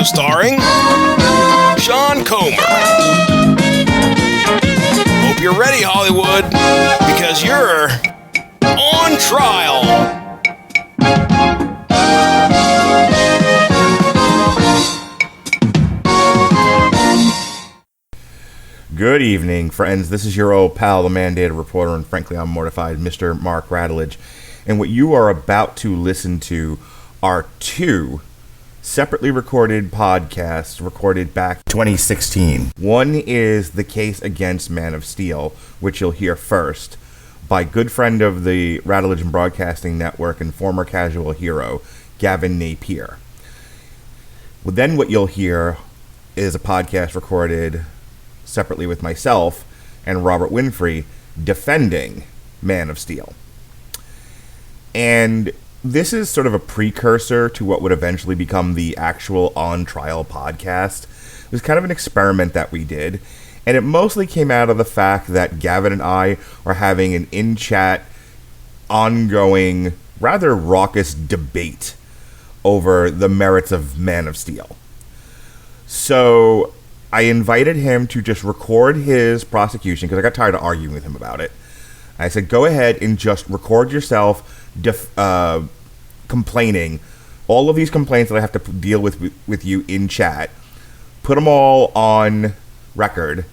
starring Sean Comer. Hope you're ready, Hollywood, because you're on trial. Good evening, friends. This is your old pal, the mandated reporter, and frankly, I'm mortified, Mr. Mark Radulich. And what you are about to listen to are two separately recorded podcasts recorded back 2016. One is The Case Against Man of Steel, which you'll hear first, by good friend of the Radulich and Broadcasting Network and former casual hero, Gavin Napier. Well, then what you'll hear is a podcast recorded separately with myself and Robert Winfree defending Man of Steel. And this is sort of a precursor to what would eventually become the actual On Trial podcast. It was kind of an experiment that we did, and it mostly came out of the fact that Gavin and I are having an in-chat, ongoing, rather raucous debate over the merits of Man of Steel. So I invited him to just record his prosecution, because I got tired of arguing with him about it. I said, go ahead and just record yourself complaining all of these complaints that I have to deal with you in chat, put them all on record,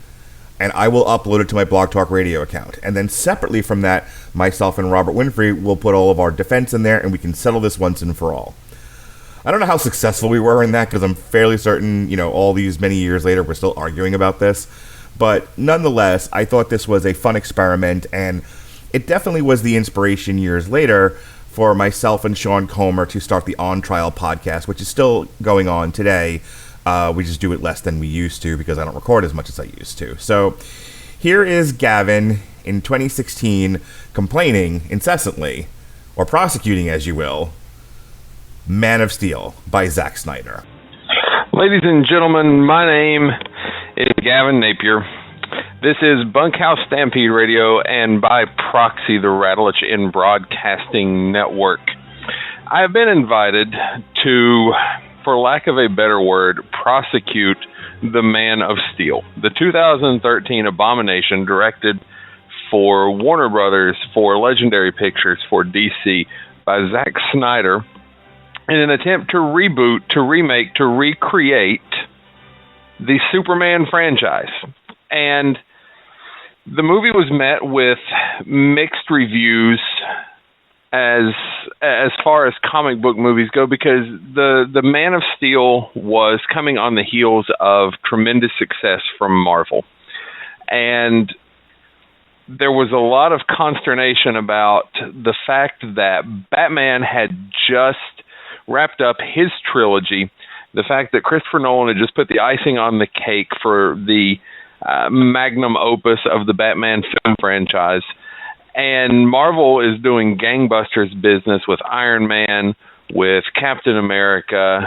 and I will upload it to my Blog Talk Radio account. And then separately from that, myself and Robert Winfree will put all of our defense in there, and we can settle this once and for all. I don't know how successful we were in that, because I'm fairly certain, all these many years later, we're still arguing about this. But nonetheless, I thought this was a fun experiment, and it definitely was the inspiration years later for myself and Sean Comer to start the On Trial podcast, which is still going on today. We just do it less than we used to because I don't record as much as I used to. So here is Gavin in 2016 complaining incessantly, or prosecuting as you will, Man of Steel by Zack Snyder. Ladies and gentlemen, my name is Gavin Napier. This is Bunkhouse Stampede Radio, and by proxy, the Radulich in Broadcasting Network. I have been invited to, for lack of a better word, prosecute the Man of Steel, the 2013 abomination directed for Warner Brothers, for Legendary Pictures, for DC, by Zack Snyder, in an attempt to reboot, to remake, to recreate the Superman franchise. And the movie was met with mixed reviews as far as comic book movies go, because the Man of Steel was coming on the heels of tremendous success from Marvel. And there was a lot of consternation about the fact that Batman had just wrapped up his trilogy, the fact that Christopher Nolan had just put the icing on the cake for the magnum opus of the Batman film franchise, and Marvel is doing gangbusters business with Iron Man, with Captain America.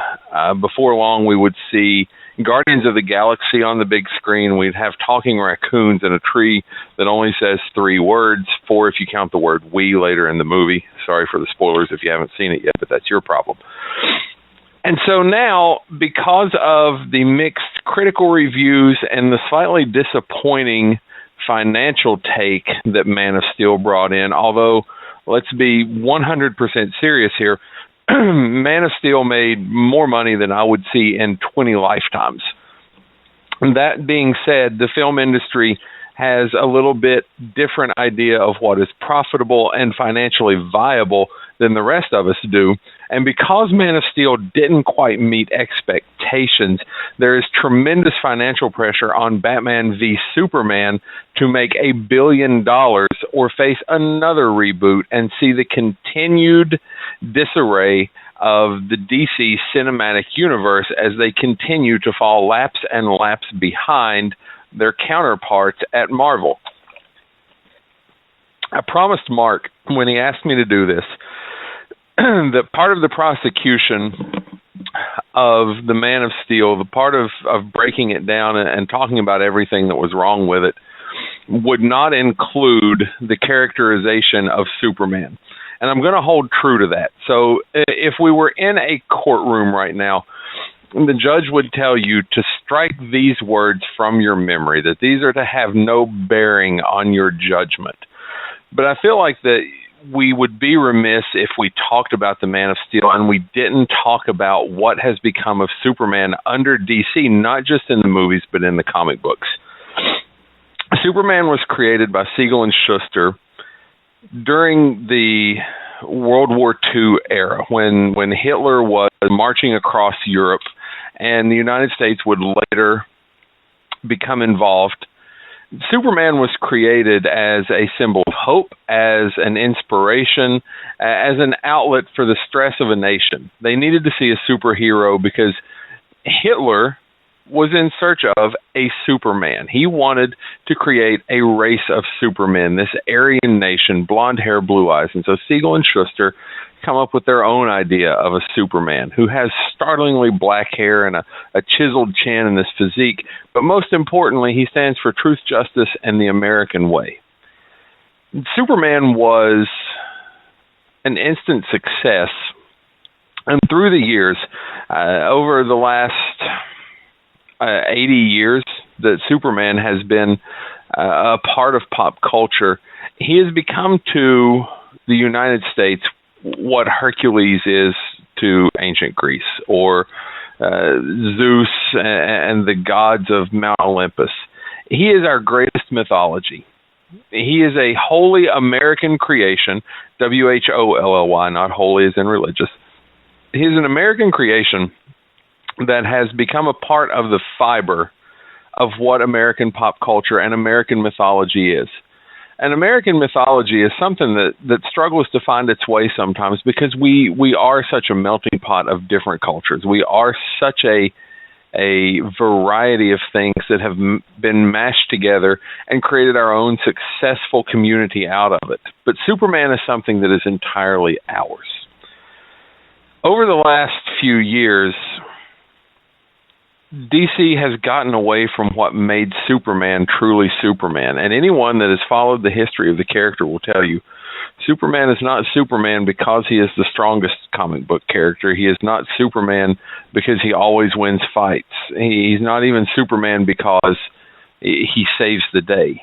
Before long, we would see Guardians of the Galaxy on the big screen. We'd have talking raccoons in a tree that only says 3 words, 4 if you count the word "we" later in the movie. Sorry for the spoilers if you haven't seen it yet, but that's your problem. And so now, because of the mixed critical reviews and the slightly disappointing financial take that Man of Steel brought in, although let's be 100% serious here, Man of Steel made more money than I would see in 20 lifetimes. That being said, the film industry has a little bit different idea of what is profitable and financially viable than the rest of us do. And because Man of Steel didn't quite meet expectations, there is tremendous financial pressure on Batman v Superman to make $1 billion or face another reboot and see the continued disarray of the DC cinematic universe as they continue to fall laps and laps behind their counterparts at Marvel. I promised Mark, when he asked me to do this, that part of the prosecution of the Man of Steel, the part of breaking it down and talking about everything that was wrong with it, would not include the characterization of Superman. And I'm going to hold true to that. So if we were in a courtroom right now the judge would tell you to strike these words from your memory, that these are to have no bearing on your judgment. But I feel like that we would be remiss if we talked about the Man of Steel and we didn't talk about what has become of Superman under DC, not just in the movies, but in the comic books. Superman was created by Siegel and Schuster during the World War II era, when Hitler was marching across Europe and the United States would later become involved. Superman was created as a symbol of hope, as an inspiration, as an outlet for the stress of a nation. They needed to see a superhero because Hitler was in search of a Superman. He wanted to create a race of supermen, this Aryan nation, blonde hair, blue eyes. And so Siegel and Schuster come up with their own idea of a Superman who has startlingly black hair and a chiseled chin and this physique. But most importantly, he stands for truth, justice, and the American way. Superman was an instant success. And through the years, over the last 80 years that Superman has been a part of pop culture, he has become to the United States what Hercules is to ancient Greece, or Zeus and the gods of Mount Olympus. He is our greatest mythology. He is a wholly American creation, W-H-O-L-L-Y, not holy as in religious. He is an American creation that has become a part of the fiber of what American pop culture and American mythology is. And American mythology is something that struggles to find its way sometimes because we are such a melting pot of different cultures. We are such a variety of things that have been mashed together and created our own successful community out of it. But Superman is something that is entirely ours. Over the last few years, DC has gotten away from what made Superman truly Superman. And anyone that has followed the history of the character will tell you, Superman is not Superman because he is the strongest comic book character. He is not Superman because he always wins fights. He's not even Superman because he saves the day.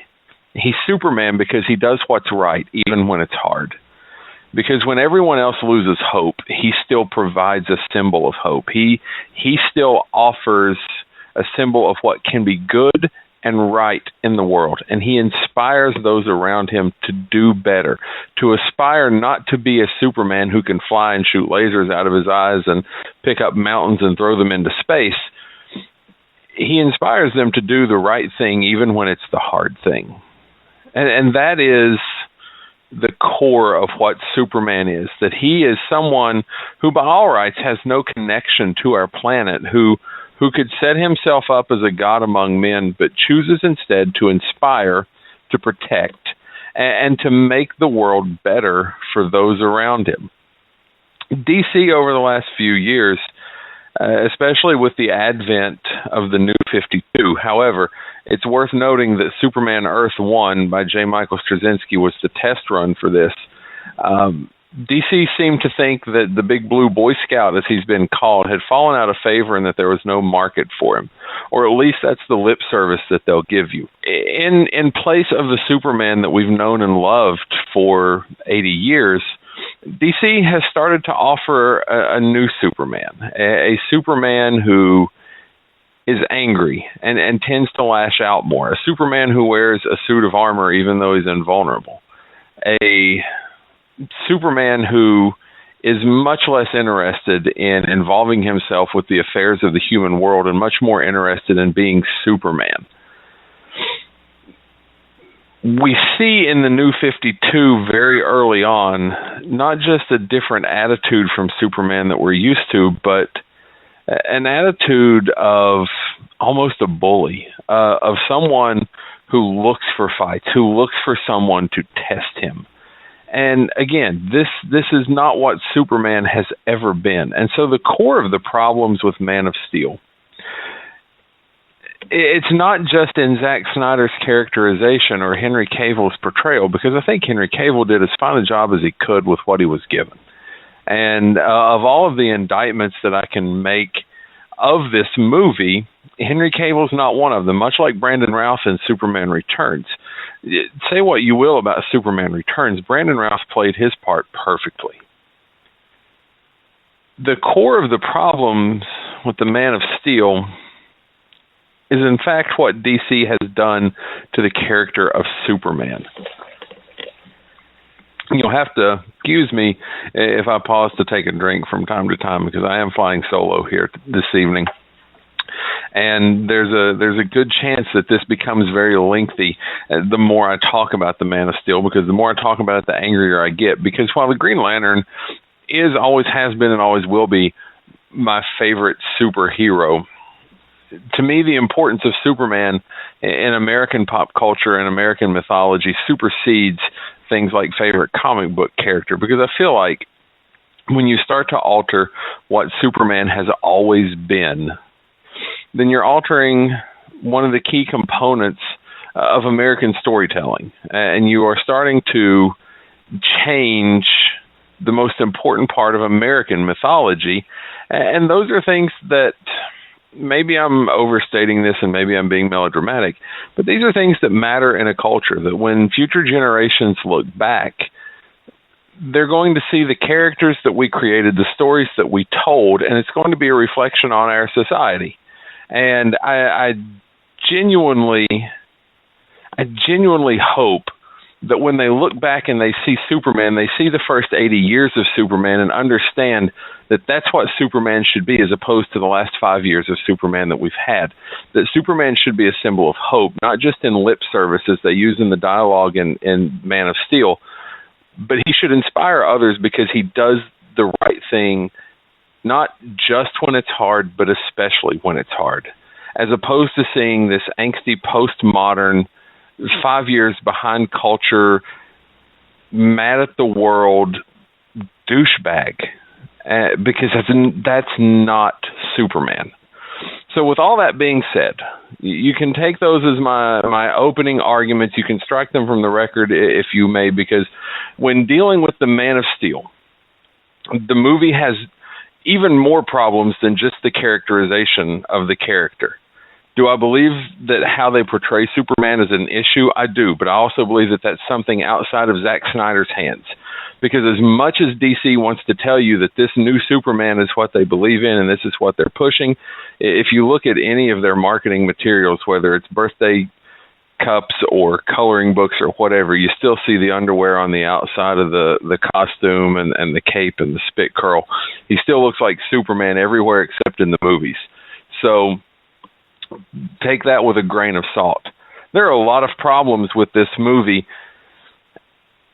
He's Superman because he does what's right, even when it's hard. Because when everyone else loses hope, he still provides a symbol of hope. He still offers a symbol of what can be good and right in the world. And he inspires those around him to do better, to aspire not to be a Superman who can fly and shoot lasers out of his eyes and pick up mountains and throw them into space. He inspires them to do the right thing even when it's the hard thing. And that is the core of what Superman is, that he is someone who by all rights has no connection to our planet, who could set himself up as a god among men, but chooses instead to inspire, to protect, and to make the world better for those around him. DC over the last few years, especially with the advent of the New 52, however, it's worth noting that Superman Earth 1 by J. Michael Straczynski was the test run for this. DC seemed to think that the Big Blue Boy Scout, as he's been called, had fallen out of favor and that there was no market for him. Or at least that's the lip service that they'll give you. In place of the Superman that we've known and loved for 80 years, DC has started to offer a new Superman, a Superman who is angry and tends to lash out more, a Superman who wears a suit of armor even though he's invulnerable, a Superman who is much less interested in involving himself with the affairs of the human world and much more interested in being Superman. We see in the New 52 very early on not just a different attitude from Superman that we're used to, but an attitude of almost a bully, of someone who looks for fights, who looks for someone to test him. And again, this is not what Superman has ever been. And so the core of the problems with Man of Steel, it's not just in Zack Snyder's characterization or Henry Cavill's portrayal, because I think Henry Cavill did as fine a job as he could with what he was given. And of all of the indictments that I can make of this movie, Henry Cavill's not one of them, much like Brandon Routh in Superman Returns. Say what you will about Superman Returns, Brandon Routh played his part perfectly. The core of the problems with the Man of Steel is in fact what DC has done to the character of Superman. You'll have to excuse me if I pause to take a drink from time to time, because I am flying solo here this evening. And there's a good chance that this becomes very lengthy the more I talk about the Man of Steel, because the more I talk about it, the angrier I get. Because while the Green Lantern always has been and always will be my favorite superhero, to me the importance of Superman in American pop culture and American mythology supersedes things like favorite comic book character, because I feel like when you start to alter what Superman has always been, then you're altering one of the key components of American storytelling, and you are starting to change the most important part of American mythology. And those are things that maybe I'm overstating this and maybe I'm being melodramatic, but these are things that matter in a culture, that when future generations look back, they're going to see the characters that we created, the stories that we told, and it's going to be a reflection on our society. And I genuinely hope that when they look back and they see Superman, they see the first 80 years of Superman and understand that that's what Superman should be, as opposed to the last 5 years of Superman that we've had. That Superman should be a symbol of hope, not just in lip services they use in the dialogue in Man of Steel, but he should inspire others because he does the right thing, not just when it's hard, but especially when it's hard, as opposed to seeing this angsty postmodern 5 years behind culture, mad at the world douchebag, because that's not Superman. So with all that being said, you can take those as my opening arguments. You can strike them from the record if you may, because when dealing with the Man of Steel, the movie has even more problems than just the characterization of the character. Do I believe that how they portray Superman is an issue? I do, but I also believe that that's something outside of Zack Snyder's hands. Because as much as DC wants to tell you that this new Superman is what they believe in and this is what they're pushing, if you look at any of their marketing materials, whether it's birthday cups or coloring books or whatever, you still see the underwear on the outside of the costume and the cape and the spit curl. He still looks like Superman everywhere except in the movies. So take that with a grain of salt. There are a lot of problems with this movie,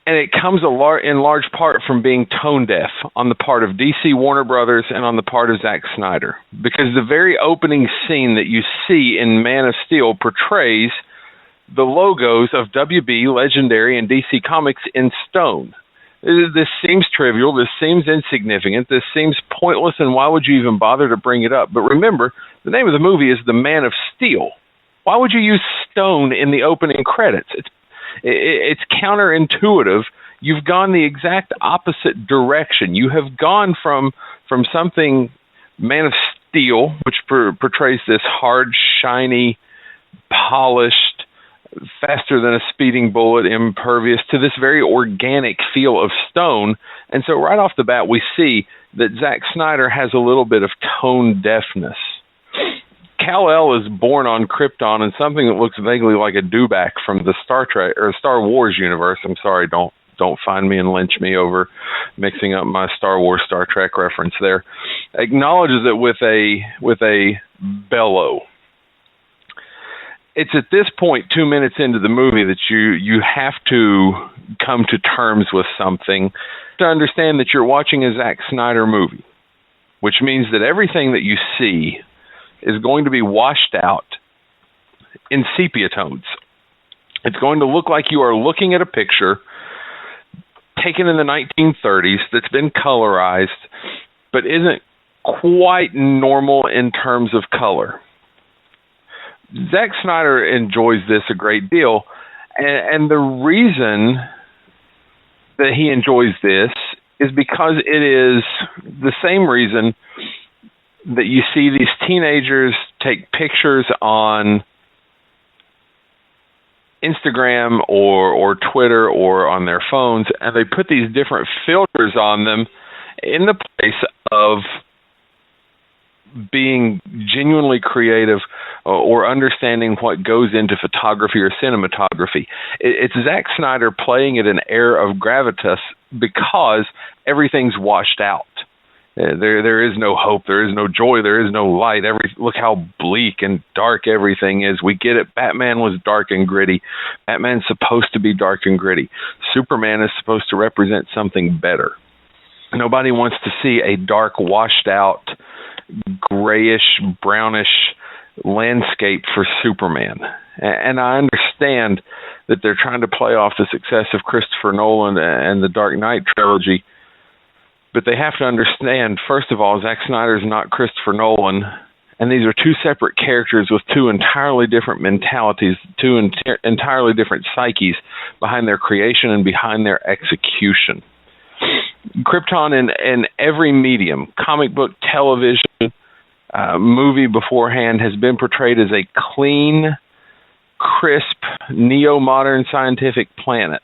and it comes in large part from being tone deaf on the part of DC Warner Brothers and on the part of Zack Snyder. Because the very opening scene that you see in Man of Steel portrays the logos of WB, Legendary, and DC Comics in stone. This seems trivial, this seems insignificant, this seems pointless, and why would you even bother to bring it up? But remember, the name of the movie is The Man of Steel. Why would you use stone in the opening credits? It's counterintuitive. You've gone the exact opposite direction. You have gone from something, Man of Steel, which portrays this hard, shiny, polished, faster than a speeding bullet, impervious, to this very organic feel of stone. And so right off the bat, we see that Zack Snyder has a little bit of tone deafness. Kal-El is born on Krypton in something that looks vaguely like a dewback from the Star Trek or Star Wars universe. I'm sorry, don't find me and lynch me over mixing up my Star Wars Star Trek reference there. Acknowledges it with a bellow. It's at this point, 2 minutes into the movie, that you have to come to terms with something to understand that you're watching a Zack Snyder movie, which means that everything that you see is going to be washed out in sepia tones. It's going to look like you are looking at a picture taken in the 1930s that's been colorized, but isn't quite normal in terms of color. Zack Snyder enjoys this a great deal, and the reason that he enjoys this is because it is the same reason that you see these teenagers take pictures on Instagram or Twitter or on their phones, and they put these different filters on them in the place of being genuinely creative or understanding what goes into photography or cinematography. It's Zack Snyder playing it an air of gravitas because everything's washed out. There is no hope, there is no joy, there is no light. Look how bleak and dark everything is. We get it. Batman was dark and gritty. Batman's supposed to be dark and gritty. Superman is supposed to represent something better. Nobody wants to see a dark, washed out, grayish, brownish landscape for Superman. And I understand that they're trying to play off the success of Christopher Nolan and the Dark Knight trilogy. But they have to understand, first of all, Zack Snyder's not Christopher Nolan, and these are two separate characters with two entirely different mentalities, two entirely different psyches behind their creation and behind their execution. Krypton in every medium, comic book, television, movie beforehand, has been portrayed as a clean, crisp, neo-modern scientific planet.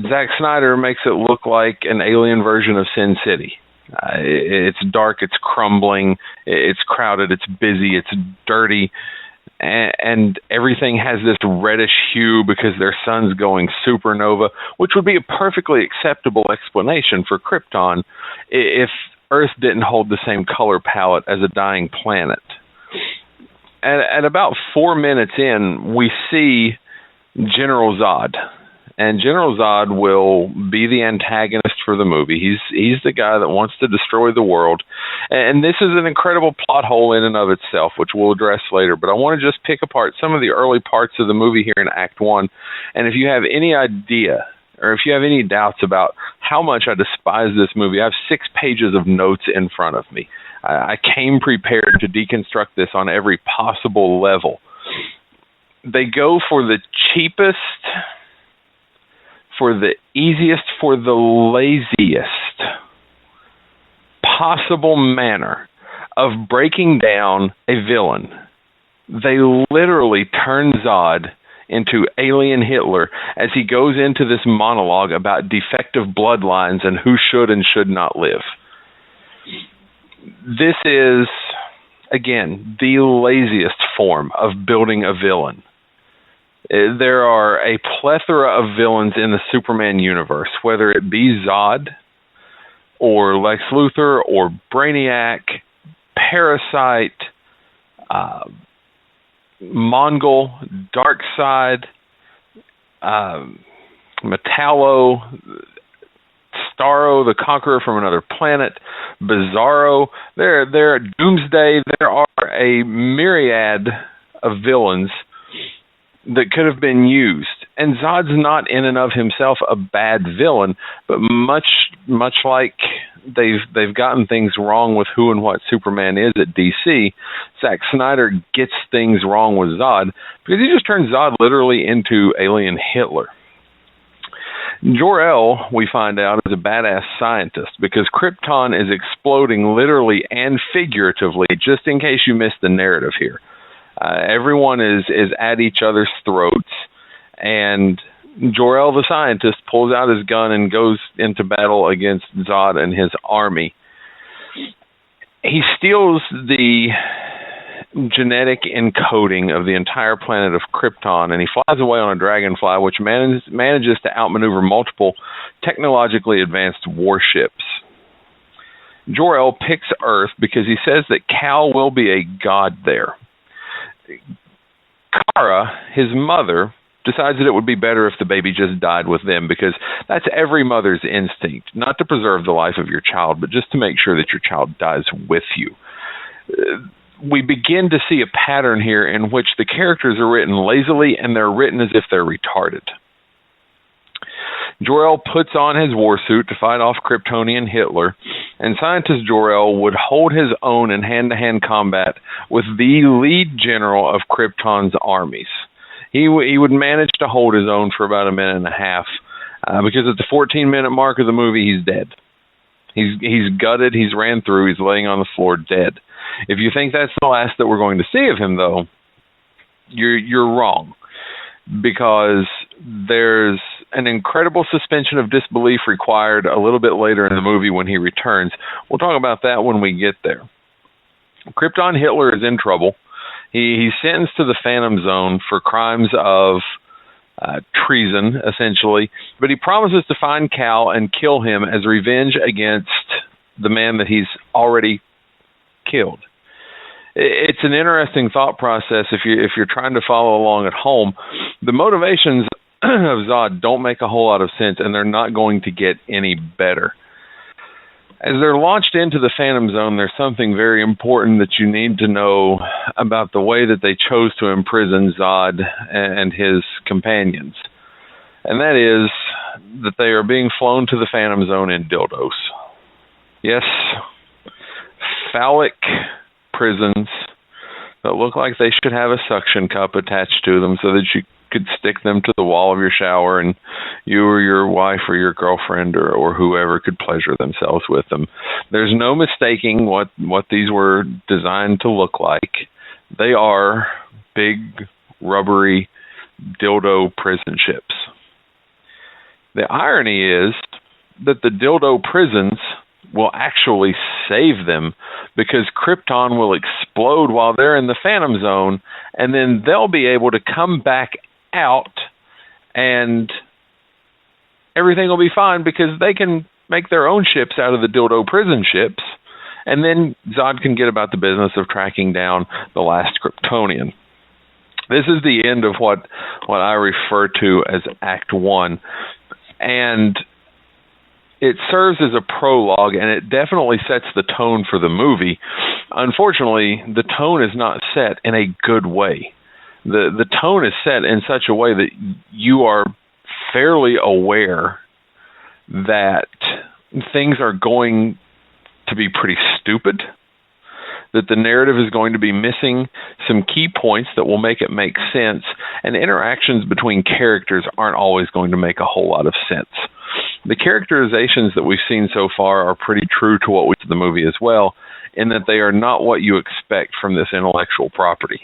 Zack Snyder makes it look like an alien version of Sin City. It's dark, it's crumbling, it's crowded, it's busy, it's dirty, and everything has this reddish hue because their sun's going supernova, which would be a perfectly acceptable explanation for Krypton if Earth didn't hold the same color palette as a dying planet. At about 4 minutes in, we see General Zod. And General Zod will be the antagonist for the movie. He's the guy that wants to destroy the world. And this is an incredible plot hole in and of itself, which we'll address later. But I want to just pick apart some of the early parts of the movie here in Act 1. And if you have any idea, or if you have any doubts about how much I despise this movie, I have 6 pages of notes in front of me. I came prepared to deconstruct this on every possible level. They go for the cheapest, for the easiest, for the laziest possible manner of breaking down a villain. They literally turn Zod into alien Hitler as he goes into this monologue about defective bloodlines and who should and should not live. This is, again, the laziest form of building a villain. There are a plethora of villains in the Superman universe, whether it be Zod, or Lex Luthor, or Brainiac, Parasite, Mongol, Darkseid, Metallo, Starro, the Conqueror from Another Planet, Bizarro. There are Doomsday. There are a myriad of villains that could have been used. And Zod's not in and of himself a bad villain, but much like they've gotten things wrong with who and what Superman is at DC, Zack Snyder gets things wrong with Zod because he just turns Zod literally into alien Hitler. Jor-El, we find out, is a badass scientist because Krypton is exploding literally and figuratively, just in case you missed the narrative here. Everyone is at each other's throats, and Jor-El the scientist pulls out his gun and goes into battle against Zod and his army. He steals the genetic encoding of the entire planet of Krypton, and he flies away on a dragonfly, which manages to outmaneuver multiple technologically advanced warships. Jor-El picks Earth because he says that Kal will be a god there. Kara, his mother, decides that it would be better if the baby just died with them because that's every mother's instinct, not to preserve the life of your child, but just to make sure that your child dies with you. We begin to see a pattern here in which the characters are written lazily and they're written as if they're retarded. Jor-El puts on his war suit to fight off Kryptonian Hitler, and scientist Jor-El would hold his own in hand-to-hand combat with the lead general of Krypton's armies. He would manage to hold his own for about a minute and a half, because at the 14-minute mark of the movie, he's dead. He's gutted. He's ran through. He's laying on the floor dead. If you think that's the last that we're going to see of him, though, you're wrong, because there's an incredible suspension of disbelief required a little bit later in the movie when he returns. We'll talk about that when we get there. Krypton Hitler is in trouble. He's sentenced to the Phantom Zone for crimes of treason, essentially, but he promises to find Cal and kill him as revenge against the man that he's already killed. It's an interesting thought process if you're trying to follow along at home. The motivations of Zod don't make a whole lot of sense, and they're not going to get any better. As they're launched into the Phantom Zone, there's something very important that you need to know about the way that they chose to imprison Zod and his companions. And that is that they are being flown to the Phantom Zone in dildos. Yes, phallic prisons that look like they should have a suction cup attached to them so that you could stick them to the wall of your shower and you or your wife or your girlfriend or whoever could pleasure themselves with them. There's no mistaking what these were designed to look like. They are big, rubbery dildo prison ships. The irony is that the dildo prisons will actually save them, because Krypton will explode while they're in the Phantom Zone, and then they'll be able to come back out and everything will be fine because they can make their own ships out of the dildo prison ships, and then Zod can get about the business of tracking down the last Kryptonian. This is the end of what I refer to as Act 1, and it serves as a prologue, and it definitely sets the tone for the movie. Unfortunately, the tone is not set in a good way. The tone is set in such a way that you are fairly aware that things are going to be pretty stupid, that the narrative is going to be missing some key points that will make it make sense, and interactions between characters aren't always going to make a whole lot of sense. The characterizations that we've seen so far are pretty true to what we see in the movie as well, in that they are not what you expect from this intellectual property.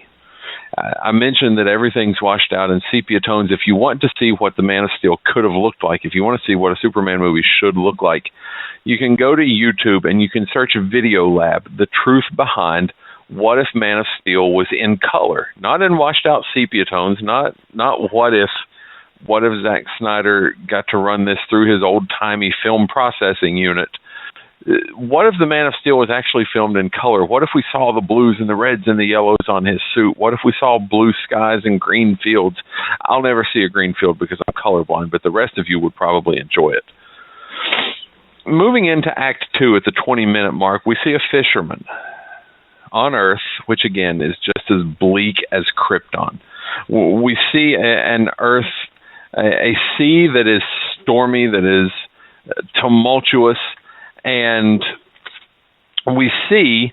I mentioned that everything's washed out in sepia tones. If you want to see what the Man of Steel could have looked like, if you want to see what a Superman movie should look like, you can go to YouTube and you can search Video Lab, the truth behind what if Man of Steel was in color, not in washed out sepia tones, not what if Zack Snyder got to run this through his old-timey film processing unit. What if the Man of Steel was actually filmed in color? What if we saw the blues and the reds and the yellows on his suit? What if we saw blue skies and green fields? I'll never see a green field because I'm colorblind, but the rest of you would probably enjoy it. Moving into Act 2 at the 20-minute mark, we see a fisherman on Earth, which again is just as bleak as Krypton. We see an Earth, a sea that is stormy, that is tumultuous, and we see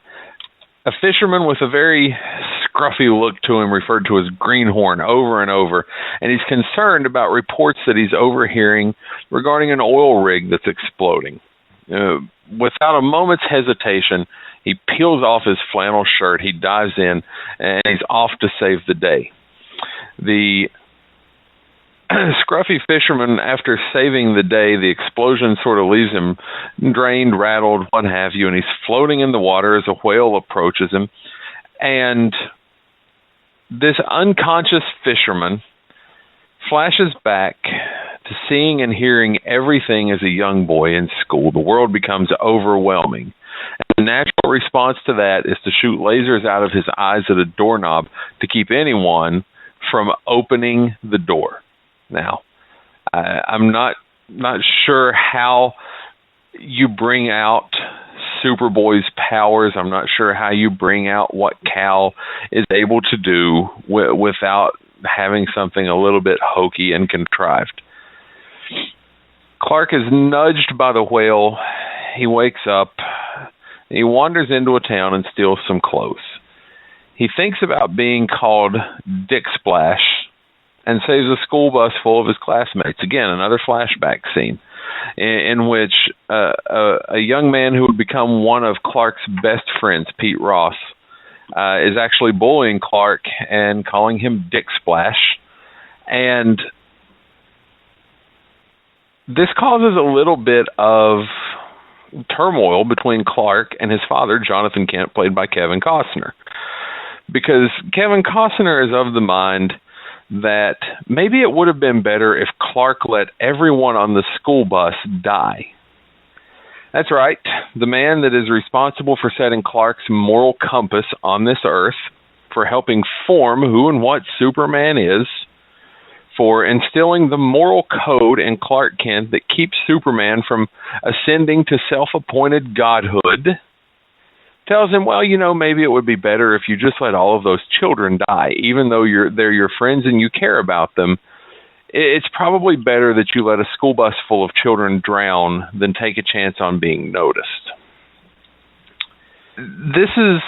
a fisherman with a very scruffy look to him referred to as Greenhorn over and over, and he's concerned about reports that he's overhearing regarding an oil rig that's exploding. Without a moment's hesitation, he peels off his flannel shirt, he dives in, and he's off to save the day. The scruffy fisherman, after saving the day, the explosion sort of leaves him drained, rattled, what have you, and he's floating in the water as a whale approaches him. And this unconscious fisherman flashes back to seeing and hearing everything as a young boy in school. The world becomes overwhelming. And the natural response to that is to shoot lasers out of his eyes at a doorknob to keep anyone from opening the door. Now, I'm not sure how you bring out Superboy's powers. I'm not sure how you bring out what Cal is able to do without having something a little bit hokey and contrived. Clark is nudged by the whale. He wakes up. He wanders into a town and steals some clothes. He thinks about being called Dick Splash and saves a school bus full of his classmates. Again, another flashback scene. in which a young man who would become one of Clark's best friends, Pete Ross, is actually bullying Clark and calling him Dick Splash. And this causes a little bit of turmoil between Clark and his father, Jonathan Kent, played by Kevin Costner. Because Kevin Costner is of the mind that maybe it would have been better if Clark let everyone on the school bus die. That's right, the man that is responsible for setting Clark's moral compass on this earth, for helping form who and what Superman is, for instilling the moral code in Clark Kent that keeps Superman from ascending to self-appointed godhood, tells him, well, maybe it would be better if you just let all of those children die, even though they're your friends and you care about them. It's probably better that you let a school bus full of children drown than take a chance on being noticed. This is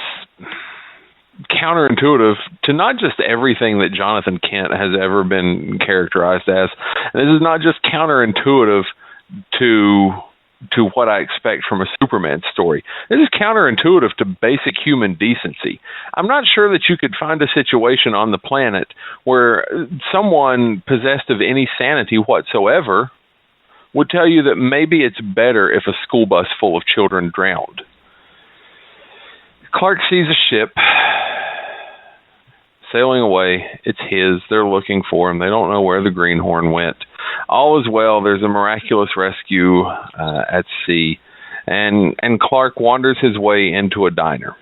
counterintuitive to not just everything that Jonathan Kent has ever been characterized as. This is not just counterintuitive to what I expect from a Superman story. This is counterintuitive to basic human decency. I'm not sure that you could find a situation on the planet where someone possessed of any sanity whatsoever would tell you that maybe it's better if a school bus full of children drowned. Clark sees a ship sailing away. It's his. They're looking for him. They don't know where the Greenhorn went. All is well. There's a miraculous rescue at sea, and Clark wanders his way into a diner.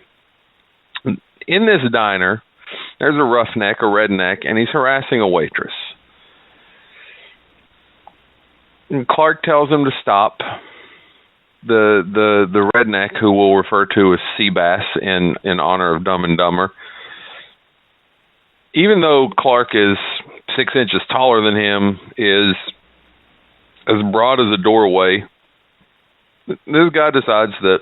In this diner, there's a roughneck, a redneck, and he's harassing a waitress. And Clark tells him to stop. The redneck, who we'll refer to as Seabass in honor of Dumb and Dumber, even though Clark is 6 inches taller than him, is as broad as a doorway, this guy decides that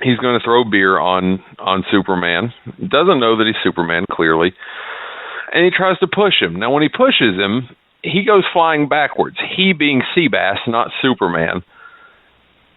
he's going to throw beer on Superman. Doesn't know that he's Superman, clearly. And he tries to push him. Now, when he pushes him, he goes flying backwards. He being Seabass, not Superman.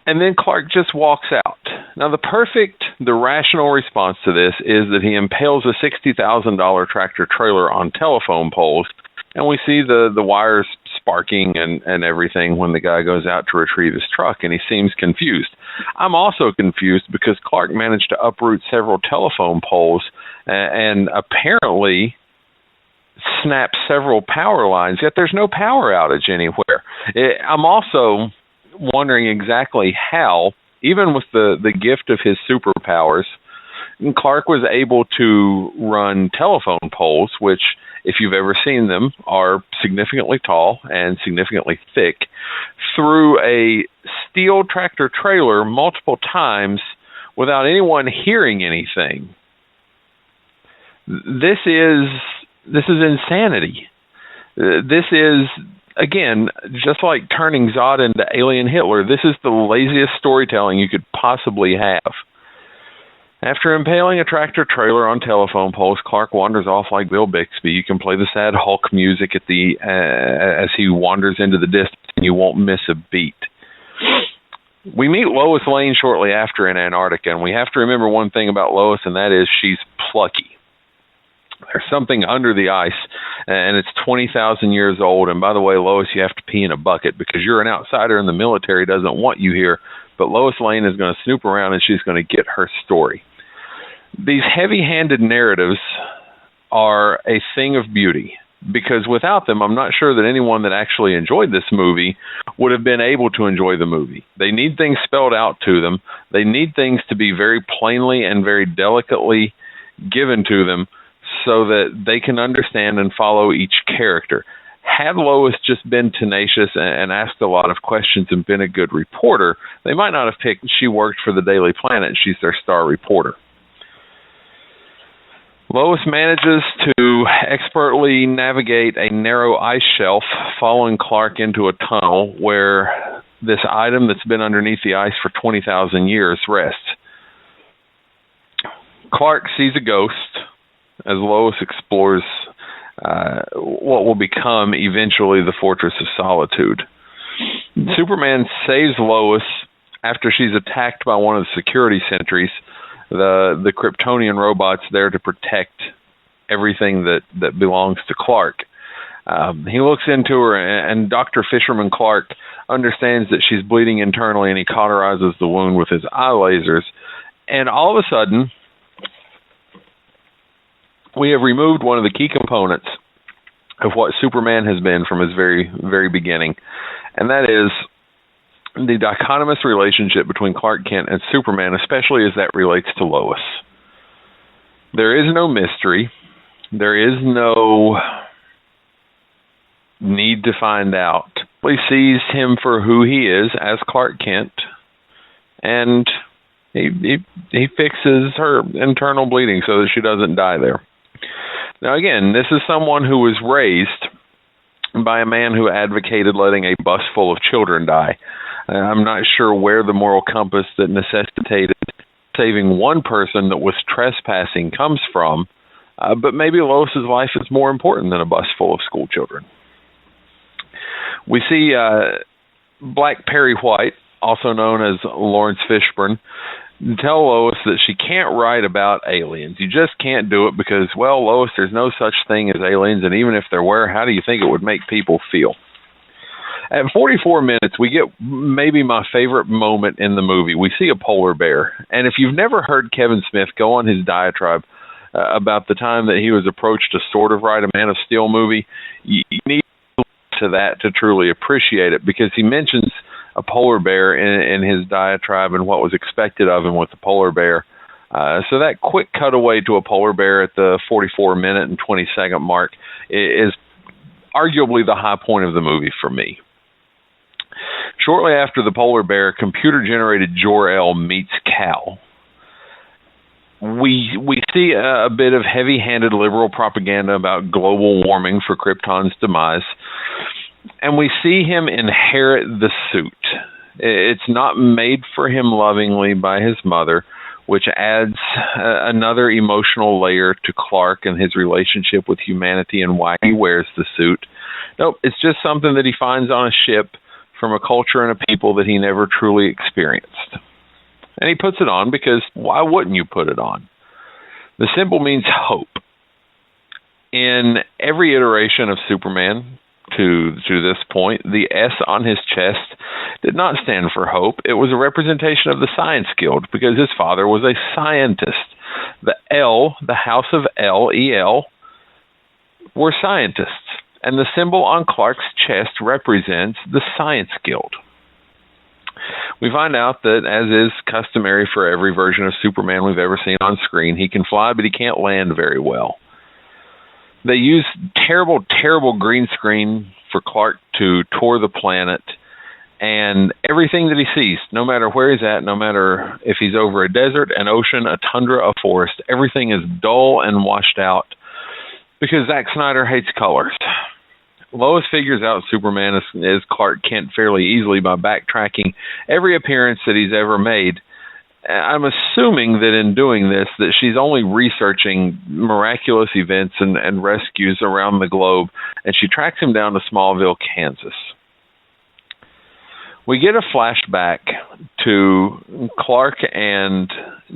And then Clark just walks out. Now, the rational response to this is that he impales a $60,000 tractor trailer on telephone poles, and we see the wires sparking and everything when the guy goes out to retrieve his truck, and he seems confused. I'm also confused because Clark managed to uproot several telephone poles and apparently snap several power lines, yet there's no power outage anywhere. I'm also wondering exactly how, even with the gift of his superpowers, Clark was able to run telephone poles, which, if you've ever seen them, are significantly tall and significantly thick, through a steel tractor trailer multiple times without anyone hearing anything. This is insanity. This is, again, just like turning Zod into alien Hitler, this is the laziest storytelling you could possibly have. After impaling a tractor trailer on telephone poles, Clark wanders off like Bill Bixby. You can play the sad Hulk music at as he wanders into the distance, and you won't miss a beat. We meet Lois Lane shortly after in Antarctica, and we have to remember one thing about Lois, and that is she's plucky. There's something under the ice, and it's 20,000 years old. And by the way, Lois, you have to pee in a bucket because you're an outsider and the military doesn't want you here. But Lois Lane is going to snoop around and she's going to get her story. These heavy-handed narratives are a thing of beauty because without them, I'm not sure that anyone that actually enjoyed this movie would have been able to enjoy the movie. They need things spelled out to them. They need things to be very plainly and very delicately given to them, so that they can understand and follow each character. Had Lois just been tenacious and asked a lot of questions and been a good reporter, they might not have picked, she worked for the Daily Planet, she's their star reporter. Lois manages to expertly navigate a narrow ice shelf, following Clark into a tunnel where this item that's been underneath the ice for 20,000 years rests. Clark sees a ghost as Lois explores what will become eventually the Fortress of Solitude. Superman saves Lois after she's attacked by one of the security sentries, the Kryptonian robots there to protect everything that belongs to Clark. He looks into her, and Dr. Fisherman Clark understands that she's bleeding internally, and he cauterizes the wound with his eye lasers. And all of a sudden, we have removed one of the key components of what Superman has been from his very, very beginning, and that is the dichotomous relationship between Clark Kent and Superman, especially as that relates to Lois. There is no mystery. There is no need to find out. He sees him for who he is as Clark Kent, and he fixes her internal bleeding so that she doesn't die there. Now again, this is someone who was raised by a man who advocated letting a bus full of children die. I'm not sure where the moral compass that necessitated saving one person that was trespassing comes from, but maybe Lois's life is more important than a bus full of school children. We see Black Perry White, also known as Lawrence Fishburne, tell Lois that she can't write about aliens. You just can't do it because, well, Lois, there's no such thing as aliens, and even if there were, how do you think it would make people feel? At 44 minutes, we get maybe my favorite moment in the movie. We see a polar bear, and if you've never heard Kevin Smith go on his diatribe about the time that he was approached to sort of write a Man of Steel movie, you need to listen to that to truly appreciate it, because he mentions a polar bear in his diatribe and what was expected of him with the polar bear. So that quick cutaway to a polar bear at the 44-minute and 20-second mark is arguably the high point of the movie for me. Shortly after the polar bear, computer-generated Jor-El meets Kal. We see a bit of heavy-handed liberal propaganda about global warming for Krypton's demise, and we see him inherit the suit. It's not made for him lovingly by his mother, which adds another emotional layer to Clark and his relationship with humanity and why he wears the suit. Nope, it's just something that he finds on a ship from a culture and a people that he never truly experienced. And he puts it on because why wouldn't you put it on? The symbol means hope. In every iteration of Superman to this point, the S on his chest did not stand for hope. It was a representation of the Science Guild because his father was a scientist. The L, the House of L, E-L, were scientists. And the symbol on Clark's chest represents the Science Guild. We find out that, as is customary for every version of Superman we've ever seen on screen, he can fly, but he can't land very well. They use terrible, terrible green screen for Clark to tour the planet, and everything that he sees, no matter where he's at, no matter if he's over a desert, an ocean, a tundra, a forest, everything is dull and washed out because Zack Snyder hates colors. Lois figures out Superman is Clark Kent fairly easily by backtracking every appearance that he's ever made. I'm assuming that in doing this, that she's only researching miraculous events and rescues around the globe, and she tracks him down to Smallville, Kansas. We get a flashback to Clark and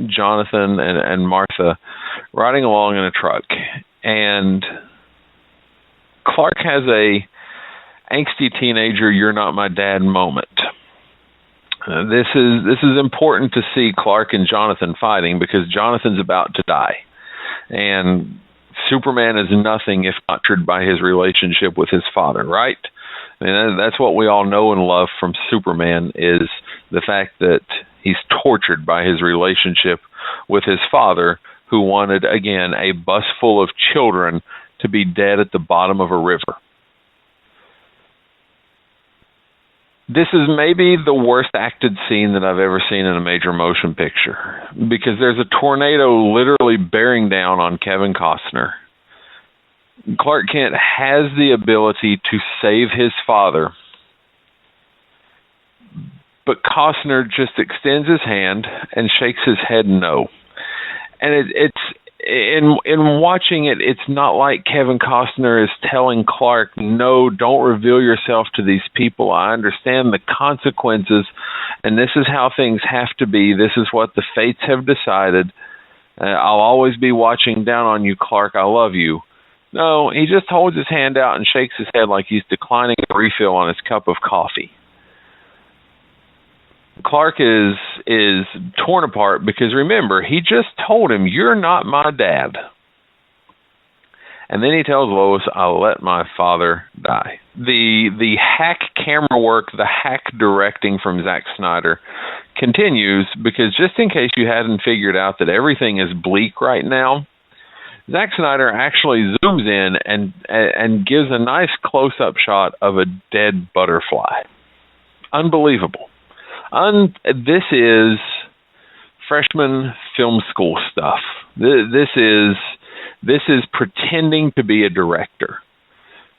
Jonathan and Martha riding along in a truck, and Clark has a angsty teenager, "you're not my dad" moment. This is important to see Clark and Jonathan fighting because Jonathan's about to die, and Superman is nothing if not triggered by his relationship with his father, right? I mean, that's what we all know and love from Superman, is the fact that he's tortured by his relationship with his father, who wanted, again, a bus full of children to be dead at the bottom of a river. This is maybe the worst acted scene that I've ever seen in a major motion picture, because there's a tornado literally bearing down on Kevin Costner. Clark Kent has the ability to save his father, but Costner just extends his hand and shakes his head no. And in watching it, it's not like Kevin Costner is telling Clark, no, don't reveal yourself to these people. I understand the consequences, and this is how things have to be. This is what the fates have decided. I'll always be watching down on you, Clark. I love you. No, he just holds his hand out and shakes his head like he's declining a refill on his cup of coffee. Clark is torn apart because, remember, he just told him, you're not my dad. And then he tells Lois, I'll let my father die. The hack camera work, the hack directing from Zack Snyder continues, because just in case you hadn't figured out that everything is bleak right now, Zack Snyder actually zooms in and gives a nice close-up shot of a dead butterfly. Unbelievable. This is freshman film school stuff. This is pretending to be a director.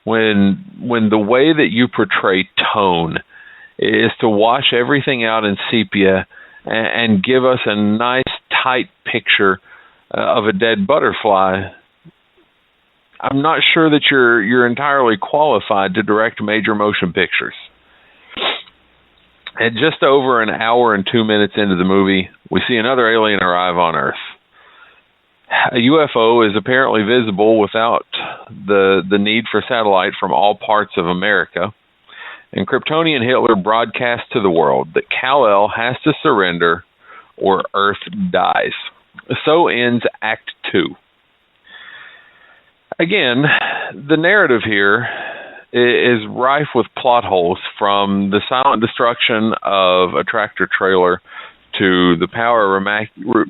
When the way that you portray tone is to wash everything out in sepia and give us a nice tight picture of a dead butterfly, I'm not sure that you're entirely qualified to direct major motion pictures. At just over an hour and 2 minutes into the movie, we see another alien arrive on Earth. A UFO is apparently visible without the need for satellite from all parts of America. And Kryptonian Hitler broadcasts to the world that Kal-El has to surrender or Earth dies. So ends Act 2. Again, the narrative here is rife with plot holes, from the silent destruction of a tractor trailer to the power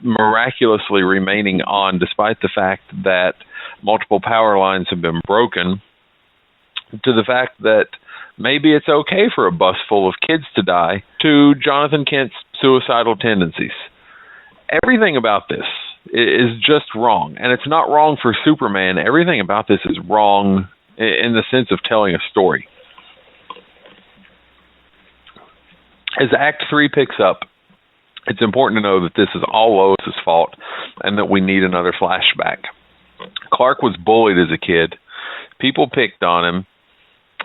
miraculously remaining on despite the fact that multiple power lines have been broken, to the fact that maybe it's okay for a bus full of kids to die, to Jonathan Kent's suicidal tendencies. Everything about this is just wrong. And it's not wrong for Superman. Everything about this is wrong in the sense of telling a story. As Act 3 picks up, it's important to know that this is all Lois's fault and that we need another flashback. Clark was bullied as a kid. People picked on him.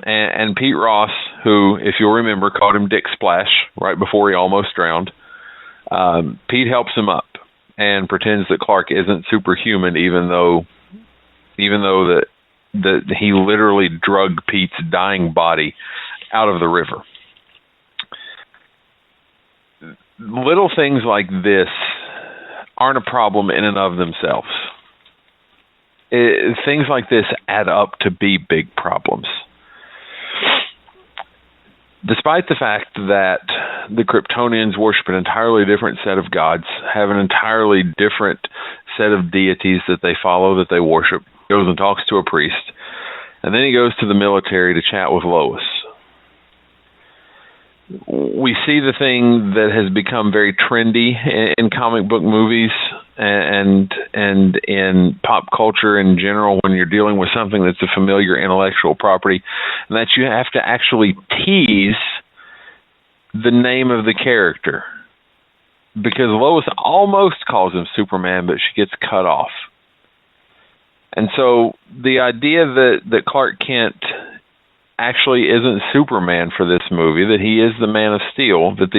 And Pete Ross, who, if you'll remember, called him Dick Splash right before he almost drowned, Pete helps him up and pretends that Clark isn't superhuman, even though that he literally drugged Pete's dying body out of the river. Little things like this aren't a problem in and of themselves. Things like this add up to be big problems. Despite the fact that the Kryptonians worship an entirely different set of gods, have an entirely different set of deities that they follow, that they worship, goes and talks to a priest, and then he goes to the military to chat with Lois. We see the thing that has become very trendy in comic book movies and in pop culture in general when you're dealing with something that's a familiar intellectual property, and that you have to actually tease the name of the character. Because Lois almost calls him Superman, but she gets cut off. And so the idea that Clark Kent actually isn't Superman for this movie, that he is the Man of Steel, that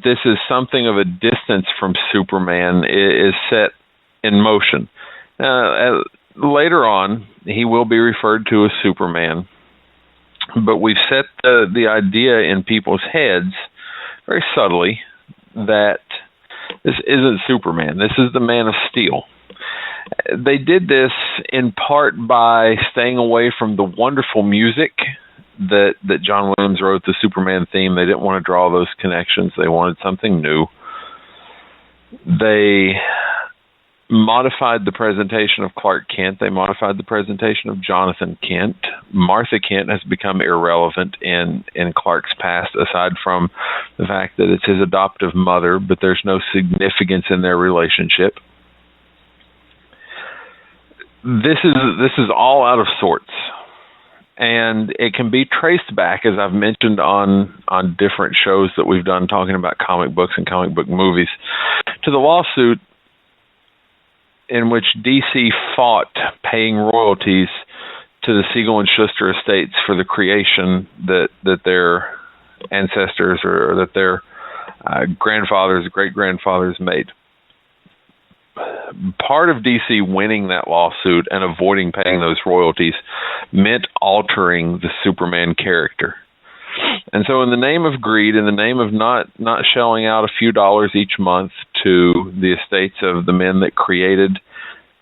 this is something of a distance from Superman, is set in motion. Later on, he will be referred to as Superman, but we've set the idea in people's heads very subtly that this isn't Superman. This is the Man of Steel. They did this in part by staying away from the wonderful music that John Williams wrote, the Superman theme. They didn't want to draw those connections. They wanted something new. They modified the presentation of Clark Kent. They modified the presentation of Jonathan Kent. Martha Kent has become irrelevant in Clark's past, aside from the fact that it's his adoptive mother, but there's no significance in their relationship. This is all out of sorts, and it can be traced back, as I've mentioned on different shows that we've done talking about comic books and comic book movies, to the lawsuit in which DC fought paying royalties to the Siegel and Schuster estates for the creation that their ancestors or that their grandfathers, great-grandfathers made. Part of DC winning that lawsuit and avoiding paying those royalties meant altering the Superman character. And so in the name of greed, in the name of not shelling out a few dollars each month to the estates of the men that created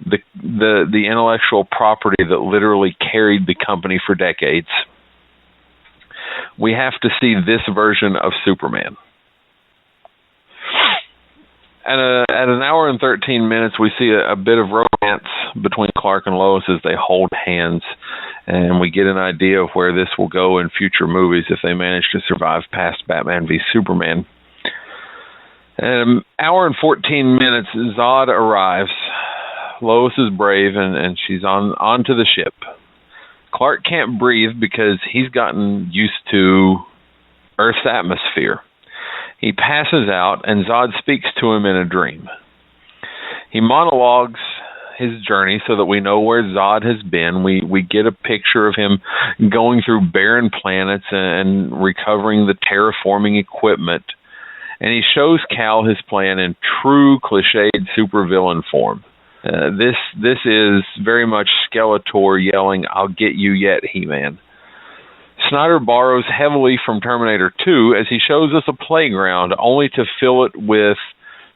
the intellectual property that literally carried the company for decades, we have to see this version of Superman. At an hour and 13 minutes, we see a bit of romance between Clark and Lois as they hold hands, and we get an idea of where this will go in future movies if they manage to survive past Batman v Superman. At an hour and 14 minutes, Zod arrives. Lois is brave, and she's onto the ship. Clark can't breathe because he's gotten used to Earth's atmosphere. He passes out, and Zod speaks to him in a dream. He monologues his journey so that we know where Zod has been. We get a picture of him going through barren planets and recovering the terraforming equipment. And he shows Cal his plan in true cliched supervillain form. This is very much Skeletor yelling, "I'll get you yet, He-Man." Snyder borrows heavily from Terminator 2 as he shows us a playground only to fill it with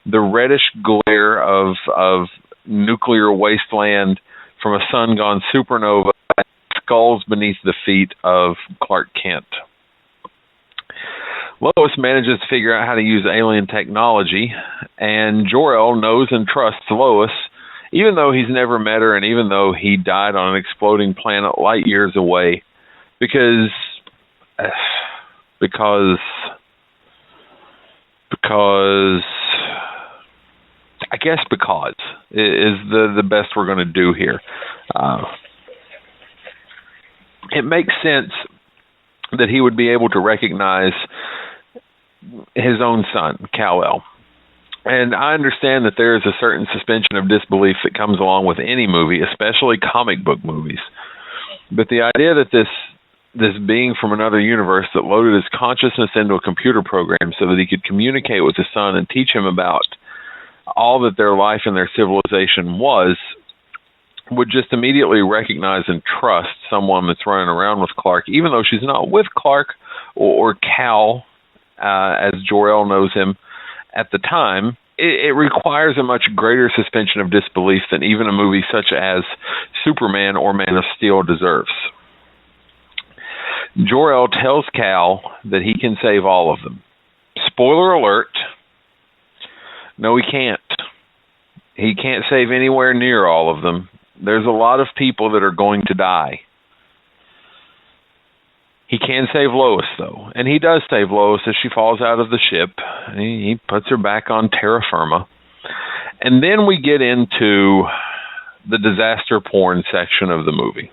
the reddish glare of nuclear wasteland from a sun-gone supernova and skulls beneath the feet of Clark Kent. Lois manages to figure out how to use alien technology, and Jor-El knows and trusts Lois, even though he's never met her and even though he died on an exploding planet light years away. Because I guess because is the best we're going to do here. It makes sense that he would be able to recognize his own son, Kal-El. And I understand that there is a certain suspension of disbelief that comes along with any movie, especially comic book movies. But the idea that this being from another universe that loaded his consciousness into a computer program so that he could communicate with his son and teach him about all that their life and their civilization was, would just immediately recognize and trust someone that's running around with Clark, even though she's not with Clark or Cal, as Jor-El knows him at the time. It requires a much greater suspension of disbelief than even a movie such as Superman or Man of Steel deserves. Jor-El tells Cal that he can save all of them. Spoiler alert, no, he can't. He can't save anywhere near all of them. There's a lot of people that are going to die. He can save Lois, though, and he does save Lois as she falls out of the ship. He puts her back on terra firma. And then we get into the disaster porn section of the movie.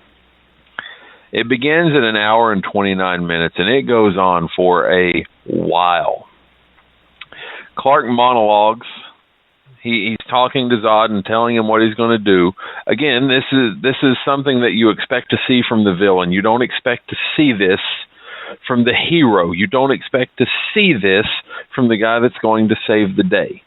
It begins at an hour and 29 minutes, and it goes on for a while. Clark monologues. He's talking to Zod and telling him what he's going to do. Again, this is something that you expect to see from the villain. You don't expect to see this from the hero. You don't expect to see this from the guy that's going to save the day.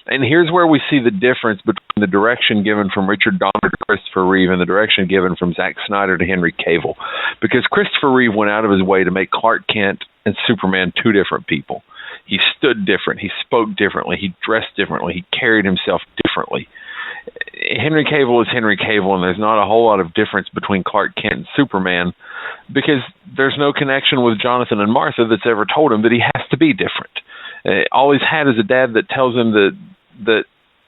And here's where we see the difference between the direction given from Richard Donner to Christopher Reeve and the direction given from Zack Snyder to Henry Cavill. Because Christopher Reeve went out of his way to make Clark Kent and Superman two different people. He stood different. He spoke differently. He dressed differently. He carried himself differently. Henry Cavill is Henry Cavill, and there's not a whole lot of difference between Clark Kent and Superman because there's no connection with Jonathan and Martha that's ever told him that he has to be different. All he's had is a dad that tells him that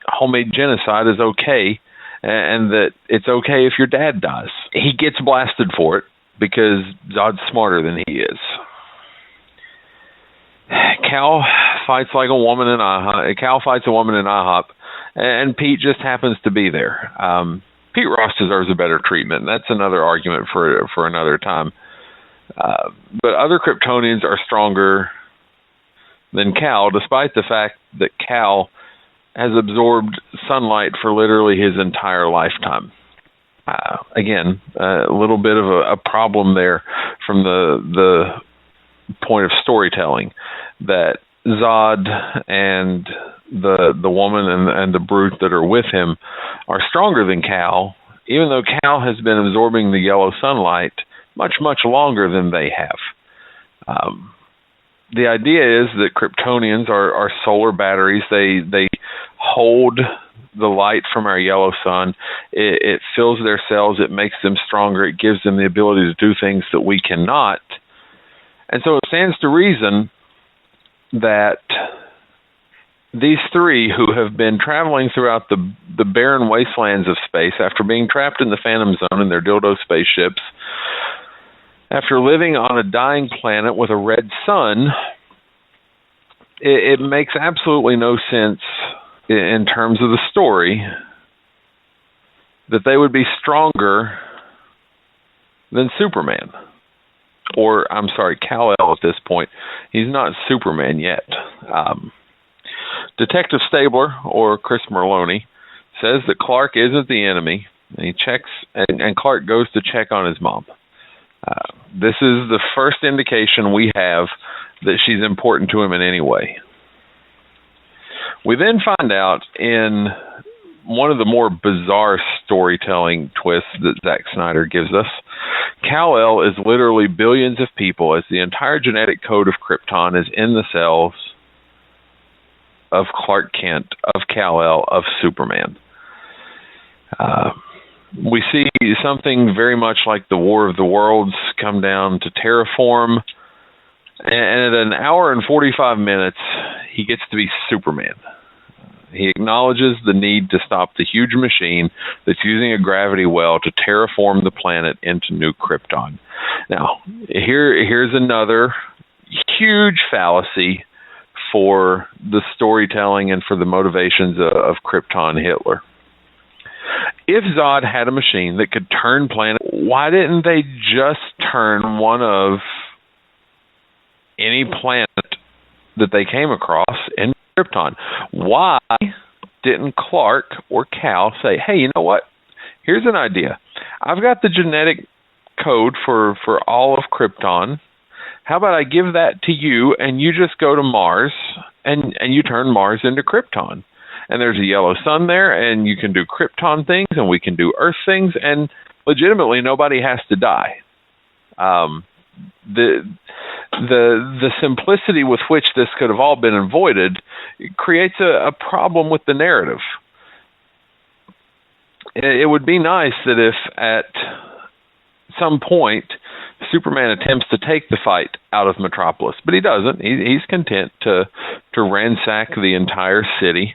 homemade genocide is okay and that it's okay if your dad dies. He gets blasted for it because Zod's smarter than he is. Cal fights a woman in IHOP, and Pete just happens to be there. Pete Ross deserves a better treatment. That's another argument for another time. But other Kryptonians are stronger than Cal, despite the fact that Cal has absorbed sunlight for literally his entire lifetime. Again, a little bit of a problem there from the point of storytelling, that Zod and the woman and the brute that are with him are stronger than Cal, even though Cal has been absorbing the yellow sunlight much, much longer than they have. The idea is that Kryptonians are solar batteries. They hold the light from our yellow sun. It fills their cells. It makes them stronger. It gives them the ability to do things that we cannot. And so it stands to reason that these three, who have been traveling throughout the barren wastelands of space after being trapped in the Phantom Zone in their dildo spaceships, after living on a dying planet with a red sun, it makes absolutely no sense in terms of the story that they would be stronger than Superman. Or, I'm sorry, Kal-El at this point. He's not Superman yet. Detective Stabler, or Chris Merloni, says that Clark isn't the enemy, and he checks, and Clark goes to check on his mom. This is the first indication we have that she's important to him in any way. We then find out in one of the more bizarre storytelling twists that Zack Snyder gives us, Kal-El is literally billions of people, as the entire genetic code of Krypton is in the cells of Clark Kent, of Kal-El, of Superman. We see something very much like the War of the Worlds come down to terraform, and at an hour and 45 minutes, he gets to be Superman. He acknowledges the need to stop the huge machine that's using a gravity well to terraform the planet into new Krypton. Now, here's another huge fallacy for the storytelling and for the motivations of Krypton Hitler. If Zod had a machine that could turn planets, why didn't they just turn one of any planet that they came across into Krypton? Why didn't Clark or Cal say, hey, you know what? Here's an idea. I've got the genetic code for all of Krypton. How about I give that to you, and you just go to Mars, and you turn Mars into Krypton. And there's a yellow sun there, and you can do Krypton things, and we can do Earth things, and legitimately nobody has to die. The simplicity with which this could have all been avoided creates a problem with the narrative. It would be nice that if at some point Superman attempts to take the fight out of Metropolis, but he doesn't. He's content to ransack the entire city.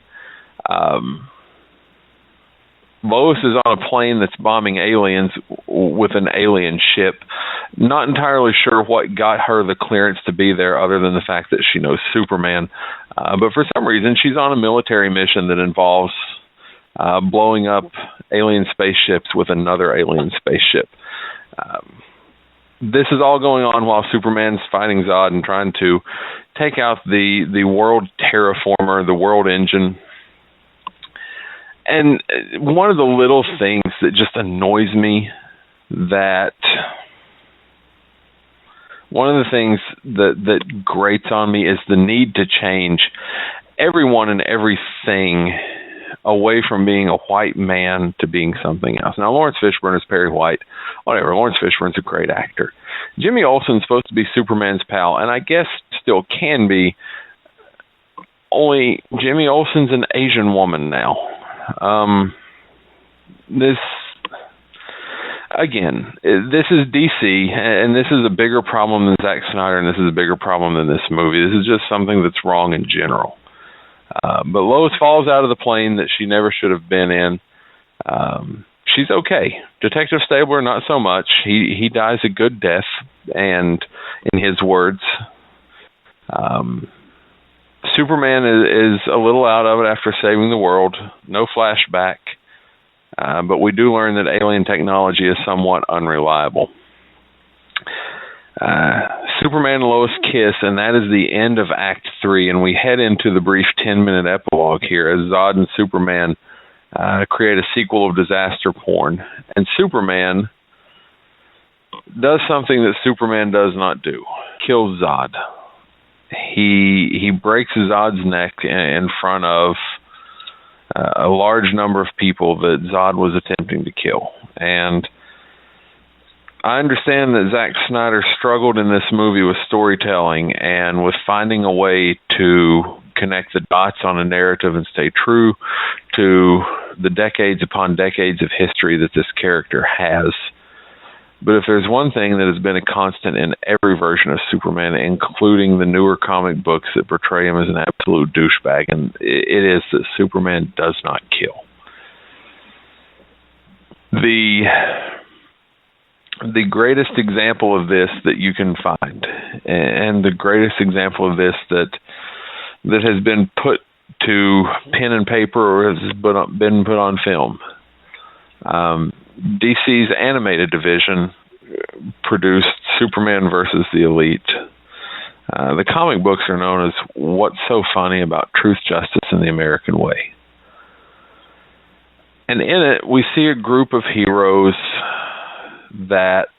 Lois is on a plane that's bombing aliens with an alien ship. Not entirely sure what got her the clearance to be there, other than the fact that she knows Superman. But for some reason, she's on a military mission that involves blowing up alien spaceships with another alien spaceship. This is all going on while Superman's fighting Zod and trying to take out the world terraformer, the world engine. And one of the little things that just annoys me, that one of the things that grates on me is the need to change everyone and everything away from being a white man to being something else. Now, Lawrence Fishburne is Perry White. Whatever, Lawrence Fishburne's a great actor. Jimmy Olsen's supposed to be Superman's pal, and I guess still can be, only Jimmy Olsen's an Asian woman now. This is DC, and this is a bigger problem than Zack Snyder, and this is a bigger problem than this movie. This is just something that's wrong in general. But Lois falls out of the plane that she never should have been in. She's okay. Detective Stabler, not so much. He dies a good death, and in his words, Superman is a little out of it after saving the world. No flashback. But we do learn that alien technology is somewhat unreliable. Superman and Lois kiss, and that is the end of Act 3, and we head into the brief 10-minute epilogue here as Zod and Superman create a sequel of disaster porn. And Superman does something that Superman does not do. Kills Zod. He breaks Zod's neck in front of a large number of people that Zod was attempting to kill. And I understand that Zack Snyder struggled in this movie with storytelling and with finding a way to connect the dots on a narrative and stay true to the decades upon decades of history that this character has. But if there's one thing that has been a constant in every version of Superman, including the newer comic books that portray him as an absolute douchebag, and it is that Superman does not kill. The greatest example of this that you can find, and the greatest example of this that has been put to pen and paper or has been put on film, DC's animated division produced Superman versus the Elite. The comic books are known as What's So Funny About Truth, Justice, and the American Way. And in it, we see a group of heroes that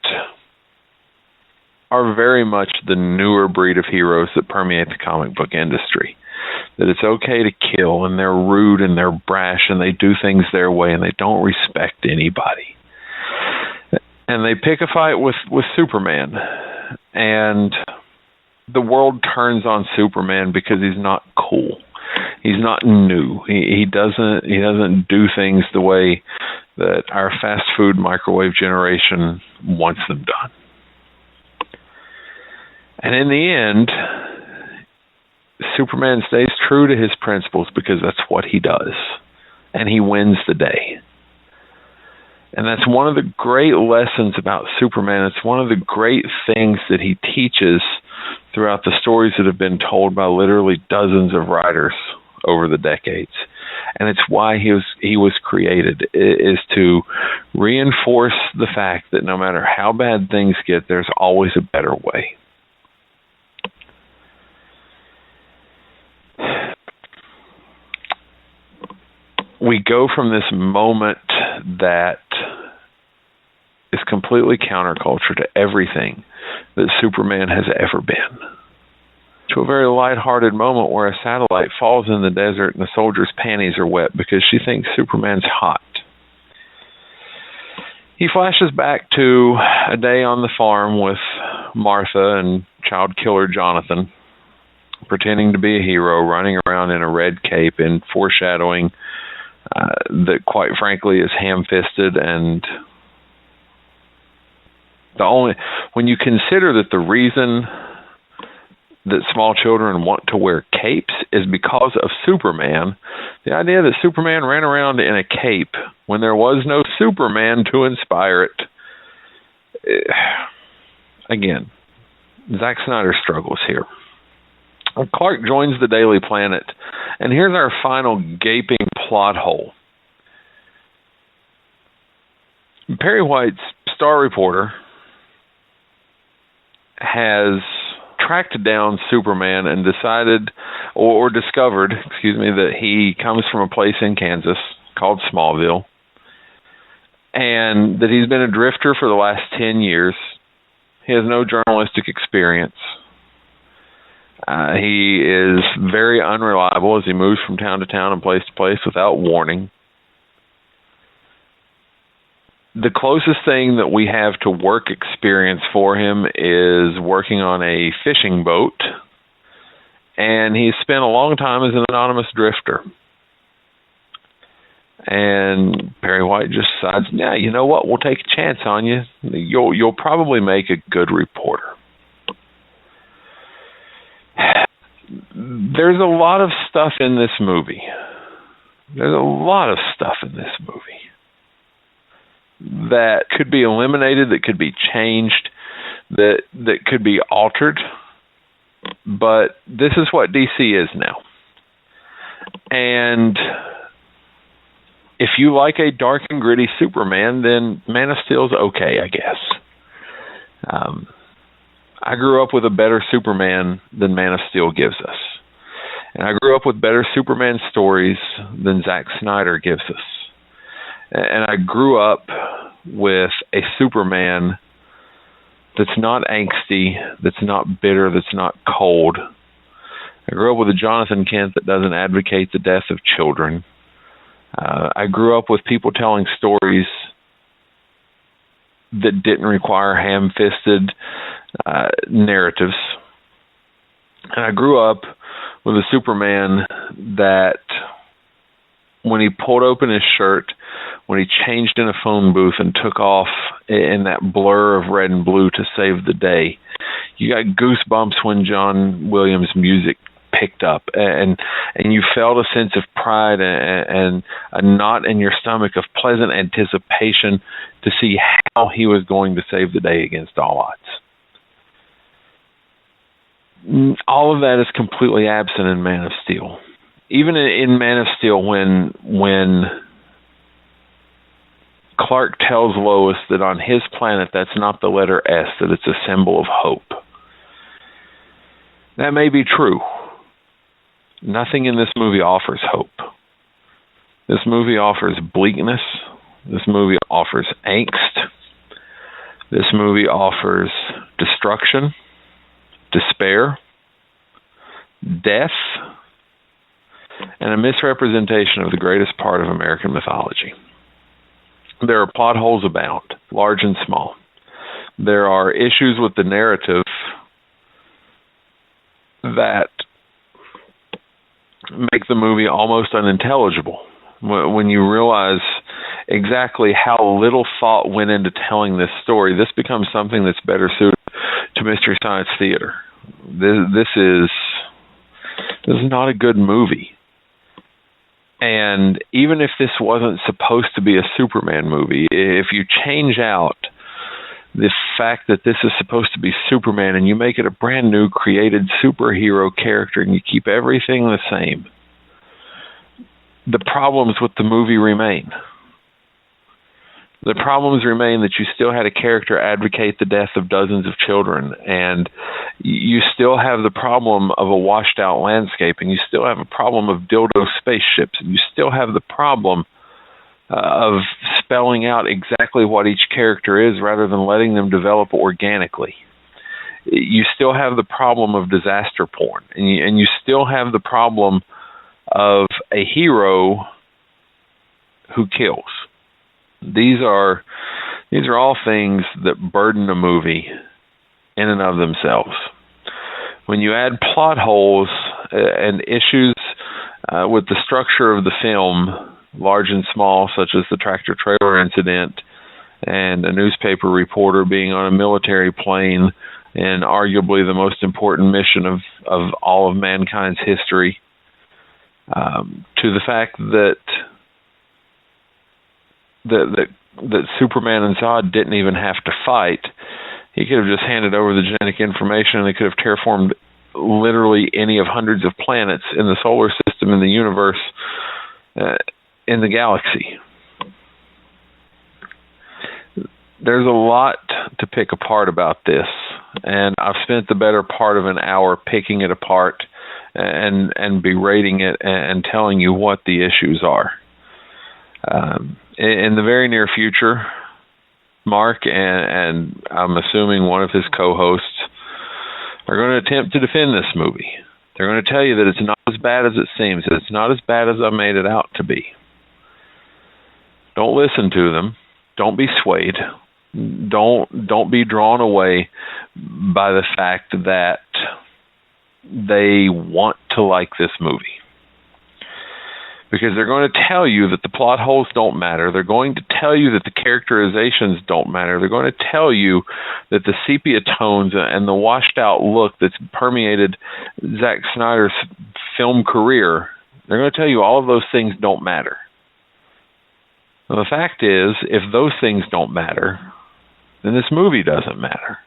are very much the newer breed of heroes that permeate the comic book industry. That it's okay to kill, and they're rude, and they're brash, and they do things their way, and they don't respect anybody. And they pick a fight with Superman, and the world turns on Superman because he's not cool. He's not new. He doesn't do things the way that our fast food microwave generation wants them done. And in the end, Superman stays true to his principles because that's what he does. And he wins the day. And that's one of the great lessons about Superman. It's one of the great things that he teaches throughout the stories that have been told by literally dozens of writers over the decades. And it's why he was created, is to reinforce the fact that no matter how bad things get, there's always a better way. We go from this moment that is completely counterculture to everything that Superman has ever been, to a very lighthearted moment where a satellite falls in the desert and the soldier's panties are wet because she thinks Superman's hot. He flashes back to a day on the farm with Martha and child killer Jonathan, pretending to be a hero, running around in a red cape and foreshadowing that, quite frankly, is ham-fisted. And when you consider that the reason that small children want to wear capes is because of Superman, the idea that Superman ran around in a cape when there was no Superman to inspire it, again, Zack Snyder struggles here. Clark joins the Daily Planet, and here's our final gaping plot hole. Perry White's Star reporter has tracked down Superman and decided, or discovered, that he comes from a place in Kansas called Smallville, and that he's been a drifter for the last 10 years. He has no journalistic experience. He is very unreliable as he moves from town to town and place to place without warning. The closest thing that we have to work experience for him is working on a fishing boat, and he's spent a long time as an anonymous drifter. And Perry White just decides, yeah, you know what, we'll take a chance on you. You'll probably make a good reporter. There's a lot of stuff in this movie. That could be eliminated, that could be changed, that could be altered. But this is what DC is now. And if you like a dark and gritty Superman, then Man of Steel's okay, I guess. I grew up with a better Superman than Man of Steel gives us. And I grew up with better Superman stories than Zack Snyder gives us. And I grew up with a Superman that's not angsty, that's not bitter, that's not cold. I grew up with a Jonathan Kent that doesn't advocate the death of children. I grew up with people telling stories that didn't require ham-fisted narratives. And I grew up with a Superman that when he pulled open his shirt, when he changed in a phone booth and took off in that blur of red and blue to save the day, you got goosebumps when John Williams' music picked up, and you felt a sense of pride and a knot in your stomach of pleasant anticipation to see how he was going to save the day against all odds. All of that is completely absent in Man of Steel. Even in Man of Steel, when Clark tells Lois that on his planet that's not the letter S, that it's a symbol of hope. That may be true. Nothing in this movie offers hope. This movie offers bleakness. This movie offers angst. This movie offers destruction, despair, death, and a misrepresentation of the greatest part of American mythology. There are plot holes abound, large and small. There are issues with the narrative that make the movie almost unintelligible. When you realize exactly how little thought went into telling this story, this becomes something that's better suited to Mystery Science Theater. This is not a good movie. And even if this wasn't supposed to be a Superman movie, if you change out the fact that this is supposed to be Superman and you make it a brand new created superhero character and you keep everything the same, the problems with the movie remain. The problems remain that you still had a character advocate the death of dozens of children, and you still have the problem of a washed out landscape, and you still have a problem of dildo spaceships, and you still have the problem of spelling out exactly what each character is rather than letting them develop organically. You still have the problem of disaster porn, and you still have the problem of a hero who kills. These are all things that burden a movie in and of themselves. When you add plot holes and issues with the structure of the film, large and small, such as the tractor trailer incident and a newspaper reporter being on a military plane and arguably the most important mission of all of mankind's history, to the fact that Superman and Zod didn't even have to fight. He could have just handed over the genetic information and they could have terraformed literally any of hundreds of planets in the solar system, in the universe, in the galaxy. There's a lot to pick apart about this, and I've spent the better part of an hour picking it apart and berating it and telling you what the issues are. In the very near future, Mark and I'm assuming one of his co-hosts are going to attempt to defend this movie. They're going to tell you that it's not as bad as it seems, that it's not as bad as I made it out to be. Don't listen to them. Don't be swayed. Don't be drawn away by the fact that they want to like this movie. Because they're going to tell you that the plot holes don't matter. They're going to tell you that the characterizations don't matter. They're going to tell you that the sepia tones and the washed-out look that's permeated Zack Snyder's film career, they're going to tell you all of those things don't matter. Well, the fact is, if those things don't matter, then this movie doesn't matter.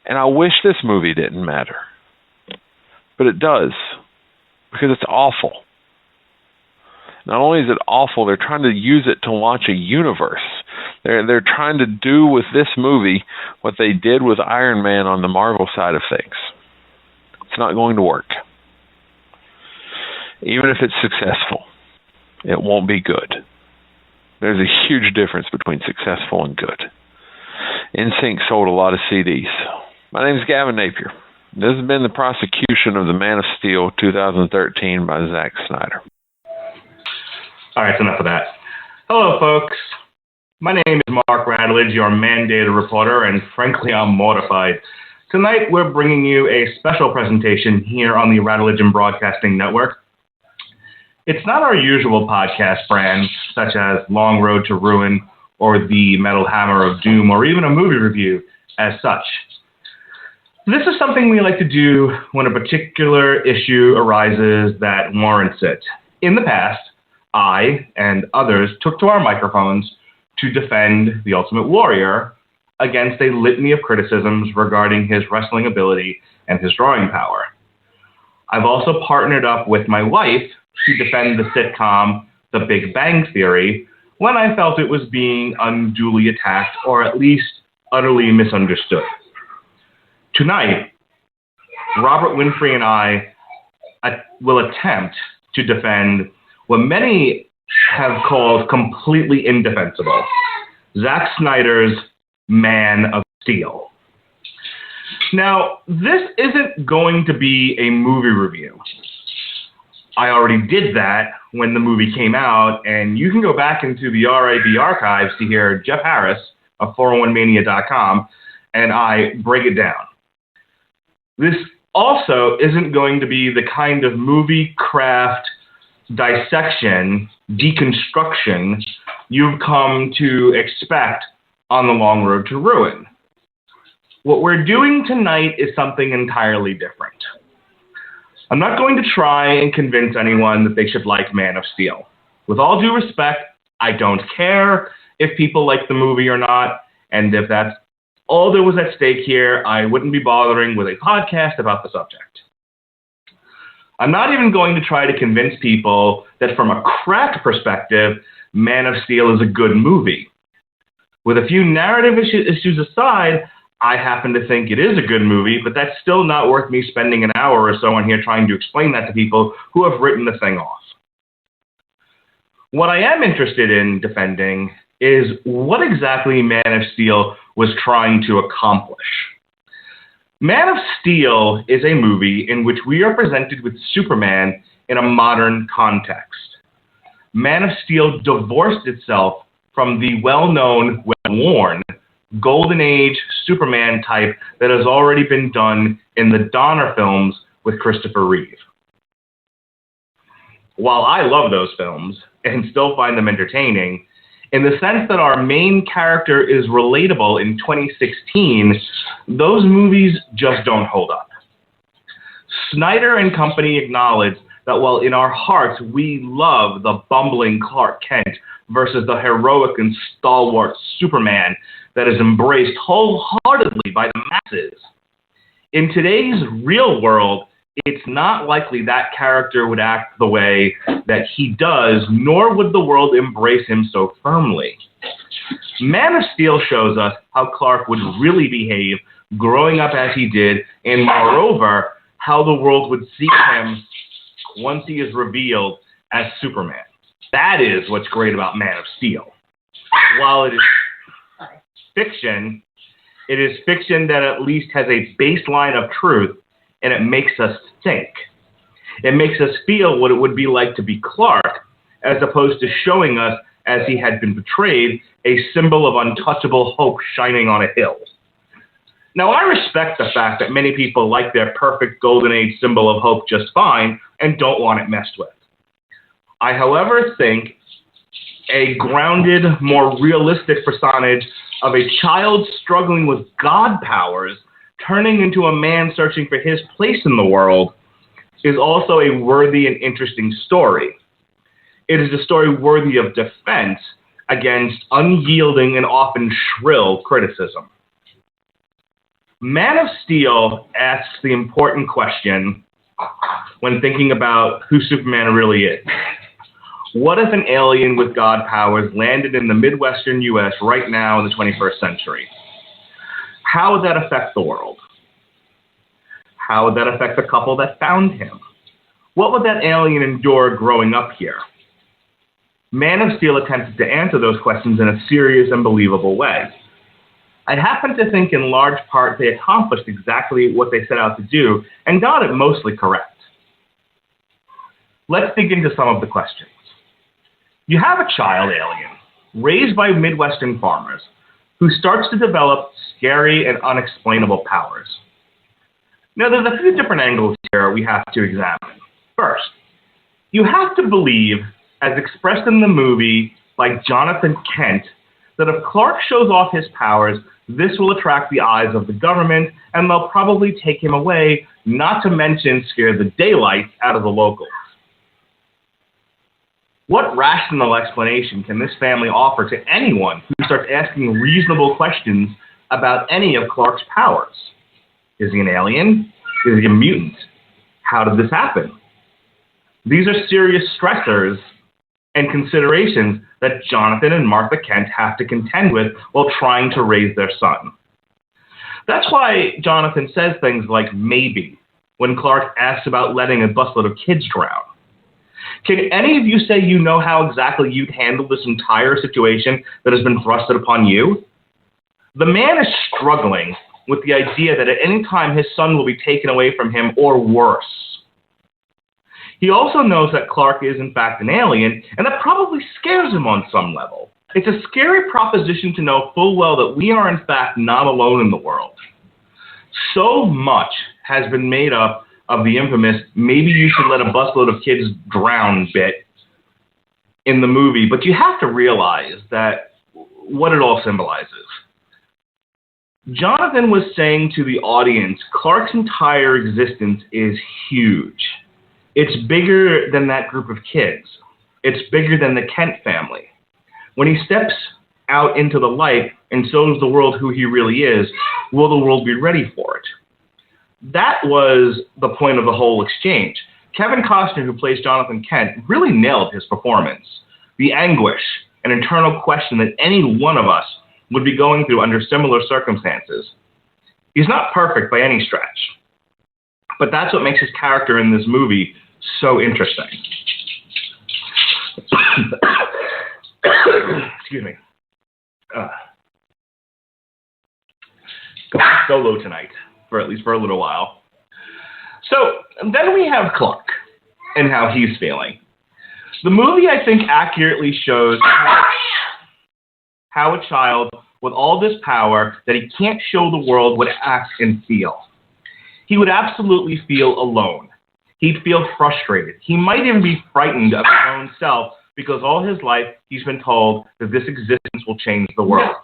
And I wish this movie didn't matter. But it does. Because it's awful. Not only is it awful, they're trying to use it to launch a universe. They're trying to do with this movie what they did with Iron Man on the Marvel side of things. It's not going to work. Even if it's successful, it won't be good. There's a huge difference between successful and good. NSYNC sold a lot of CDs. My name is Gavin Napier. This has been the prosecution of the Man of Steel 2013 by Zack Snyder. All right, enough of that. Hello, folks. My name is Mark Radulich, your mandated reporter, and frankly, I'm mortified. Tonight, we're bringing you a special presentation here on the Radulich Broadcasting Network. It's not our usual podcast brand, such as Long Road to Ruin or The Metal Hammer of Doom, or even a movie review as such. This is something we like to do when a particular issue arises that warrants it. In the past, I and others took to our microphones to defend the Ultimate Warrior against a litany of criticisms regarding his wrestling ability and his drawing power. I've also partnered up with my wife to defend the sitcom The Big Bang Theory when I felt it was being unduly attacked or at least utterly misunderstood. Tonight, Robert Winfree and I will attempt to defend what many have called completely indefensible, Zack Snyder's Man of Steel. Now, this isn't going to be a movie review. I already did that when the movie came out, and you can go back into the RAB archives to hear Jeff Harris of 401mania.com, and I break it down. This also isn't going to be the kind of movie craft dissection, deconstruction you've come to expect on The Long Road to Ruin. What we're doing tonight is something entirely different. I'm not going to try and convince anyone that they should like Man of Steel. With all due respect, I don't care if people like the movie or not, and if that's all there was at stake here, I wouldn't be bothering with a podcast about the subject. I'm not even going to try to convince people that from a craft perspective, Man of Steel is a good movie. With a few narrative issues aside, I happen to think it is a good movie, but that's still not worth me spending an hour or so on here trying to explain that to people who have written the thing off. What I am interested in defending is what exactly Man of Steel was trying to accomplish. Man of Steel is a movie in which we are presented with Superman in a modern context. Man of Steel divorced itself from the well-known, well-worn, Golden Age Superman type that has already been done in the Donner films with Christopher Reeve. While I love those films and still find them entertaining, in the sense that our main character is relatable in 2016, those movies just don't hold up. Snyder and company acknowledge that while in our hearts we love the bumbling Clark Kent versus the heroic and stalwart Superman that is embraced wholeheartedly by the masses, in today's real world, it's not likely that character would act the way that he does, nor would the world embrace him so firmly. Man of Steel shows us how Clark would really behave growing up as he did, and moreover, how the world would see him once he is revealed as Superman. That is what's great about Man of Steel. While it is fiction, it is fiction that at least has a baseline of truth, and it makes us think. It makes us feel what it would be like to be Clark, as opposed to showing us, as he had been betrayed, a symbol of untouchable hope shining on a hill. Now, I respect the fact that many people like their perfect Golden Age symbol of hope just fine and don't want it messed with. I, however, think a grounded, more realistic personage of a child struggling with God powers turning into a man searching for his place in the world is also a worthy and interesting story. It is a story worthy of defense against unyielding and often shrill criticism. Man of Steel asks the important question when thinking about who Superman really is. What if an alien with God powers landed in the Midwestern U.S. right now in the 21st century? How would that affect the world? How would that affect the couple that found him? What would that alien endure growing up here? Man of Steel attempted to answer those questions in a serious and believable way. I happen to think in large part they accomplished exactly what they set out to do and got it mostly correct. Let's dig into some of the questions. You have a child alien, raised by Midwestern farmers, who starts to develop scary and unexplainable powers. Now, there's a few different angles here we have to examine. First, you have to believe, as expressed in the movie by Jonathan Kent, that if Clark shows off his powers, this will attract the eyes of the government, and they'll probably take him away, not to mention scare the daylights out of the locals. What rational explanation can this family offer to anyone who starts asking reasonable questions about any of Clark's powers? Is he an alien? Is he a mutant? How did this happen? These are serious stressors and considerations that Jonathan and Martha Kent have to contend with while trying to raise their son. That's why Jonathan says things like maybe when Clark asks about letting a busload of kids drown. Can any of you say you know how exactly you'd handle this entire situation that has been thrusted upon you? The man is struggling with the idea that at any time his son will be taken away from him or worse. He also knows that Clark is in fact an alien, and that probably scares him on some level. It's a scary proposition to know full well that we are in fact not alone in the world. So much has been made up of the infamous maybe you should let a busload of kids drown bit in the movie, but you have to realize that what it all symbolizes. Jonathan was saying to the audience, Clark's entire existence is huge. It's bigger than that group of kids. It's bigger than the Kent family. When he steps out into the light and shows the world who he really is, will the world be ready for it? That was the point of the whole exchange. Kevin Costner, who plays Jonathan Kent, really nailed his performance. The anguish, an internal question that any one of us would be going through under similar circumstances. He's not perfect by any stretch, but that's what makes his character in this movie so interesting. Excuse me. Going solo tonight, at least for a little while. So then we have Clark and how he's feeling. The movie, I think, accurately shows how a child with all this power that he can't show the world would act and feel. He would absolutely feel alone. He'd feel frustrated. He might even be frightened of his own self because all his life he's been told that this existence will change the world.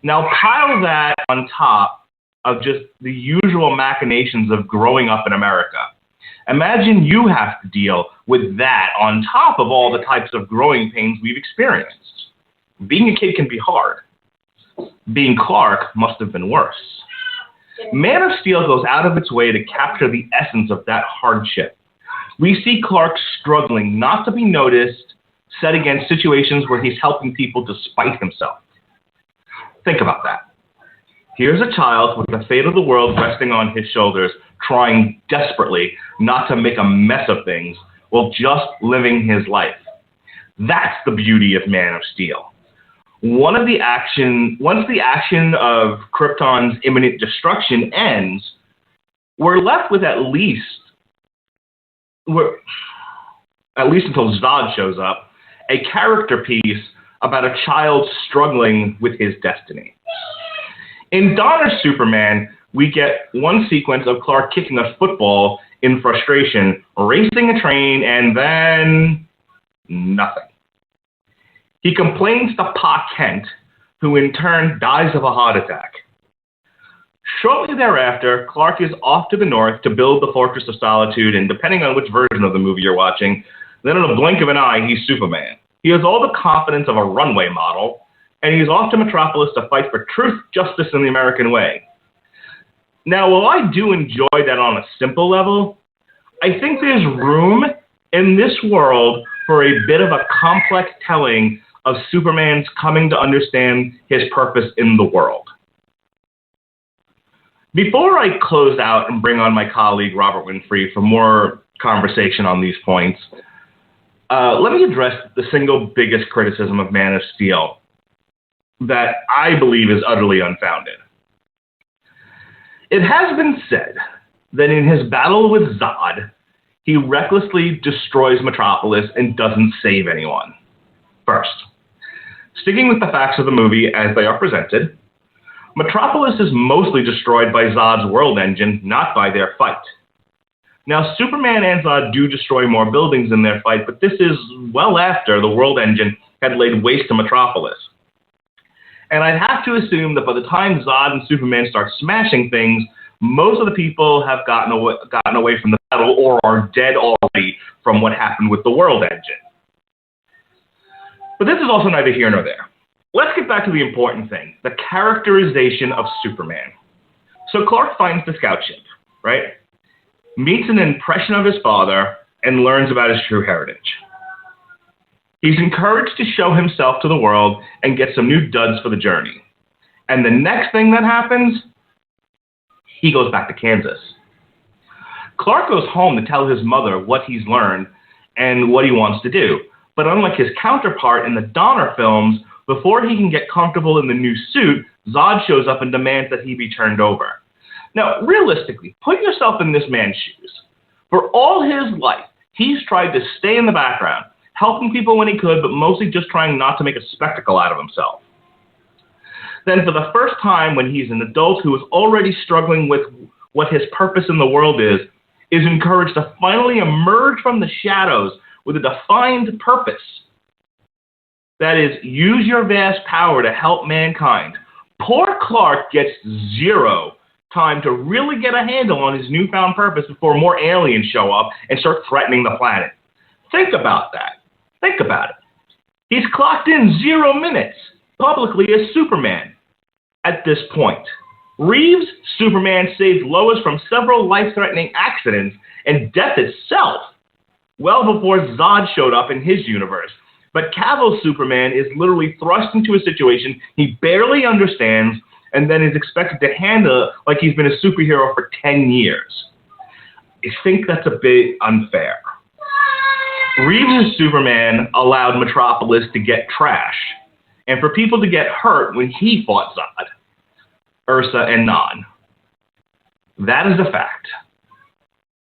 Now pile that on top of just the usual machinations of growing up in America. Imagine you have to deal with that on top of all the types of growing pains we've experienced. Being a kid can be hard. Being Clark must have been worse. Man of Steel goes out of its way to capture the essence of that hardship. We see Clark struggling not to be noticed, set against situations where he's helping people despite himself. Think about that. Here's a child with the fate of the world resting on his shoulders, trying desperately not to make a mess of things while just living his life. That's the beauty of Man of Steel. Once the action of Krypton's imminent destruction ends, we're left with at least until Zod shows up, a character piece about a child struggling with his destiny. In Donner's Superman, we get one sequence of Clark kicking a football in frustration, racing a train, and then nothing. He complains to Pa Kent, who in turn dies of a heart attack. Shortly thereafter, Clark is off to the north to build the Fortress of Solitude, and depending on which version of the movie you're watching, then in a blink of an eye, he's Superman. He has all the confidence of a runway model, and he's off to Metropolis to fight for truth, justice, and the American way. Now, while I do enjoy that on a simple level, I think there's room in this world for a bit of a complex telling of Superman's coming to understand his purpose in the world. Before I close out and bring on my colleague Robert Winfree for more conversation on these points, let me address the single biggest criticism of Man of Steel that I believe is utterly unfounded. It has been said that in his battle with Zod, he recklessly destroys Metropolis and doesn't save anyone. First, sticking with the facts of the movie as they are presented, Metropolis is mostly destroyed by Zod's world engine, not by their fight. Now, Superman and Zod do destroy more buildings in their fight, but this is well after the world engine had laid waste to Metropolis. And I'd have to assume that by the time Zod and Superman start smashing things, most of the people have gotten away from the battle or are dead already from what happened with the world engine. But this is also neither here nor there. Let's get back to the important thing, the characterization of Superman. So Clark finds the scout ship, right? Meets an impression of his father and learns about his true heritage. He's encouraged to show himself to the world and get some new duds for the journey. And the next thing that happens, he goes back to Kansas. Clark goes home to tell his mother what he's learned and what he wants to do. But unlike his counterpart in the Donner films, before he can get comfortable in the new suit, Zod shows up and demands that he be turned over. Now, realistically, put yourself in this man's shoes. For all his life, he's tried to stay in the background, helping people when he could, but mostly just trying not to make a spectacle out of himself. Then for the first time, when he's an adult who is already struggling with what his purpose in the world is encouraged to finally emerge from the shadows with a defined purpose. That is, use your vast power to help mankind. Poor Clark gets zero time to really get a handle on his newfound purpose before more aliens show up and start threatening the planet. Think about that. Think about it. He's clocked in 0 minutes publicly as Superman at this point. Reeves' Superman saved Lois from several life-threatening accidents and death itself well before Zod showed up in his universe. But Cavill's Superman is literally thrust into a situation he barely understands and then is expected to handle it like he's been a superhero for 10 years. I think that's a bit unfair. Reeves' Superman allowed Metropolis to get trash and for people to get hurt when he fought Zod, Ursa, and Non. That is a fact.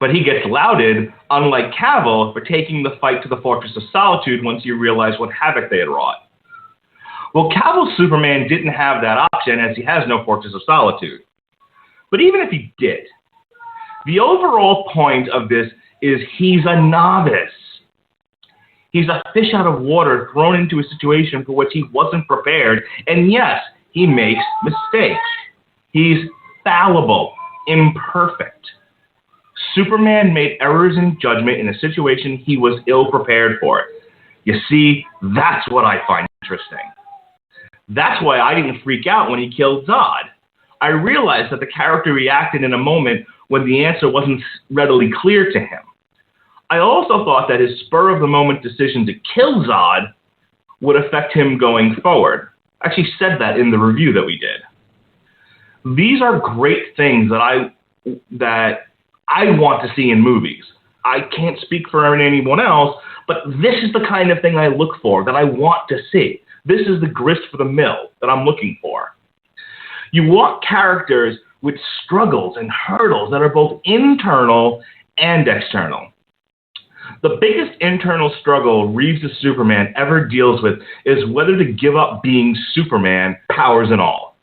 But he gets lauded, unlike Cavill, for taking the fight to the Fortress of Solitude once you realize what havoc they had wrought. Well, Cavill's Superman didn't have that option as he has no Fortress of Solitude. But even if he did, the overall point of this is he's a novice. He's a fish out of water thrown into a situation for which he wasn't prepared, and yes, he makes mistakes. He's fallible, imperfect. Superman made errors in judgment in a situation he was ill-prepared for. You see, that's what I find interesting. That's why I didn't freak out when he killed Zod. I realized that the character reacted in a moment when the answer wasn't readily clear to him. I also thought that his spur-of-the-moment decision to kill Zod would affect him going forward. I actually said that in the review that we did. These are great things that I want to see in movies. I can't speak for anyone else, but this is the kind of thing I look for, that I want to see. This is the grist for the mill that I'm looking for. You want characters with struggles and hurdles that are both internal and external. The biggest internal struggle Reeves' Superman ever deals with is whether to give up being Superman, powers and all.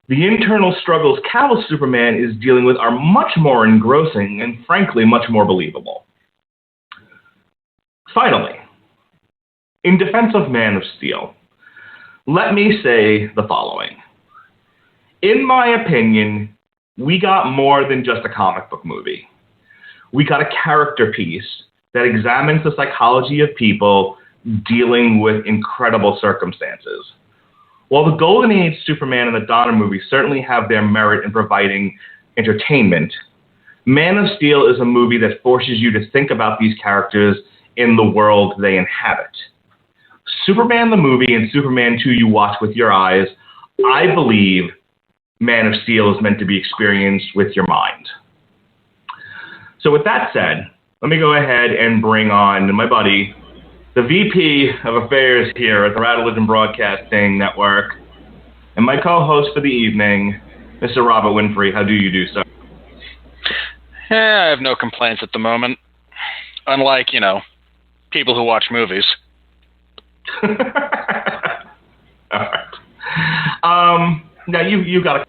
The internal struggles Cavill's Superman is dealing with are much more engrossing and, frankly, much more believable. Finally, in defense of Man of Steel, let me say the following. In my opinion, we got more than just a comic book movie. We got a character piece that examines the psychology of people dealing with incredible circumstances. While the Golden Age Superman and the Donner movies certainly have their merit in providing entertainment, Man of Steel is a movie that forces you to think about these characters in the world they inhabit. Superman the movie and Superman 2 you watch with your eyes, I believe Man of Steel is meant to be experienced with your mind. So with that said, let me go ahead and bring on my buddy, the VP of Affairs here at the Radulich Broadcasting Network, and my co-host for the evening, Mr. Robert Winfree. How do you do, sir? I have no complaints at the moment. Unlike, people who watch movies. All right. Now you got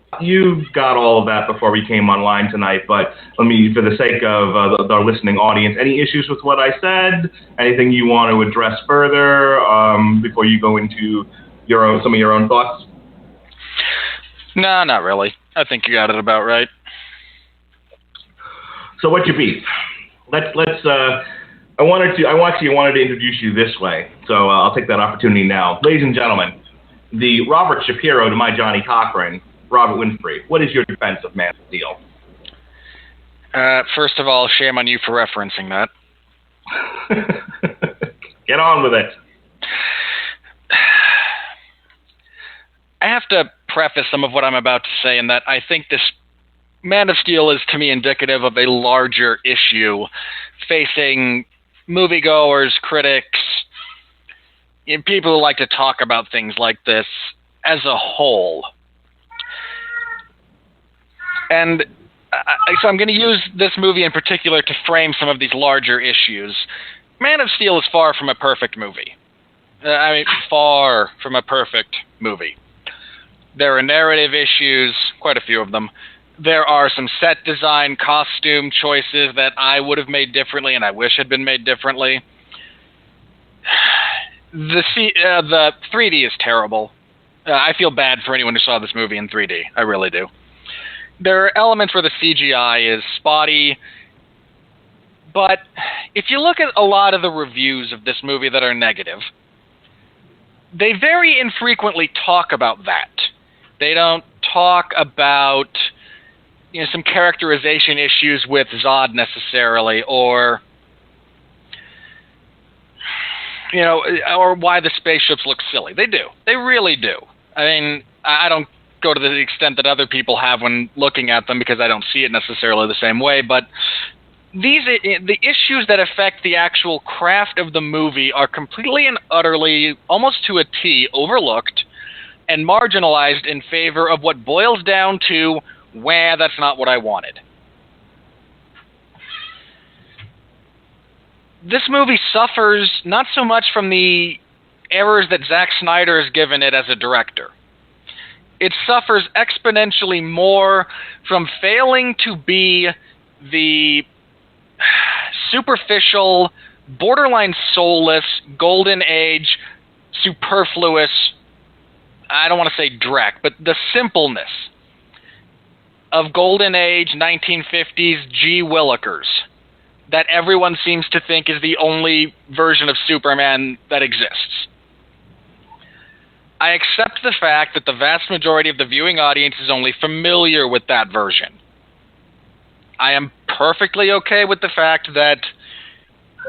all of that before we came online tonight, but let me, for the sake of our listening audience, any issues with what I said? Anything you want to address further before you go into some of your own thoughts? No, not really. I think you got it about right. So what's your beef? I wanted to introduce you this way, so I'll take that opportunity now. Ladies and gentlemen, the Robert Shapiro to my Johnny Cochran, Robert Winfree. What is your defense of Man of Steel? First of all, shame on you for referencing that. Get on with it. I have to preface some of what I'm about to say in that I think this Man of Steel is, to me, indicative of a larger issue facing moviegoers, critics, and people who like to talk about things like this as a whole. And so I'm going to use this movie in particular to frame some of these larger issues. Man of Steel is far from a perfect movie. Far from a perfect movie. There are narrative issues, quite a few of them. There are some set design, costume choices that I would have made differently and I wish had been made differently. The 3D is terrible. I feel bad for anyone who saw this movie in 3D. I really do. There are elements where the CGI is spotty, but if you look at a lot of the reviews of this movie that are negative, they very infrequently talk about that. They don't talk about some characterization issues with Zod necessarily, or or why the spaceships look silly. They do. They really do. I mean, I don't go to the extent that other people have when looking at them because I don't see it necessarily the same way, but the issues that affect the actual craft of the movie are completely and utterly, almost to a T, overlooked and marginalized in favor of what boils down to, that's not what I wanted. This movie suffers not so much from the errors that Zack Snyder has given it as a director. It suffers exponentially more from failing to be the superficial, borderline soulless, golden age, superfluous, I don't want to say dreck, but the simpleness of golden age 1950s G. Willikers that everyone seems to think is the only version of Superman that exists. I accept the fact that the vast majority of the viewing audience is only familiar with that version. I am perfectly okay with the fact that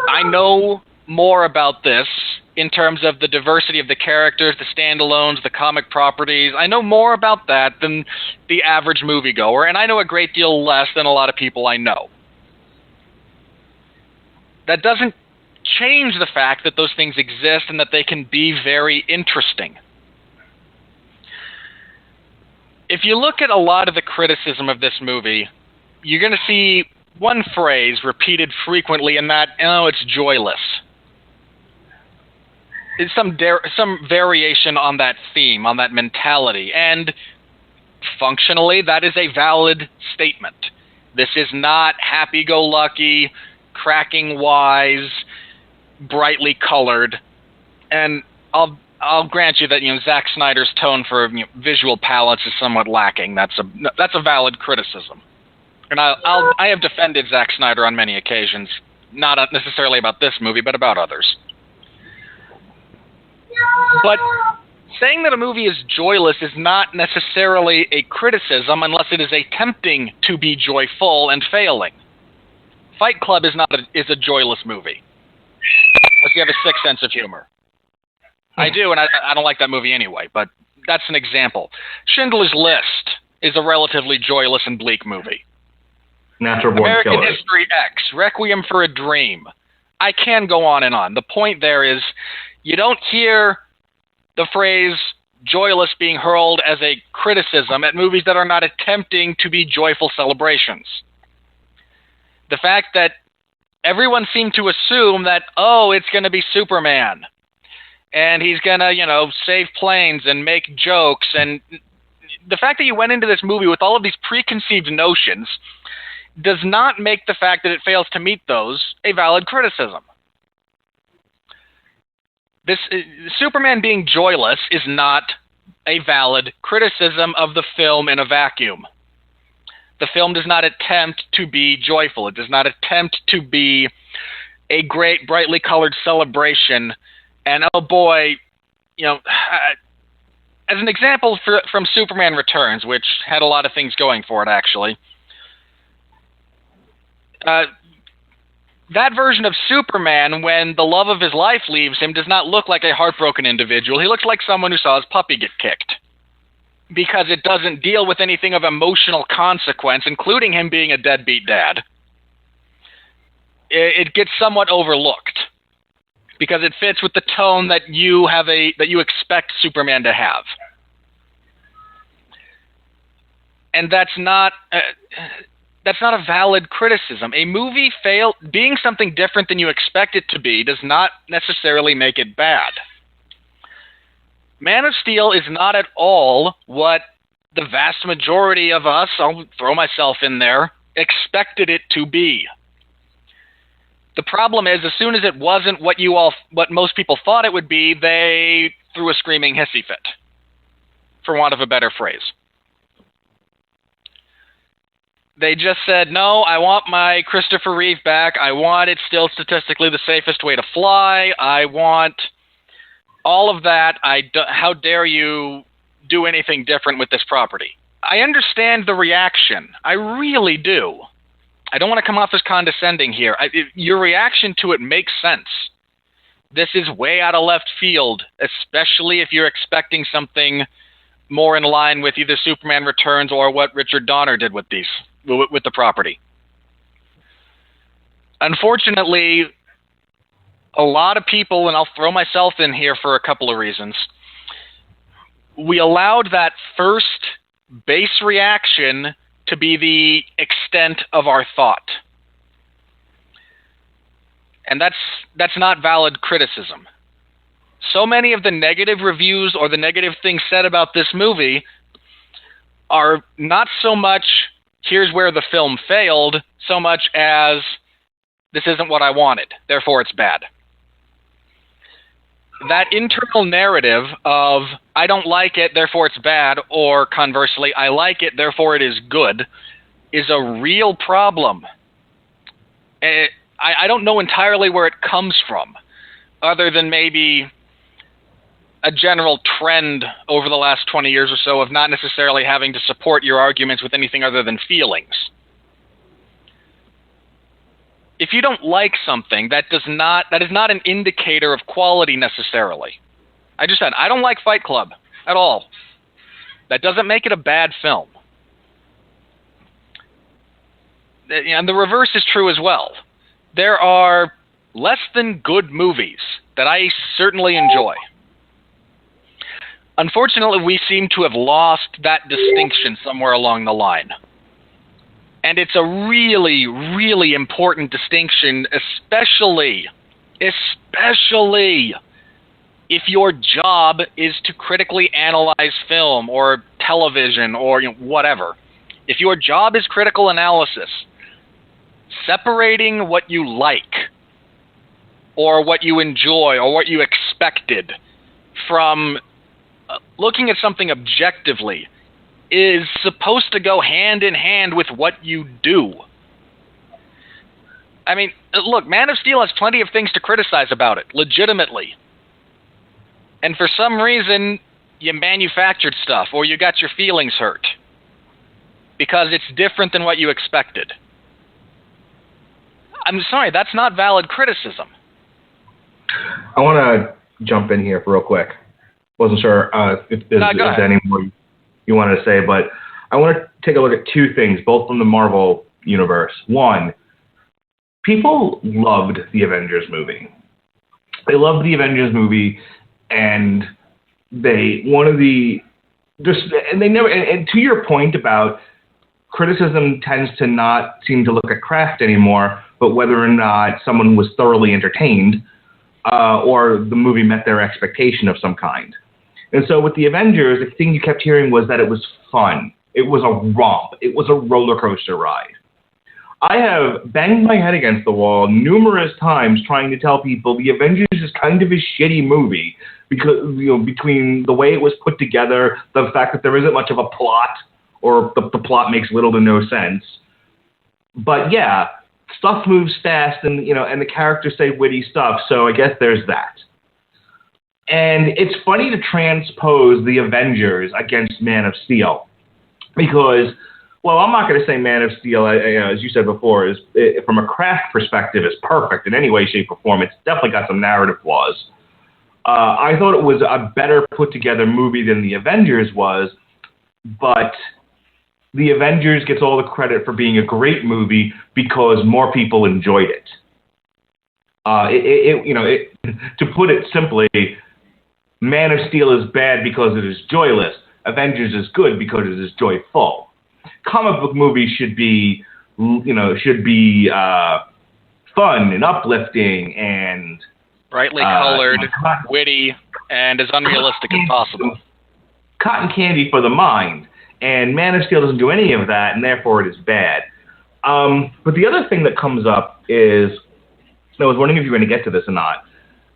I know more about this in terms of the diversity of the characters, the standalones, the comic properties. I know more about that than the average moviegoer, and I know a great deal less than a lot of people I know. That doesn't change the fact that those things exist and that they can be very interesting. If you look at a lot of the criticism of this movie, you're going to see one phrase repeated frequently, and that, it's joyless. It's some variation on that theme, on that mentality, and functionally, that is a valid statement. This is not happy-go-lucky, cracking-wise, brightly colored, and I'll grant you that Zack Snyder's tone for visual palettes is somewhat lacking. That's a valid criticism, and I have defended Zack Snyder on many occasions, not necessarily about this movie, but about others. But saying that a movie is joyless is not necessarily a criticism unless it is attempting to be joyful and failing. Fight Club is a joyless movie. Unless you have a sick sense of humor. I do, and I don't like that movie anyway, but that's an example. Schindler's List is a relatively joyless and bleak movie. Natural Born American Killers. History X, Requiem for a Dream. I can go on and on. The point there is you don't hear the phrase joyless being hurled as a criticism at movies that are not attempting to be joyful celebrations. The fact that everyone seemed to assume that, oh, it's going to be Superman, and he's going to, save planes and make jokes, and the fact that you went into this movie with all of these preconceived notions does not make the fact that it fails to meet those a valid criticism. This Superman being joyless is not a valid criticism of the film in a vacuum. The film does not attempt to be joyful. It does not attempt to be a great, brightly colored celebration. And oh boy, as an example from Superman Returns, which had a lot of things going for it, actually. That version of Superman, when the love of his life leaves him, does not look like a heartbroken individual. He looks like someone who saw his puppy get kicked. Because it doesn't deal with anything of emotional consequence, including him being a deadbeat dad. It gets somewhat overlooked. Because it fits with the tone that you expect Superman to have. And that's not a valid criticism. A movie being something different than you expect it to be does not necessarily make it bad. Man of Steel is not at all what the vast majority of us, I'll throw myself in there, expected it to be. The problem is, as soon as it wasn't what most people thought it would be, they threw a screaming hissy fit, for want of a better phrase. They just said, no, I want my Christopher Reeve back. I want it still statistically the safest way to fly. I want all of that. How dare you do anything different with this property? I understand the reaction. I really do. I don't want to come off as condescending here. Your reaction to it makes sense. This is way out of left field, especially if you're expecting something more in line with either Superman Returns or what Richard Donner did with the property. Unfortunately, a lot of people, and I'll throw myself in here for a couple of reasons, we allowed that first base reaction to be the extent of our thought. And that's not valid criticism. So many of the negative reviews or the negative things said about this movie are not so much, here's where the film failed, so much as, this isn't what I wanted, therefore it's bad. That internal narrative of, I don't like it, therefore it's bad, or conversely, I like it, therefore it is good, is a real problem. I don't know entirely where it comes from, other than maybe a general trend over the last 20 years or so of not necessarily having to support your arguments with anything other than feelings. If you don't like something, that is not an indicator of quality necessarily. I just said, I don't like Fight Club at all. That doesn't make it a bad film. And the reverse is true as well. There are less than good movies that I certainly enjoy. Unfortunately, we seem to have lost that distinction somewhere along the line. And it's a really, really important distinction, especially if your job is to critically analyze film or television or whatever. If your job is critical analysis, separating what you like or what you enjoy or what you expected from looking at something objectively is supposed to go hand in hand with what you do. I mean, look, Man of Steel has plenty of things to criticize about it, legitimately. And for some reason, you manufactured stuff or you got your feelings hurt because it's different than what you expected. I'm sorry, that's not valid criticism. I want to jump in here real quick. Wasn't sure if there's any more you wanted to say, but I want to take a look at two things, both from the Marvel universe. One, people loved the Avengers movie. They loved the Avengers movie, and they to your point about criticism tends to not seem to look at craft anymore, but whether or not someone was thoroughly entertained or the movie met their expectation of some kind. And so with the Avengers, the thing you kept hearing was that it was fun. It was a romp. It was a roller coaster ride. I have banged my head against the wall numerous times trying to tell people the Avengers is kind of a shitty movie because, between the way it was put together, the fact that there isn't much of a plot, or the plot makes little to no sense. But yeah, stuff moves fast, and and the characters say witty stuff. So I guess there's that. And it's funny to transpose the Avengers against Man of Steel, because, well, I'm not going to say Man of Steel, as you said before, is from a craft perspective is perfect in any way, shape, or form. It's definitely got some narrative flaws. I thought it was a better put together movie than the Avengers was, but the Avengers gets all the credit for being a great movie because more people enjoyed it. To put it simply, Man of Steel is bad because it is joyless. Avengers is good because it is joyful. Comic book movies should be fun and uplifting and brightly colored, witty, and as unrealistic as possible. Cotton candy for the mind. And Man of Steel doesn't do any of that, and therefore it is bad. But the other thing that comes up is, I was wondering if you were going to get to this or not,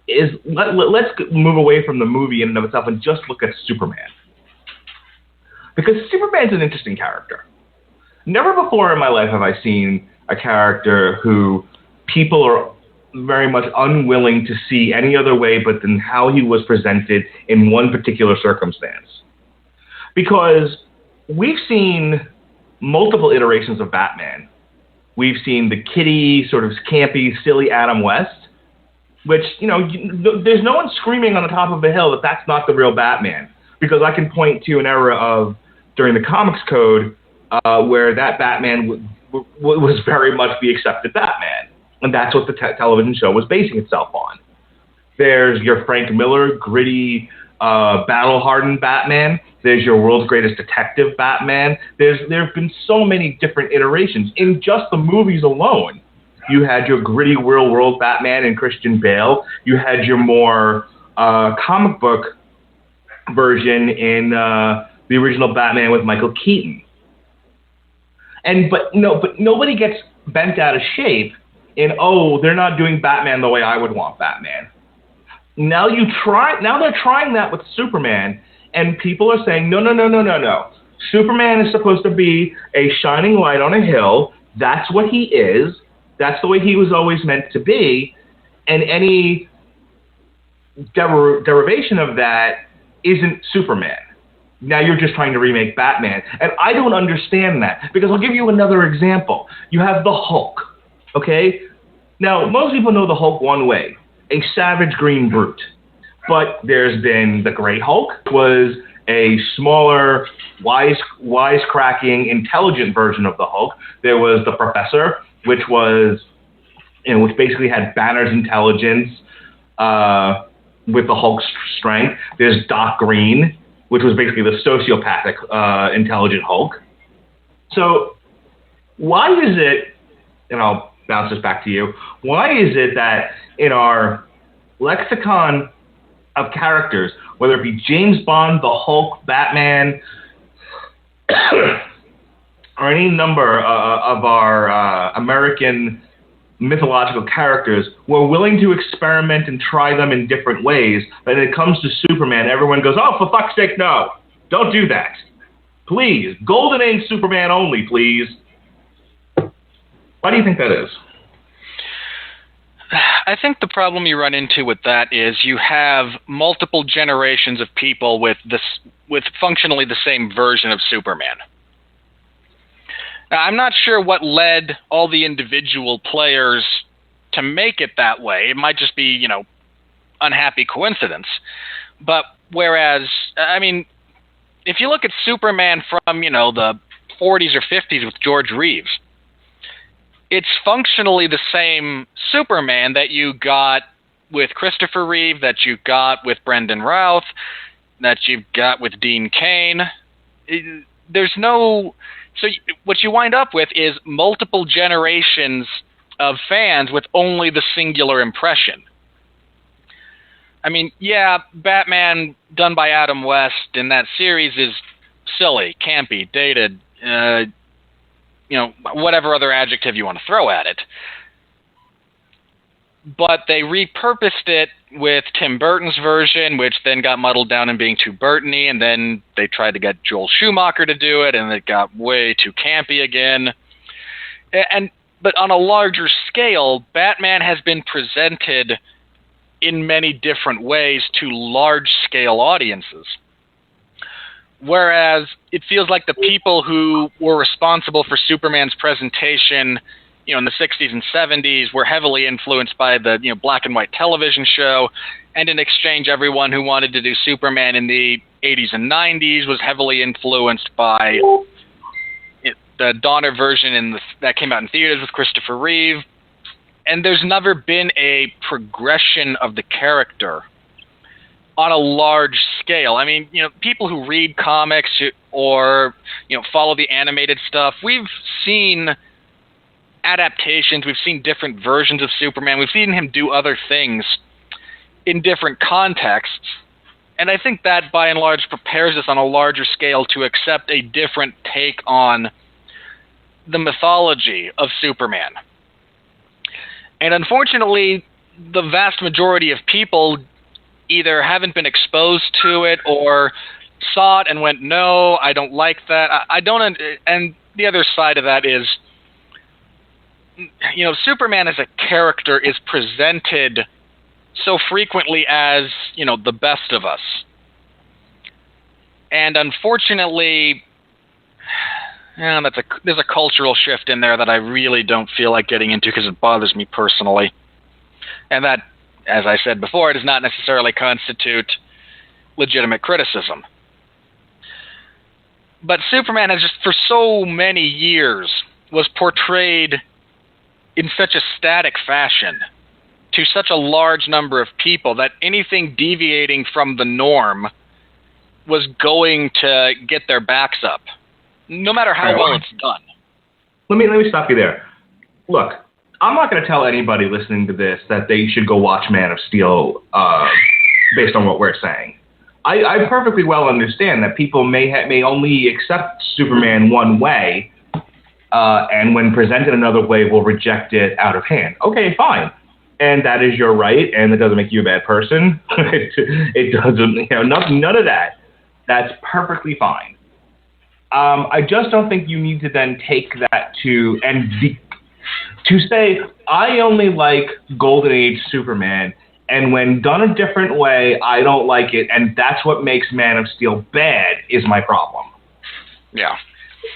is let's move away from the movie in and of itself and just look at Superman. Because Superman's an interesting character. Never before in my life have I seen a character who people are very much unwilling to see any other way but than how he was presented in one particular circumstance. Because we've seen multiple iterations of Batman. We've seen the kiddie, sort of campy, silly Adam West, which, there's no one screaming on the top of a hill that that's not the real Batman. Because I can point to an era of, during the Comics Code, where that Batman was very much the accepted Batman. And that's what the television show was basing itself on. There's your Frank Miller, gritty, battle-hardened Batman. There's your world's greatest detective Batman. There have been so many different iterations. In just the movies alone, you had your gritty real-world Batman and Christian Bale. You had your more comic book version in the original Batman with Michael Keaton. But nobody gets bent out of shape in, they're not doing Batman the way I would want Batman. Now they're trying that with Superman, and people are saying, no. Superman is supposed to be a shining light on a hill. That's what he is. That's the way he was always meant to be. And any derivation of that isn't Superman. Now you're just trying to remake Batman. And I don't understand that, because I'll give you another example. You have the Hulk, okay? Now, most people know the Hulk one way, a savage green brute. But there's been the Great Hulk, was a smaller, wisecracking, intelligent version of the Hulk. There was the Professor, which was, which basically had Banner's intelligence with the Hulk's strength. There's Doc Green, which was basically the sociopathic, intelligent Hulk. So why is it, and I'll bounce this back to you, why is it that in our lexicon of characters, whether it be James Bond, the Hulk, Batman, or any number of our American mythological characters, we're willing to experiment and try them in different ways. But when it comes to Superman, everyone goes, for fuck's sake, no. Don't do that. Please. Golden Age Superman only, please. Why do you think that is? I think the problem you run into with that is you have multiple generations of people with functionally the same version of Superman. Now, I'm not sure what led all the individual players to make it that way. It might just be, unhappy coincidence. But whereas, I mean, if you look at Superman from, the 40s or 50s with George Reeves, it's functionally the same Superman that you got with Christopher Reeve, that you got with Brendan Routh, that you've got with Dean Cain. So what you wind up with is multiple generations of fans with only the singular impression. I mean, yeah, Batman done by Adam West in that series is silly, campy, dated, whatever other adjective you want to throw at it. But they repurposed it with Tim Burton's version, which then got muddled down in being too Burton-y, and then they tried to get Joel Schumacher to do it, and it got way too campy again. But on a larger scale, Batman has been presented in many different ways to large-scale audiences. Whereas it feels like the people who were responsible for Superman's presentation, in the 60s and 70s, were heavily influenced by the black and white television show, and in exchange, everyone who wanted to do Superman in the 80s and 90s was heavily influenced by the Donner version that came out in theaters with Christopher Reeve. And there's never been a progression of the character on a large scale. I mean, people who read comics or, follow the animated stuff, we've seen adaptations, we've seen different versions of Superman, we've seen him do other things in different contexts. And I think that, by and large, prepares us on a larger scale to accept a different take on the mythology of Superman. And unfortunately, the vast majority of people either haven't been exposed to it or saw it and went, no, I don't like that. I don't. And the other side of that is, Superman as a character is presented so frequently as, the best of us. And unfortunately, there's a cultural shift in there that I really don't feel like getting into because it bothers me personally. And that, as I said before, does not necessarily constitute legitimate criticism. But Superman has just, for so many years, was portrayed in such a static fashion to such a large number of people that anything deviating from the norm was going to get their backs up, no matter how well it's done. Let me stop you there. Look, I'm not going to tell anybody listening to this that they should go watch Man of Steel based on what we're saying. I perfectly well understand that people may only accept Superman one way, and when presented another way will reject it out of hand. Okay, fine. And that is your right, and it doesn't make you a bad person. it doesn't, none of that. That's perfectly fine. I just don't think you need to then take that to say, I only like Golden Age Superman, and when done a different way, I don't like it, and that's what makes Man of Steel bad, is my problem. Yeah.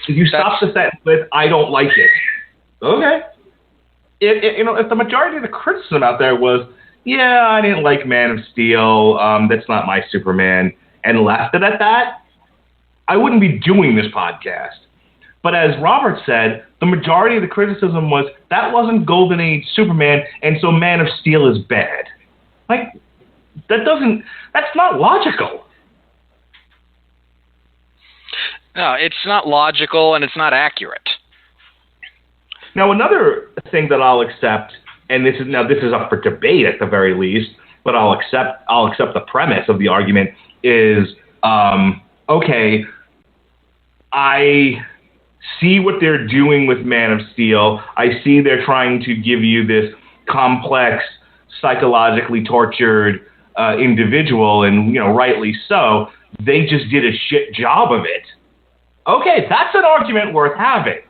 If you stop the sentence with, I don't like it, okay. If the majority of the criticism out there was, yeah, I didn't like Man of Steel, that's not my Superman, and left it at that, I wouldn't be doing this podcast. But as Robert said, the majority of the criticism was, that wasn't Golden Age Superman, and so Man of Steel is bad. Like, that's not logical. No, it's not logical, and it's not accurate. Now, another thing that I'll accept, and this is up for debate at the very least, but I'll accept the premise of the argument is, okay, I see what they're doing with Man of Steel. I see they're trying to give you this complex, psychologically tortured individual, and rightly so. They just did a shit job of it. Okay, that's an argument worth having.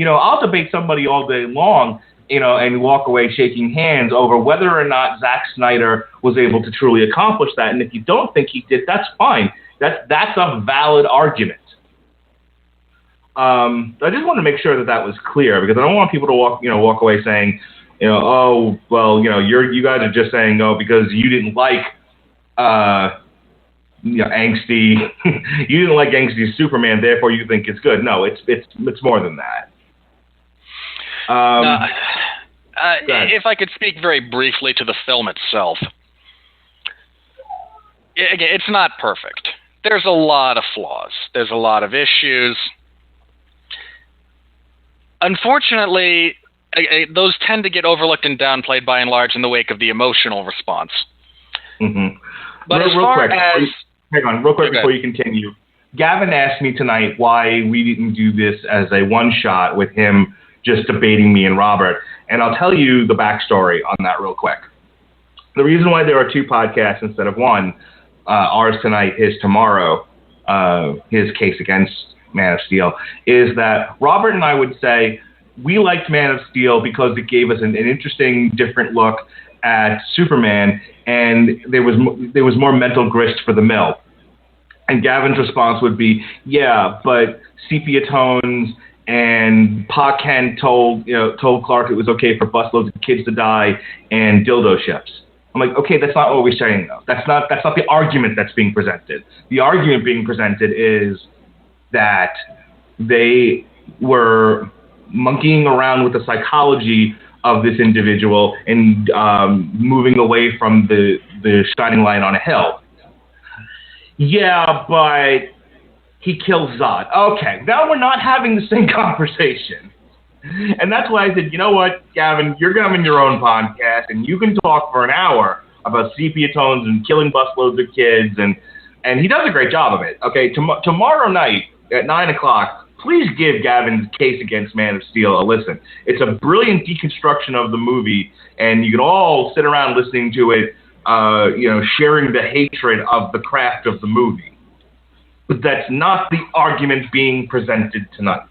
I'll debate somebody all day long, and walk away shaking hands over whether or not Zack Snyder was able to truly accomplish that. And if you don't think he did, that's fine. That's a valid argument. I just want to make sure that was clear, because I don't want people to walk away saying, oh, well, you guys are just saying no because you didn't like, angsty, you didn't like angsty Superman, therefore you think it's good. No, it's more than that. If I could speak very briefly to the film itself, again, it's not perfect. There's a lot of flaws. There's a lot of issues. Unfortunately, those tend to get overlooked and downplayed by and large in the wake of the emotional response. Mm-hmm. But real quick before you continue, Gavin asked me tonight why we didn't do this as a one-shot with him just debating me and Robert, and I'll tell you the backstory on that real quick. The reason why there are two podcasts instead of one, ours tonight, his tomorrow, his case against Man of Steel, is that Robert and I would say we liked Man of Steel because it gave us an interesting, different look at Superman, and there was more mental grist for the mill. And Gavin's response would be, yeah, but sepia tones and Pa Kent told Clark it was okay for busloads of kids to die and dildo ships. I'm like, okay, that's not what we're saying, though. That's not the argument that's being presented. The argument being presented is that they were monkeying around with the psychology of this individual and moving away from the shining light on a hill. Yeah, but he killed Zod. Okay, now we're not having the same conversation. And that's why I said, you know what, Gavin, you're having your own podcast, and you can talk for an hour about sepia tones and killing busloads of kids, and he does a great job of it. Okay, tomorrow night at 9 o'clock, please give Gavin's case against Man of Steel a listen. It's a brilliant deconstruction of the movie, and you can all sit around listening to it, sharing the hatred of the craft of the movie. But that's not the argument being presented tonight.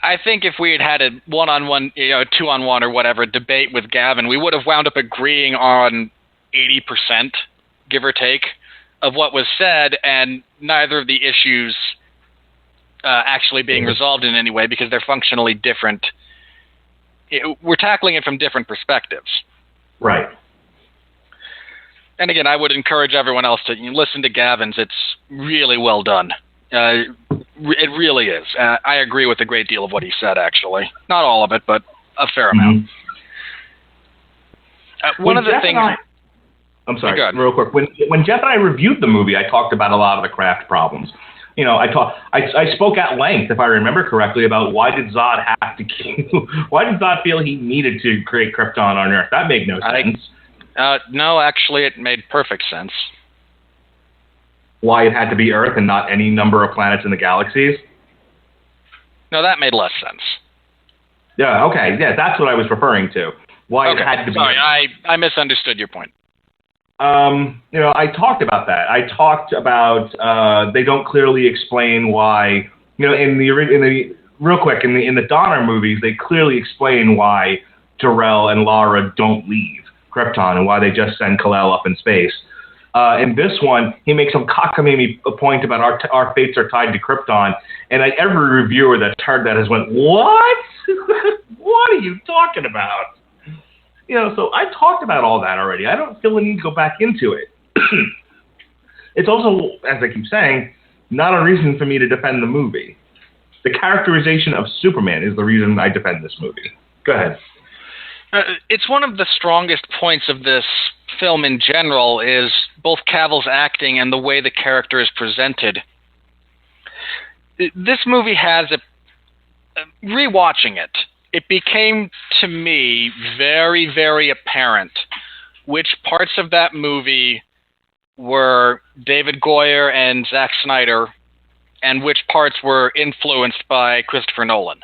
I think if we had had a one-on-one, two-on-one or whatever debate with Gavin, we would have wound up agreeing on 80%, give or take, of what was said, and neither of the issues actually being resolved in any way because they're functionally different. We're tackling it from different perspectives. Right. And again, I would encourage everyone else to listen to Gavin's. It's really well done. It really is. I agree with a great deal of what he said, actually. Not all of it, but a fair amount. One of the things... I'm sorry, real quick. When Jeff and I reviewed the movie, I talked about a lot of the craft problems. I spoke at length, if I remember correctly, about why did Zod have to kill... Why did Zod feel he needed to create Krypton on Earth? That made no sense. No, actually, it made perfect sense. Why it had to be Earth and not any number of planets in the galaxies? No, that made less sense. Yeah, okay. Yeah, that's what I was referring to. Why it had to be... Sorry, I misunderstood your point. I talked about that. I talked about they don't clearly explain why... in the Donner movies, they clearly explain why Jor-El and Lara don't leave Krypton and why they just send Kal-El up in space. In this one, he makes some cockamamie point about our fates are tied to Krypton, and every reviewer that's heard that has went, what? What are you talking about? So I talked about all that already. I don't feel the need to go back into it. It's also, as I keep saying, not a reason for me to defend the movie. The characterization of Superman is the reason I defend this movie. Go ahead. It's one of the strongest points of this film in general is both Cavill's acting and the way the character is presented. This movie has rewatching it became to me very, very apparent which parts of that movie were David Goyer and Zack Snyder and which parts were influenced by Christopher Nolan.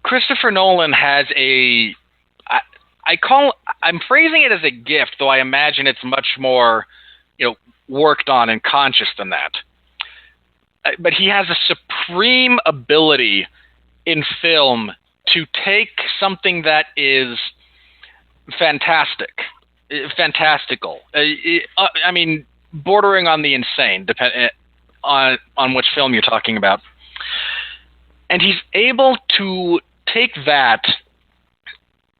Christopher Nolan has I'm phrasing it as a gift, though I imagine it's much more, worked on and conscious than that. But he has a supreme ability in film to take something that is fantastical. Bordering on the insane, on which film you're talking about. And he's able to take that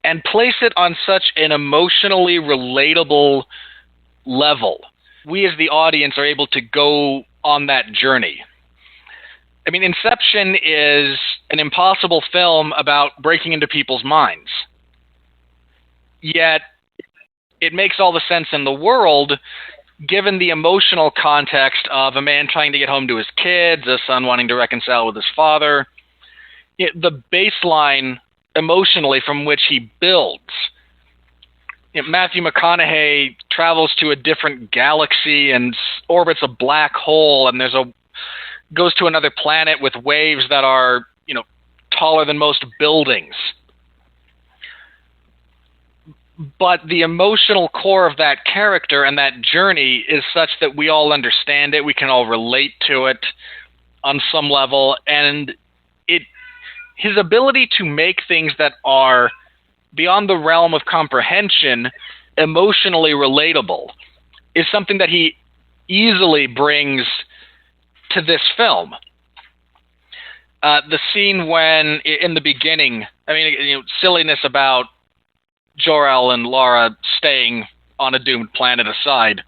and place it on such an emotionally relatable level. We as the audience are able to go on that journey. I mean, Inception is an impossible film about breaking into people's minds. Yet, it makes all the sense in the world, given the emotional context of a man trying to get home to his kids, a son wanting to reconcile with his father. The baseline emotionally from which he builds. Matthew McConaughey travels to a different galaxy and orbits a black hole, and goes to another planet with waves that are, taller than most buildings. But the emotional core of that character and that journey is such that we all understand it, we can all relate to it on some level, and his ability to make things that are beyond the realm of comprehension emotionally relatable is something that he easily brings to this film. The scene when, in the beginning, silliness about Jor-El and Lara staying on a doomed planet aside,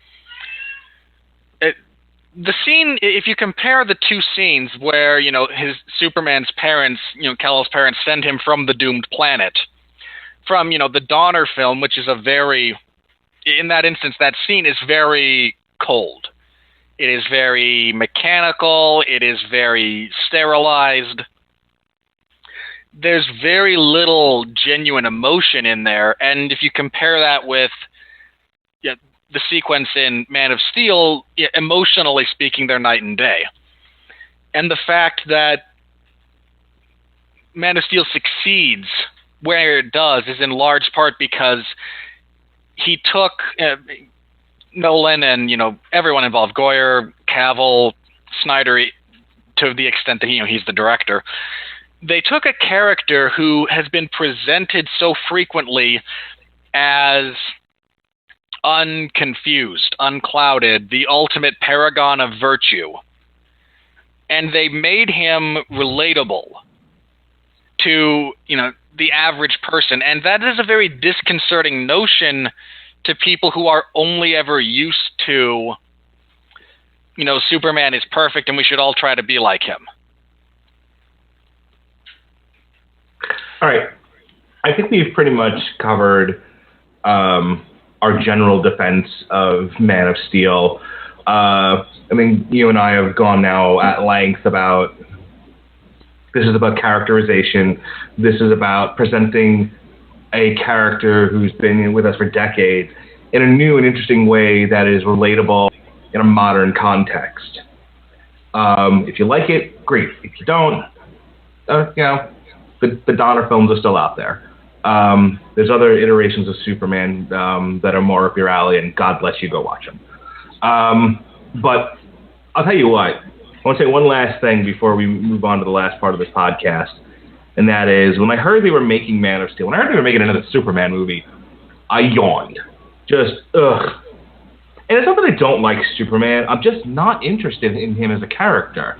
the scene, if you compare the two scenes where, his Superman's parents, Kal-El's parents send him from the doomed planet, from, the Donner film, which is in that instance, that scene is very cold. It is very mechanical. It is very sterilized. There's very little genuine emotion in there. And if you compare that with the sequence in Man of Steel, emotionally speaking, they're night and day. And the fact that Man of Steel succeeds where it does is in large part because he took Nolan and, everyone involved, Goyer, Cavill, Snyder, to the extent that he's the director. They took a character who has been presented so frequently as unconfused, unclouded, the ultimate paragon of virtue, and they made him relatable to, the average person. And that is a very disconcerting notion to people who are only ever used to, Superman is perfect and we should all try to be like him. All right. I think we've pretty much covered our general defense of Man of Steel. You and I have gone now at length about, this is about characterization. This is about presenting a character who's been with us for decades in a new and interesting way that is relatable in a modern context. If you like it, great. If you don't, the Donner films are still out there. There's other iterations of Superman that are more up your alley, and God bless you, go watch them. But I'll tell you what, I want to say one last thing before we move on to the last part of this podcast, and that is, when I heard they were making Man of Steel, when I heard they were making another Superman movie, I yawned. Just, ugh. And it's not that I don't like Superman, I'm just not interested in him as a character.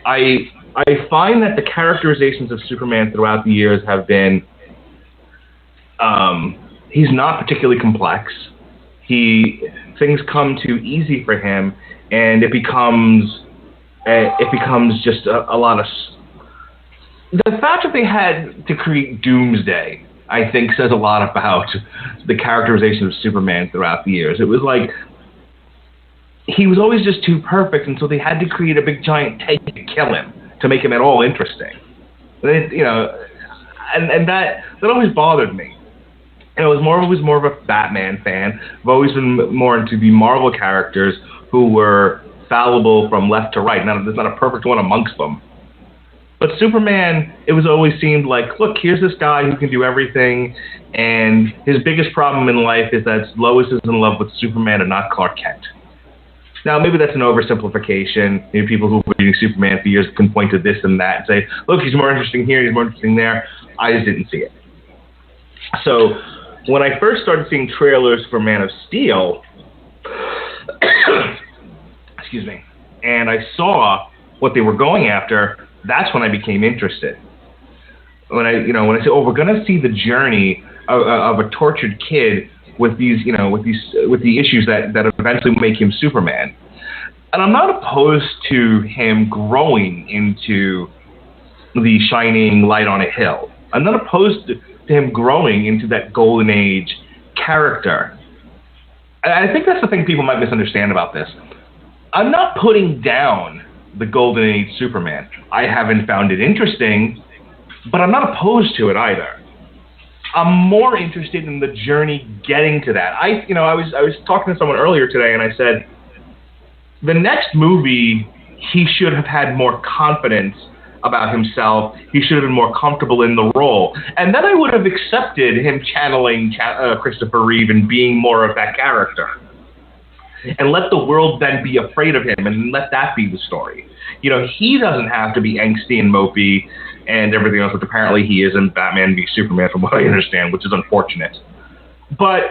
I find that the characterizations of Superman throughout the years have been, he's not particularly complex. Things come too easy for him, and it becomes just a lot of. The fact that they had to create Doomsday, I think, says a lot about the characterization of Superman throughout the years. It was like he was always just too perfect, and so they had to create a big giant tank to kill him to make him at all interesting. And that always bothered me. And I was always more of a Batman fan. I've always been more into the Marvel characters who were fallible from left to right. There's not a perfect one amongst them. But Superman, it was always seemed like, look, here's this guy who can do everything, and his biggest problem in life is that Lois is in love with Superman and not Clark Kent. Now, maybe that's an oversimplification. Maybe people who've been reading Superman for years can point to this and that and say, look, he's more interesting here, he's more interesting there. I just didn't see it. So when I first started seeing trailers for Man of Steel, excuse me, and I saw what they were going after, that's when I became interested. when I say, oh, we're going to see the journey of a tortured kid with these, with the issues that eventually make him Superman. And I'm not opposed to him growing into the shining light on a hill. I'm not opposed to him growing into that golden age character. And I think that's the thing people might misunderstand about this. I'm not putting down the golden age Superman. I haven't found it interesting, but I'm not opposed to it either. I'm more interested in the journey getting to that. I was talking to someone earlier today, and I said, the next movie, he should have had more confidence about himself. He should have been more comfortable in the role. And then I would have accepted him channeling Christopher Reeve and being more of that character. And let the world then be afraid of him and let that be the story. He doesn't have to be angsty and mopey and everything else, which apparently he is in Batman v Superman, from what I understand, which is unfortunate. But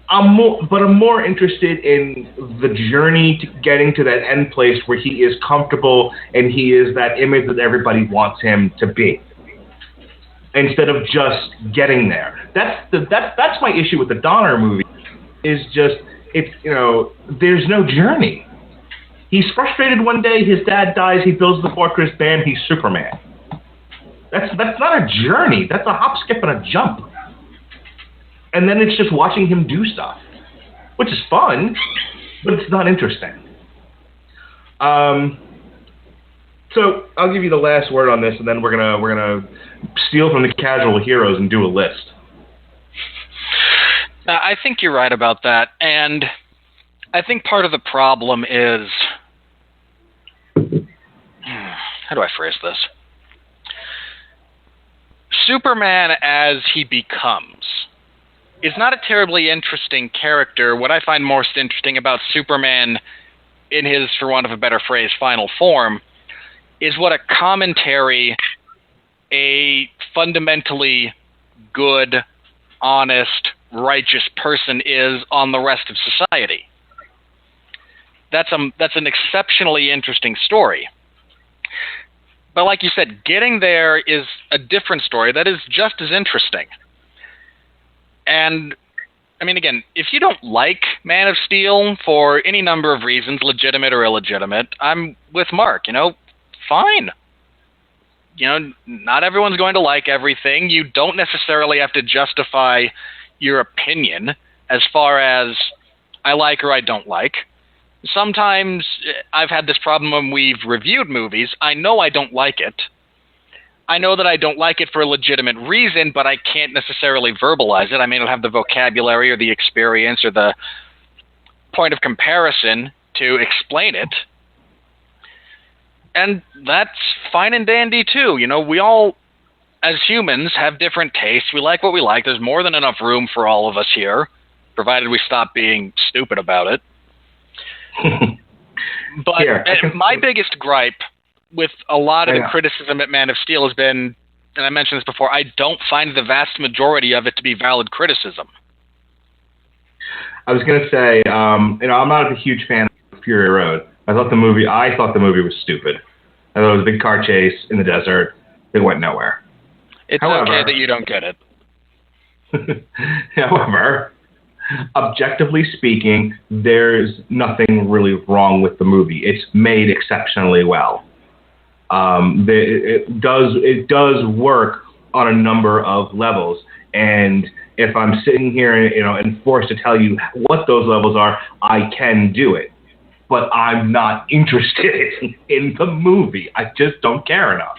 I'm more interested in the journey to getting to that end place where he is comfortable and he is that image that everybody wants him to be, instead of just getting there. That's my issue with the Donner movie. Is just there's no journey. He's frustrated one day. His dad dies. He builds the fortress. Bam, he's Superman. That's not a journey. That's a hop, skip, and a jump. And then it's just watching him do stuff, which is fun, but it's not interesting. So I'll give you the last word on this, and then we're gonna steal from the casual heroes and do a list. I think you're right about that, and I think part of the problem is, how do I phrase this? Superman as he becomes is not a terribly interesting character. What I find most interesting about Superman in his, for want of a better phrase, final form, is what a commentary a fundamentally good, honest, righteous person is on the rest of society. That's an exceptionally interesting story. But like you said, getting there is a different story that is just as interesting. And, I mean, again, if you don't like Man of Steel for any number of reasons, legitimate or illegitimate, I'm with Mark, fine. Not everyone's going to like everything. You don't necessarily have to justify your opinion as far as I like or I don't like. Sometimes I've had this problem when we've reviewed movies. I know I don't like it. I know that I don't like it for a legitimate reason, but I can't necessarily verbalize it. I may not have the vocabulary or the experience or the point of comparison to explain it. And that's fine and dandy, too. We all, as humans, have different tastes. We like what we like. There's more than enough room for all of us here, provided we stop being stupid about it. But my biggest gripe with a lot of the criticism at Man of Steel has been, and I mentioned this before, I don't find the vast majority of it to be valid criticism. I was going to say, I'm not a huge fan of Fury Road. I thought the movie was stupid. I thought it was a big car chase in the desert. It went nowhere. It's okay that you don't get it. However, objectively speaking, there's nothing really wrong with the movie. It's made exceptionally well. It does work on a number of levels. And if I'm sitting here and forced to tell you what those levels are, I can do it. But I'm not interested in the movie. I just don't care enough.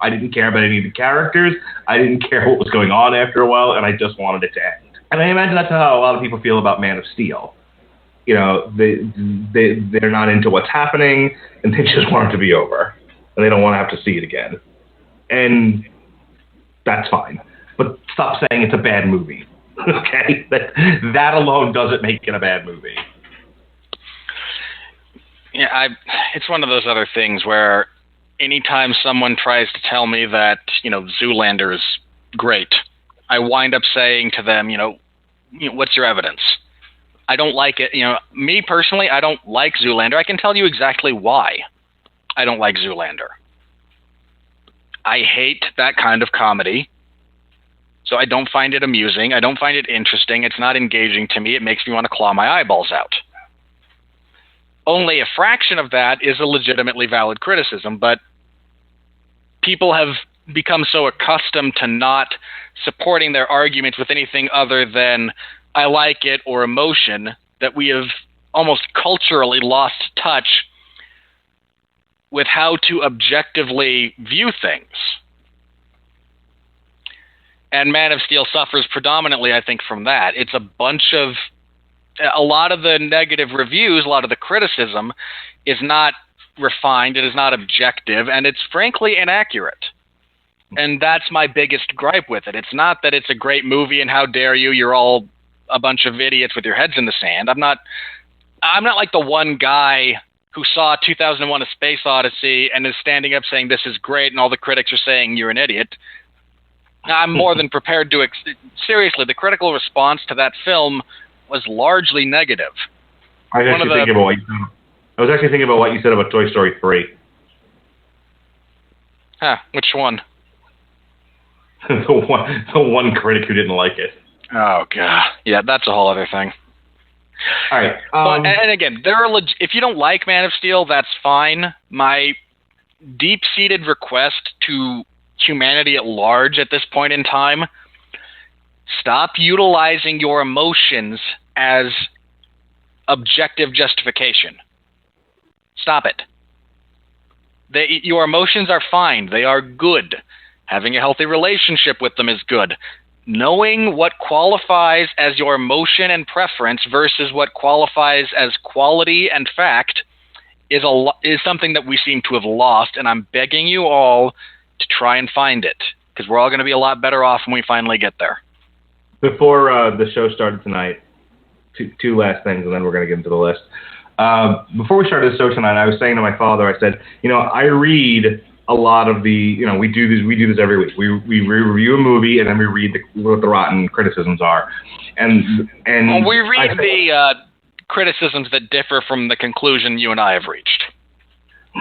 I didn't care about any of the characters. I didn't care what was going on after a while, and I just wanted it to end. And I imagine that's how a lot of people feel about Man of Steel. They're not into what's happening, and they just want it to be over. And they don't want to have to see it again. And that's fine. But stop saying it's a bad movie. Okay? That alone doesn't make it a bad movie. Yeah, it's one of those other things where anytime someone tries to tell me that, Zoolander is great, I wind up saying to them, what's your evidence? I don't like it. Me personally, I don't like Zoolander. I can tell you exactly why I don't like Zoolander. I hate that kind of comedy. So I don't find it amusing. I don't find it interesting. It's not engaging to me. It makes me want to claw my eyeballs out. Only a fraction of that is a legitimately valid criticism, but people have become so accustomed to not supporting their arguments with anything other than I like it or emotion that we have almost culturally lost touch with how to objectively view things. And Man of Steel suffers predominantly, I think, from that. It's a lot of the negative reviews, a lot of the criticism is not refined, it is not objective, and it's frankly inaccurate. And that's my biggest gripe with it. It's not that it's a great movie and how dare you, you're all a bunch of idiots with your heads in the sand. I'm not like the one guy who saw 2001: A Space Odyssey and is standing up saying this is great and all the critics are saying you're an idiot. I'm more than prepared to seriously, the critical response to that film was largely negative. I was actually thinking about what you said about Toy Story 3. Huh, which one? the one critic who didn't like it. Oh god, yeah, that's a whole other thing. All right, and again, if you don't like Man of Steel, that's fine. My deep-seated request to humanity at large at this point in time: stop utilizing your emotions as objective justification. Stop it. Your emotions are fine. They are good. Having a healthy relationship with them is good. Knowing what qualifies as your emotion and preference versus what qualifies as quality and fact is something that we seem to have lost, and I'm begging you all to try and find it, because we're all going to be a lot better off when we finally get there. Before the show started tonight, two last things, and then we're going to get into the list. Before we started the show tonight, I was saying to my father, I said, I read a lot of the, we do this every week. We review a movie and then we read what the rotten criticisms are, and we read the criticisms that differ from the conclusion you and I have reached.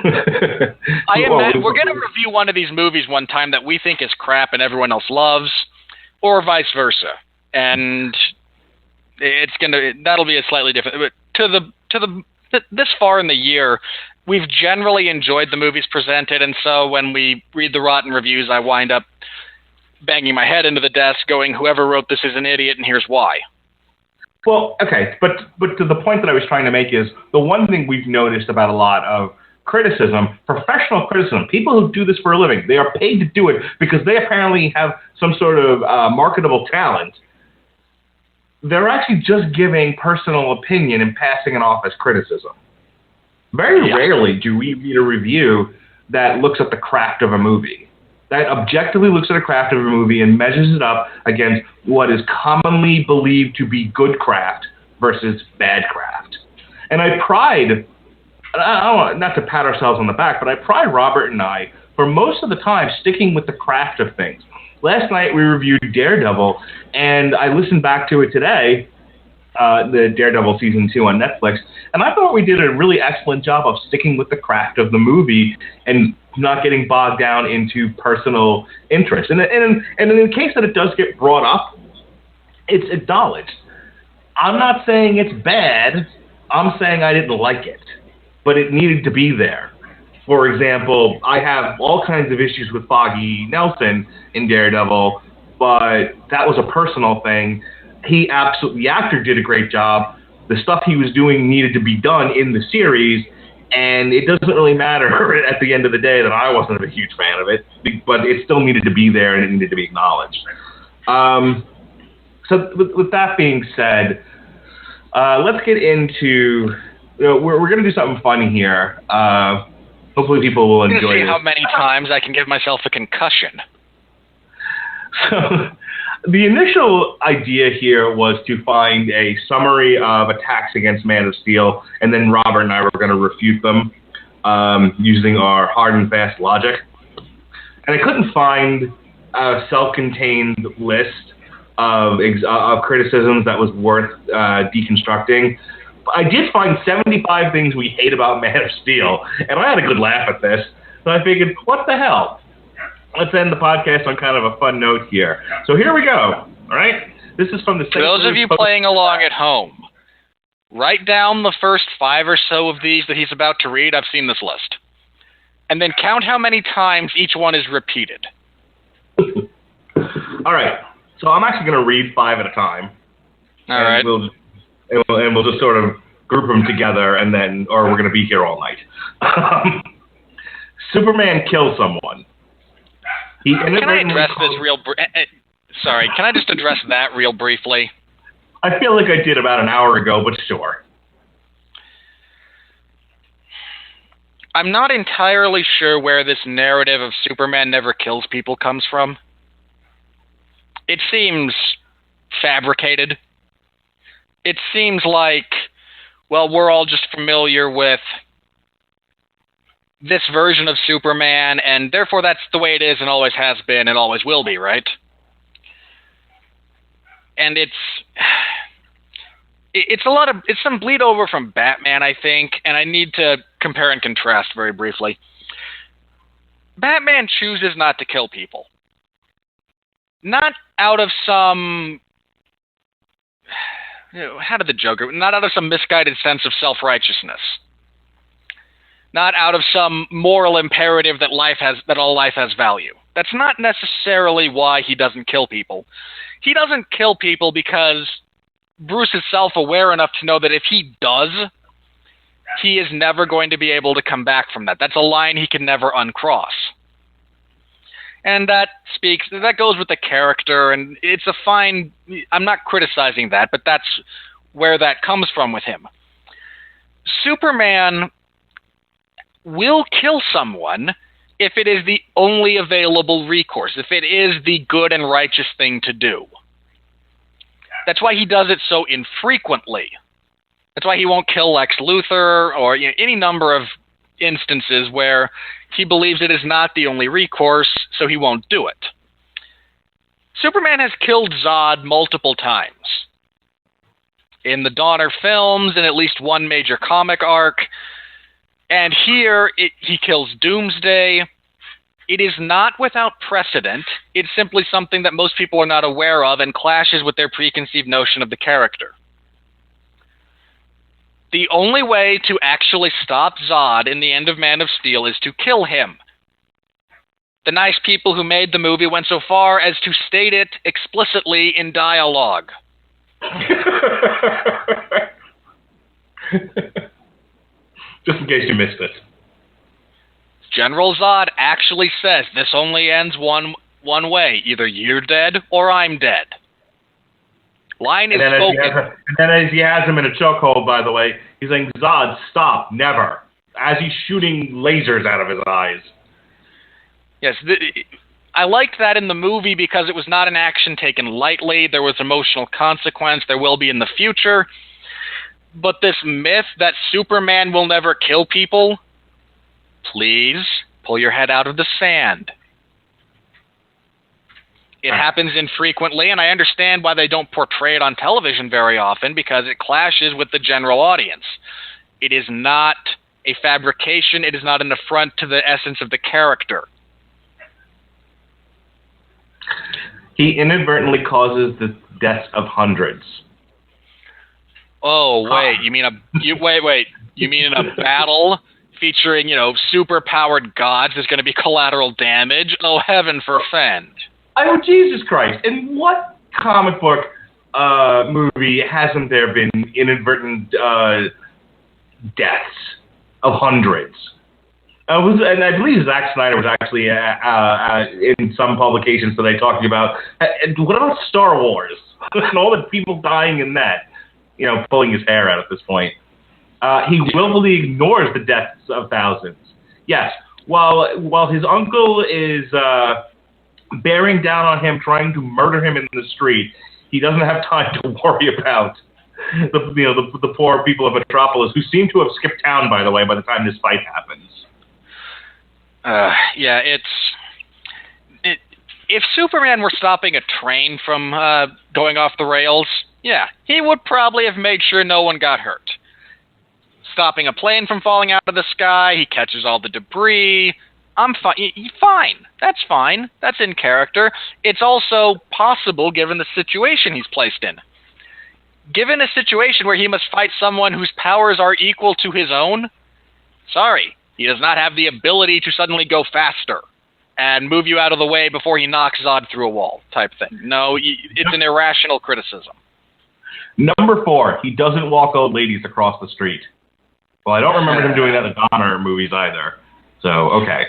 We're going to review one of these movies one time that we think is crap and everyone else loves, or vice versa, and that'll be a slightly different. But this far in the year, we've generally enjoyed the movies presented, and so when we read the rotten reviews, I wind up banging my head into the desk going, whoever wrote this is an idiot, and here's why. Well, okay, but to the point that I was trying to make is, the one thing we've noticed about a lot of criticism, professional criticism, people who do this for a living, they are paid to do it because they apparently have some sort of marketable talent. They're actually just giving personal opinion and passing it off as criticism. Very rarely do we read a review that looks at the craft of a movie, that objectively looks at the craft of a movie and measures it up against what is commonly believed to be good craft versus bad craft. And I pride, not to pat ourselves on the back, but I pride Robert and I for most of the time sticking with the craft of things. Last night we reviewed Daredevil, and I listened back to it today, the Daredevil Season 2 on Netflix, and I thought we did a really excellent job of sticking with the craft of the movie and not getting bogged down into personal interest. And in the case that it does get brought up, it's acknowledged. I'm not saying it's bad. I'm saying I didn't like it, but it needed to be there. For example, I have all kinds of issues with Foggy Nelson in Daredevil, but that was a personal thing. The actor did a great job. The stuff he was doing needed to be done in the series, and it doesn't really matter at the end of the day that I wasn't a huge fan of it, but it still needed to be there and it needed to be acknowledged. So with that being said, let's get into, we're going to do something funny here. Hopefully people will enjoy it. See how many times I can give myself a concussion. So the initial idea here was to find a summary of attacks against Man of Steel, and then Robert and I were going to refute them using our hard and fast logic. And I couldn't find a self-contained list of criticisms that was worth deconstructing. I did find 75 things we hate about Man of Steel, and I had a good laugh at this. So I figured, what the hell? let's end the podcast on kind of a fun note here. So here we go. All right. This is from the. For those of you playing along at home, write down the first 5 or so of these that he's about to read. I've seen this list. And then count how many times each one is repeated. All right. So I'm actually going to read 5 at a time. All right. We'll just sort of group them together, and then, or we're going to be here all night. Superman kills someone. Can I address this real? Sorry. Can I just address that real briefly? I feel like I did about an hour ago, but sure. I'm not entirely sure where this narrative of Superman never kills people comes from. It seems fabricated. It seems like, well, we're all just familiar with this version of Superman, and therefore that's the way it is and always has been and always will be, right? And it's some bleed over from Batman, I think, and I need to compare and contrast very briefly. Batman chooses not to kill people. Not out of some, how did the Joker, not out of some misguided sense of self-righteousness. Not out of some moral imperative that all life has value. That's not necessarily why he doesn't kill people. He doesn't kill people because Bruce is self-aware enough to know that if he does, he is never going to be able to come back from that. That's a line he can never uncross. And that goes with the character, and it's a fine, I'm not criticizing that, but that's where that comes from with him. Superman will kill someone if it is the only available recourse, if it is the good and righteous thing to do. That's why he does it so infrequently. That's why he won't kill Lex Luthor or any number of instances where he believes it is not the only recourse, so he won't do it. Superman has killed Zod multiple times. In the Donner films, in at least one major comic arc, and here he kills Doomsday. It is not without precedent. It's simply something that most people are not aware of and clashes with their preconceived notion of the character. The only way to actually stop Zod in the end of Man of Steel is to kill him. The nice people who made the movie went so far as to state it explicitly in dialogue. Just in case you missed it. General Zod actually says this only ends one way. Either you're dead or I'm dead. Line is spoken. And then as he has him in a chokehold, by the way, he's saying, Zod, stop, never. As he's shooting lasers out of his eyes. Yes, I liked that in the movie because it was not an action taken lightly. There was emotional consequence. There will be in the future. But this myth that Superman will never kill people, please pull your head out of the sand. It happens infrequently, and I understand why they don't portray it on television very often, because it clashes with the general audience. It is not a fabrication. It is not an affront to the essence of the character. He inadvertently causes the deaths of hundreds. Oh, wait. You mean You mean in a battle featuring, super-powered gods there's going to be collateral damage? Oh, heaven forfend. Oh, Jesus Christ. In what comic book movie hasn't there been inadvertent deaths of hundreds? And I believe Zack Snyder was actually in some publications that they talked about. What about Star Wars? And all the people dying in that, pulling his hair out at this point. He willfully ignores the deaths of thousands. Yes, while his uncle is bearing down on him, trying to murder him in the street, he doesn't have time to worry about the poor people of Metropolis, who seem to have skipped town, by the way, by the time this fight happens. If Superman were stopping a train from going off the rails, he would probably have made sure no one got hurt. Stopping a plane from falling out of the sky, he catches all the debris, I'm fine. Fine. That's fine. That's in character. It's also possible given the situation he's placed in. Given a situation where he must fight someone whose powers are equal to his own, sorry, he does not have the ability to suddenly go faster and move you out of the way before he knocks Zod through a wall type thing. No, it's an irrational criticism. Number 4, he doesn't walk old ladies across the street. Well, I don't remember him doing that in the Donner movies either. So, okay.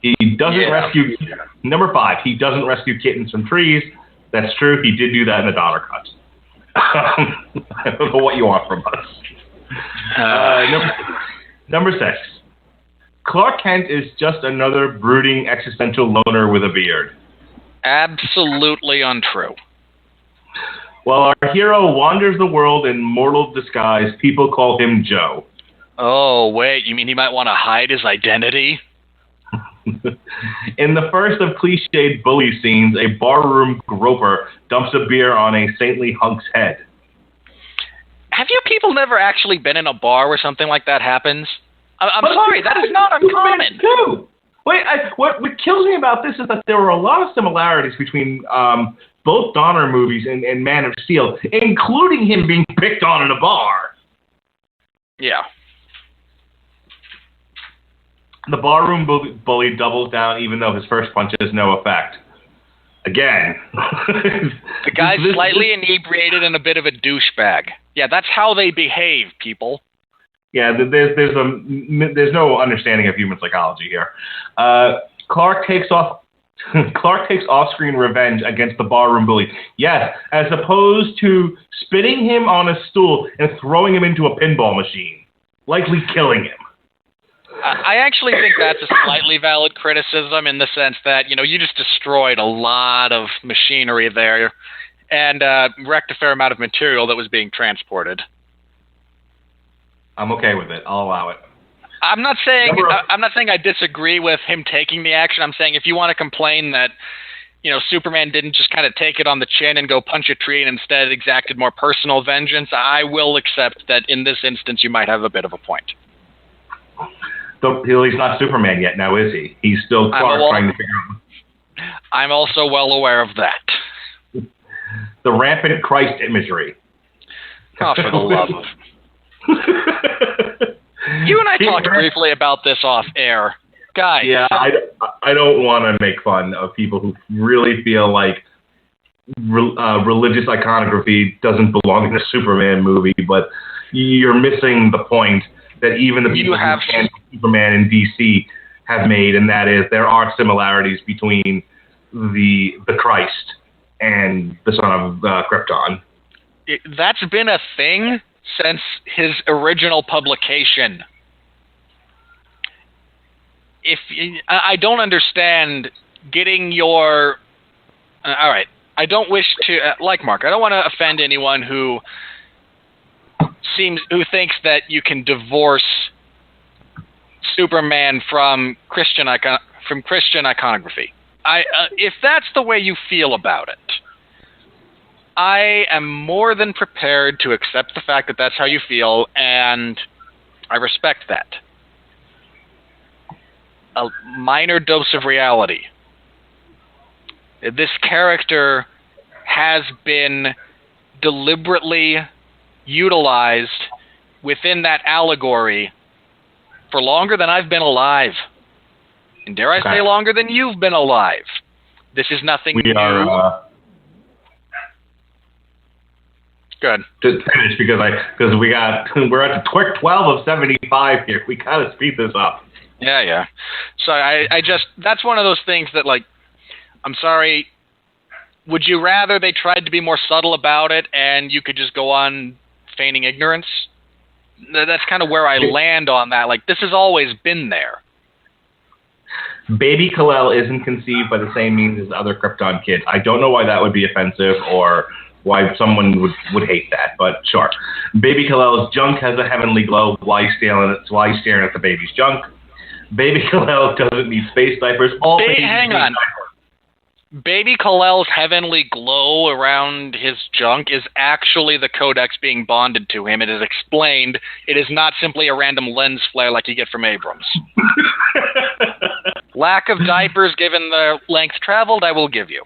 He doesn't rescue... Number 5, he doesn't rescue kittens from trees. That's true. He did do that in the Donner cut. I don't know what you want from us. Number 6. Clark Kent is just another brooding existential loner with a beard. Absolutely untrue. While our hero wanders the world in mortal disguise, people call him Joe. Oh, wait, you mean he might want to hide his identity? In the first of cliched bully scenes, a barroom groper dumps a beer on a saintly hunk's head. Have you people never actually been in a bar where something like that happens? I'm sorry, that is not uncommon. Wait, what kills me about this is that there were a lot of similarities between both Donner movies and Man of Steel, including him being picked on in a bar. Yeah. The barroom bully doubles down even though his first punch has no effect. Again. The guy's slightly inebriated and a bit of a douchebag. Yeah, that's how they behave, people. Yeah, there's no understanding of human psychology here. Clark takes off-screen revenge against the barroom bully. Yes, as opposed to spitting him on a stool and throwing him into a pinball machine, likely killing him. I actually think that's a slightly valid criticism in the sense that, you just destroyed a lot of machinery there and wrecked a fair amount of material that was being transported. I'm okay with it. I'll allow it. I'm not saying I disagree with him taking the action. I'm saying if you want to complain that, Superman didn't just kind of take it on the chin and go punch a tree and instead exacted more personal vengeance, I will accept that in this instance you might have a bit of a point. He's not Superman yet now, is he? He's still Clark trying to figure out. I'm also well aware of that. The rampant Christ imagery. Oh, for the love of... You and I talked briefly about this off air. Guys. Yeah, I don't want to make fun of people who really feel like religious iconography doesn't belong in a Superman movie, but you're missing the point that even the people who stand for Superman in DC have made, and that is there are similarities between the Christ and the son of Krypton. That's been a thing since his original publication. I don't understand getting your... all right, I don't wish to... like Mark, I don't want to offend anyone who thinks that you can divorce Superman from Christian iconography. If that's the way you feel about it, I am more than prepared to accept the fact that that's how you feel, and I respect that. A minor dose of reality. This character has been deliberately utilized within that allegory for longer than I've been alive. And dare I say longer than you've been alive. This is nothing new. Good. Just finish because we're at the 12 of 75 here. We gotta speed this up. Yeah. So I just that's one of those things that, like, I'm sorry. Would you rather they tried to be more subtle about it and you could just go on feigning ignorance? That's kind of where I land on that. Like, this has always been there. Baby Kal-El isn't conceived by the same means as other Krypton kids. I don't know why that would be offensive or why someone would hate that, but sure. Baby Kal-El's junk has a heavenly glow. Why staring at the baby's junk? Baby Kal-El doesn't need space diapers. Hang on. Baby Kal-El's heavenly glow around his junk is actually the codex being bonded to him. It is explained. It is not simply a random lens flare like you get from Abrams. Lack of diapers, given the length traveled, I will give you.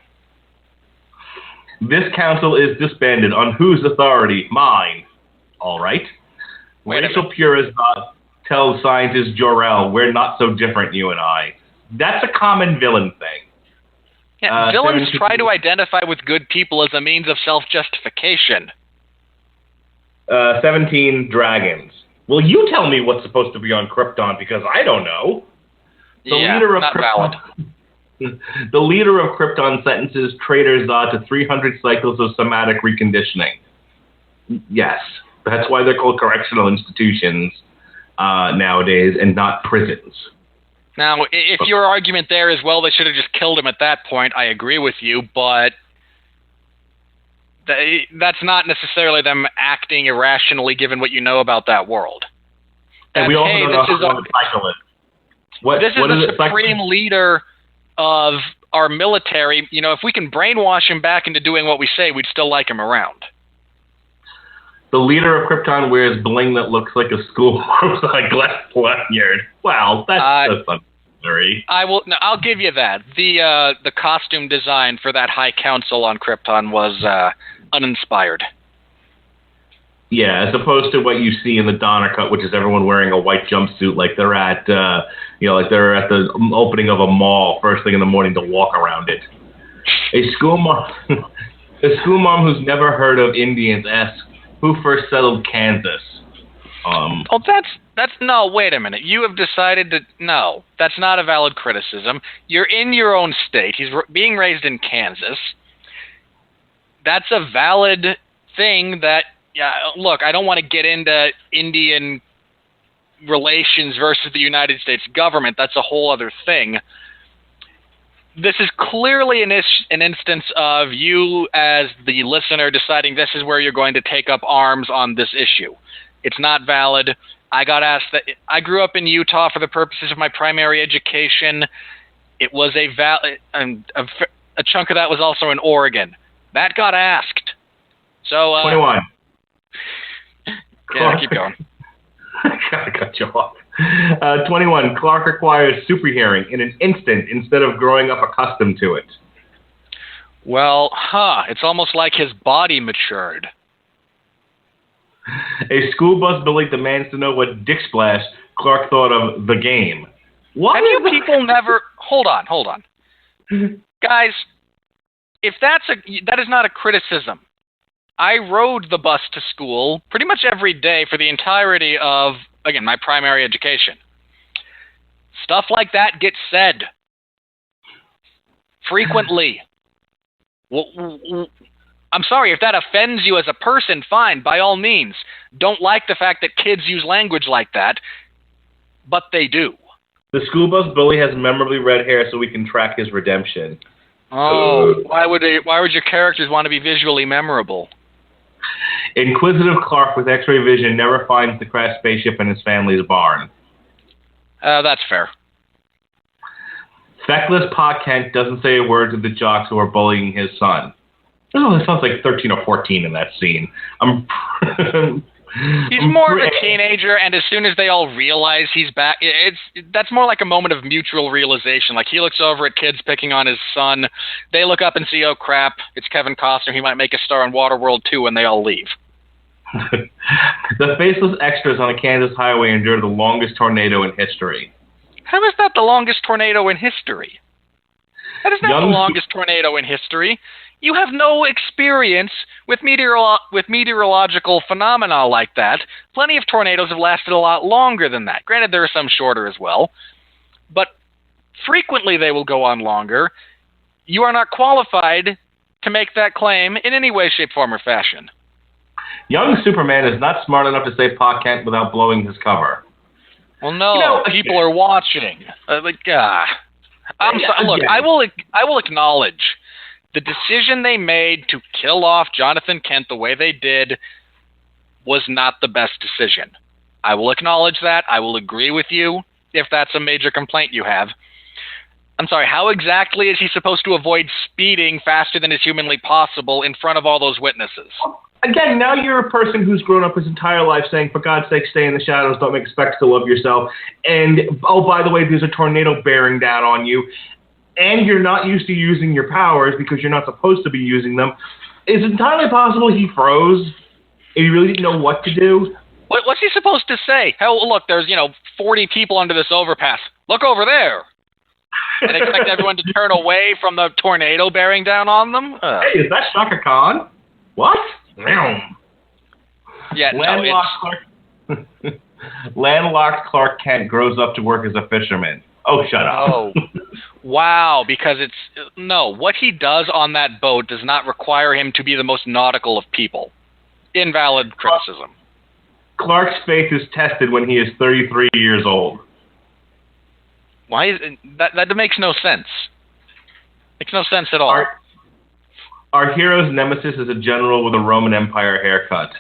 This council is disbanded. On whose authority? Mine. All right. Racial purist tells scientist Jor-El, we're not so different, you and I. That's a common villain thing. Yeah, villains try to identify with good people as a means of self-justification. 17 dragons. Well, you tell me what's supposed to be on Krypton, because I don't know. Not valid. The leader of Krypton sentences traitors to 300 cycles of somatic reconditioning. Yes, that's why they're called correctional institutions nowadays and not prisons. Now, if your argument there is, well, they should have just killed him at that point, I agree with you, but that's not necessarily them acting irrationally given what you know about that world. And we also don't know how long the cycle is. This is the supreme leader of our military. You know, if we can brainwash him back into doing what we say, we'd still like him around. The leader of Krypton wears bling that looks like a school glass lanyard. Wow, that's unnecessary. I'll give you that. The costume design for that High Council on Krypton was uninspired. Yeah, as opposed to what you see in the Donner Cut, which is everyone wearing a white jumpsuit, like they're at they're at the opening of a mall first thing in the morning to walk around it. A school mom who's never heard of Indians asks, who first settled Kansas? No, wait a minute. You have decided to, no, that's not a valid criticism. You're in your own state. He's being raised in Kansas. That's a valid thing that, look, I don't want to get into Indian relations versus the United States government. That's a whole other thing. This is clearly an instance of you as the listener deciding this is where you're going to take up arms on this issue. It's not valid. I got asked that. I grew up in Utah for the purposes of my primary education. It was a chunk of that was also in Oregon. That got asked. So 21. Yeah, keep going. Gotta cut you off. 21. Clark acquires super hearing in an instant instead of growing up accustomed to it. Well, it's almost like his body matured. A school bus bully demands to know what Dick Splash Clark thought of the game. What? Have you people never... Hold on. Guys, if that is not a criticism. I rode the bus to school pretty much every day for the entirety of, again, my primary education. Stuff like that gets said frequently. I'm sorry, if that offends you as a person, fine, by all means. Don't like the fact that kids use language like that, but they do. The school bus bully has memorably red hair so we can track his redemption. Oh, why would your characters want to be visually memorable? Inquisitive Clark with X-ray vision never finds the crashed spaceship in his family's barn. That's fair. Feckless Pa Kent doesn't say a word to the jocks who are bullying his son. Oh, it sounds like 13 or 14 in that scene. He's more of a teenager, and as soon as they all realize he's back, that's more like a moment of mutual realization. Like, he looks over at kids picking on his son. They look up and see, oh, crap, it's Kevin Costner. He might make a star on Waterworld 2, and they all leave. The faceless extras on a Kansas highway endured the longest tornado in history. How is that the longest tornado in history? That is not the longest tornado in history. You have no experience with meteorological phenomena like that. Plenty of tornadoes have lasted a lot longer than that. Granted, there are some shorter as well. But frequently they will go on longer. You are not qualified to make that claim in any way, shape, form, or fashion. Young Superman is not smart enough to save Pa Kent without blowing his cover. Well, no, people are watching. Look, I will acknowledge the decision they made to kill off Jonathan Kent the way they did was not the best decision. I will acknowledge that. I will agree with you if that's a major complaint you have. I'm sorry, how exactly is he supposed to avoid speeding faster than is humanly possible in front of all those witnesses? Again, now you're a person who's grown up his entire life saying, for God's sake, stay in the shadows, don't make a spectacle of yourself. And, oh, by the way, there's a tornado bearing down on you. And you're not used to using your powers because you're not supposed to be using them. It's entirely possible he froze and he really didn't know what to do. What's he supposed to say? Hell, look, there's, 40 people under this overpass. Look over there. And expect everyone to turn away from the tornado bearing down on them? Hey, is that Shaka Khan? What? Yeah, Landlocked Clark Kent grows up to work as a fisherman. Oh, shut up. Oh, wow, because what he does on that boat does not require him to be the most nautical of people. Invalid criticism. Clark's faith is tested when he is 33 years old. Why is that makes no sense. Makes no sense at all. Our hero's nemesis is a general with a Roman Empire haircut.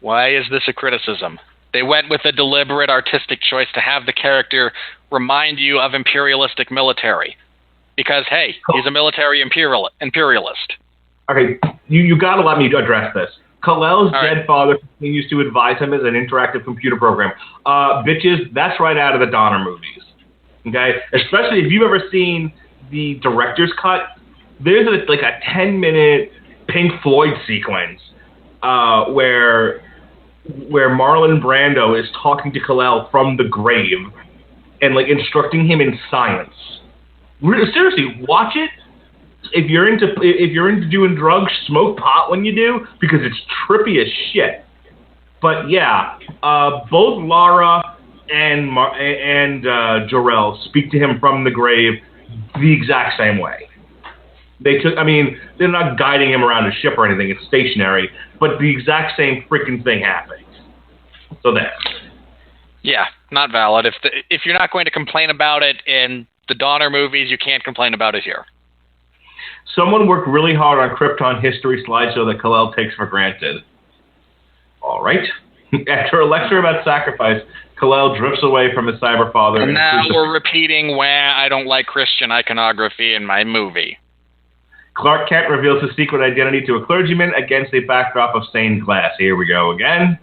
Why is this a criticism? They went with a deliberate artistic choice to have the character remind you of imperialistic military. Because, hey, he's a military imperialist. Okay, you got to let me address this. Kal-El's dead father continues to advise him as an interactive computer program. Bitches, that's right out of the Donner movies. Okay? Especially if you've ever seen the director's cut, there's a 10-minute Pink Floyd sequence where Marlon Brando is talking to Kal-El from the grave and instructing him in science. Seriously, watch it. If you're into doing drugs, smoke pot when you do, because it's trippy as shit. But yeah, both Lara and Jor-El speak to him from the grave the exact same way. They're not guiding him around a ship or anything. It's stationary, but the exact same freaking thing happens. So there. Yeah, not valid. If you're not going to complain about it in the Donner movies, you can't complain about it here. Someone worked really hard on Krypton history slideshow that Kal-El takes for granted. All right. After a lecture about sacrifice, Kal-El drifts away from his cyber father. And now we're repeating where I don't like Christian iconography in my movie. Clark Kent reveals his secret identity to a clergyman against a backdrop of stained glass. Here we go again.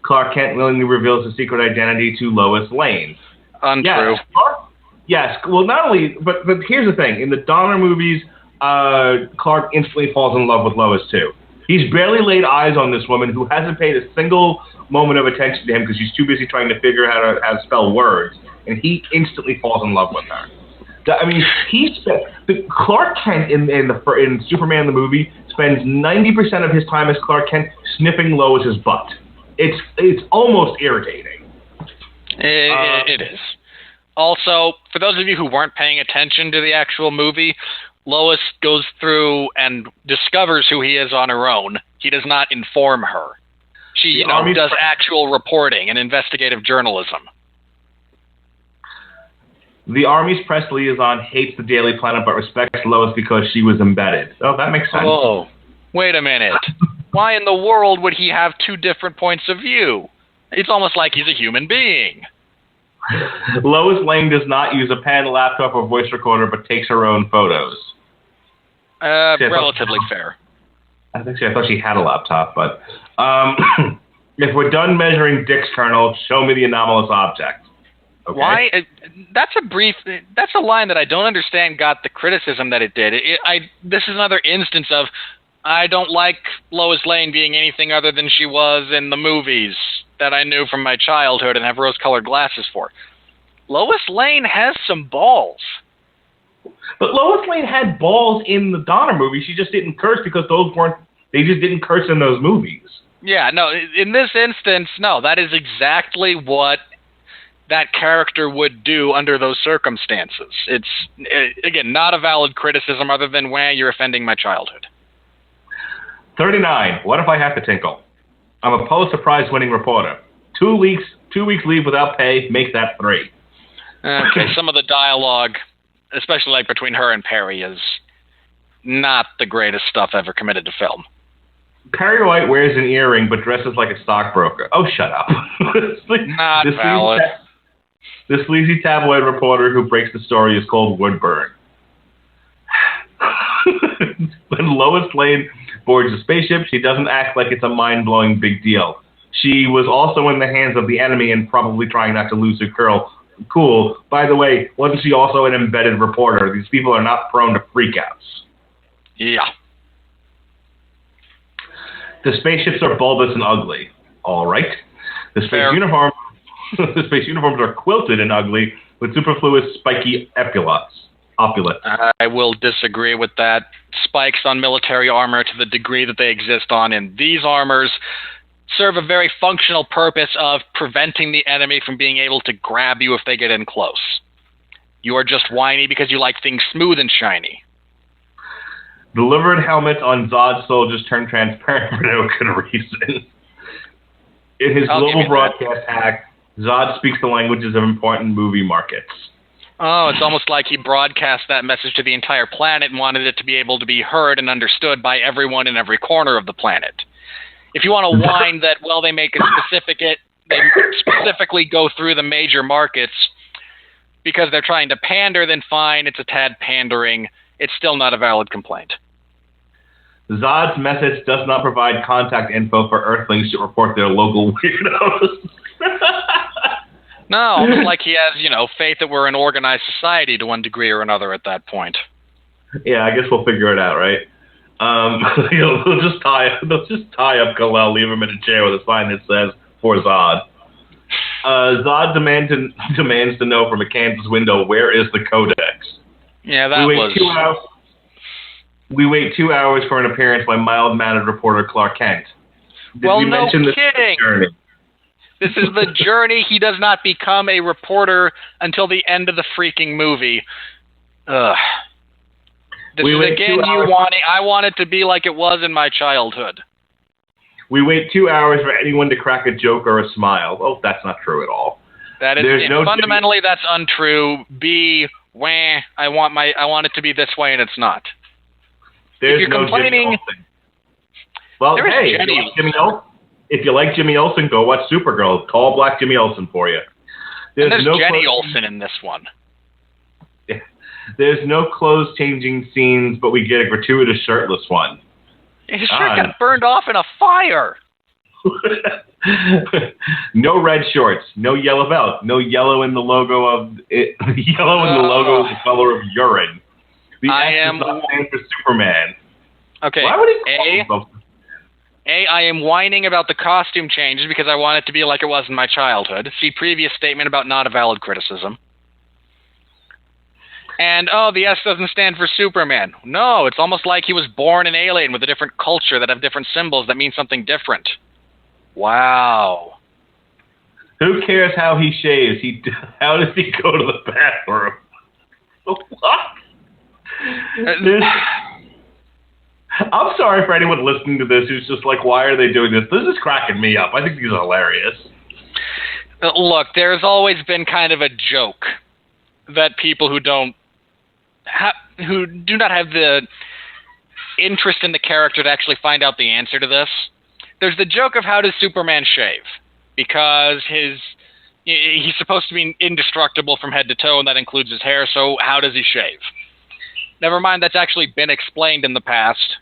Clark Kent willingly reveals his secret identity to Lois Lane. Untrue. Yes. Well, not only, but here's the thing. In the Donner movies, Clark instantly falls in love with Lois, too. He's barely laid eyes on this woman who hasn't paid a single moment of attention to him because she's too busy trying to figure out how to spell words, and he instantly falls in love with her. Clark Kent in Superman the movie spends 90% of his time as Clark Kent sniffing Lois's butt. It's almost irritating. It is. Also, for those of you who weren't paying attention to the actual movie, Lois goes through and discovers who he is on her own. He does not inform her. She, does actual reporting and investigative journalism. The Army's press liaison hates the Daily Planet but respects Lois because she was embedded. Oh, that makes sense. Oh, wait a minute. Why in the world would he have two different points of view? It's almost like he's a human being. Lois Lane does not use a pen, laptop, or voice recorder, but takes her own photos. Relatively fair. I thought she had a laptop, but if we're done measuring Dick's kernel, show me the anomalous object. Okay? Why? That's a line that I don't understand got the criticism that it did. This is another instance of I don't like Lois Lane being anything other than she was in the movies that I knew from my childhood and have rose-colored glasses for. Lois Lane has some balls. But Lois Lane had balls in the Donner movie. She just didn't curse because they just didn't curse in those movies. Yeah, no, in this instance, no, that is exactly what that character would do under those circumstances. It's, again, not a valid criticism other than, you're offending my childhood. 39. What if I have to tinkle? I'm a Pulitzer Prize-winning reporter. 2 weeks leave without pay. Make that 3. Okay, some of the dialogue, especially between her and Perry, is not the greatest stuff ever committed to film. Perry White wears an earring but dresses like a stockbroker. Oh, shut up. Not valid. The sleazy tabloid reporter who breaks the story is called Woodburn. When Lois Lane boards a spaceship, she doesn't act like it's a mind-blowing big deal. She was also in the hands of the enemy and probably trying not to lose her cool. By the way, wasn't she also an embedded reporter? These people are not prone to freakouts. Yeah. The spaceships are bulbous and ugly. All right. The space uniforms are quilted and ugly with superfluous spiky epaulets. I will disagree with that. Spikes on military armor, to the degree that they exist on in these armors, serve a very functional purpose of preventing the enemy from being able to grab you if they get in close. You are just whiny because you like things smooth and shiny. Delivered helmets on Zod soldiers turn transparent for no good reason. In his global broadcast hack, Zod speaks the languages of important movie markets. Oh, it's almost like he broadcast that message to the entire planet and wanted it to be able to be heard and understood by everyone in every corner of the planet. If you want to whine that, well, they specifically go through the major markets because they're trying to pander, then fine, it's a tad pandering. It's still not a valid complaint. Zod's message does not provide contact info for Earthlings to report their local weirdos. No, almost like he has, faith that we're an organized society to one degree or another at that point. Yeah, I guess we'll figure it out, right? They'll just tie up Kal-El, leave him in a chair with a sign that says, for Zod. Zod demands to know from a Kansas window, where is the Codex? Yeah, We wait 2 hours for an appearance by mild-mannered reporter Clark Kent. No kidding. Journey? This is the journey. He does not become a reporter until the end of the freaking movie. Ugh. I want it to be like it was in my childhood. We wait 2 hours for anyone to crack a joke or a smile. Oh, that's not true at all. That is fundamentally that's untrue. I want it to be this way, and it's not. There's if you're complaining, well, hey, if you like Jimmy Olsen, go watch Supergirl. Call Black Jimmy Olsen for you. There's Jenny Olsen in this one. There's no clothes-changing scenes, but we get a gratuitous shirtless one. His shirt got burned off in a fire. No red shorts, no yellow belt, no yellow in the logo of it. Yellow in the logo is the color of urine. The X does not stand for Superman. Okay. Why would he call himself? I am whining about the costume changes because I want it to be like it was in my childhood. See previous statement about not a valid criticism. And, the S doesn't stand for Superman. No, it's almost like he was born an alien with a different culture that have different symbols that mean something different. Wow. Who cares how he shaves? How does he go to the bathroom? What? I'm sorry for anyone listening to this who's just like, why are they doing this? This is cracking me up. I think these are hilarious. Look, there's always been kind of a joke that people who do not have the interest in the character to actually find out the answer to this. There's the joke of how does Superman shave? Because he's supposed to be indestructible from head to toe, and that includes his hair, so how does he shave? Never mind, that's actually been explained in the past.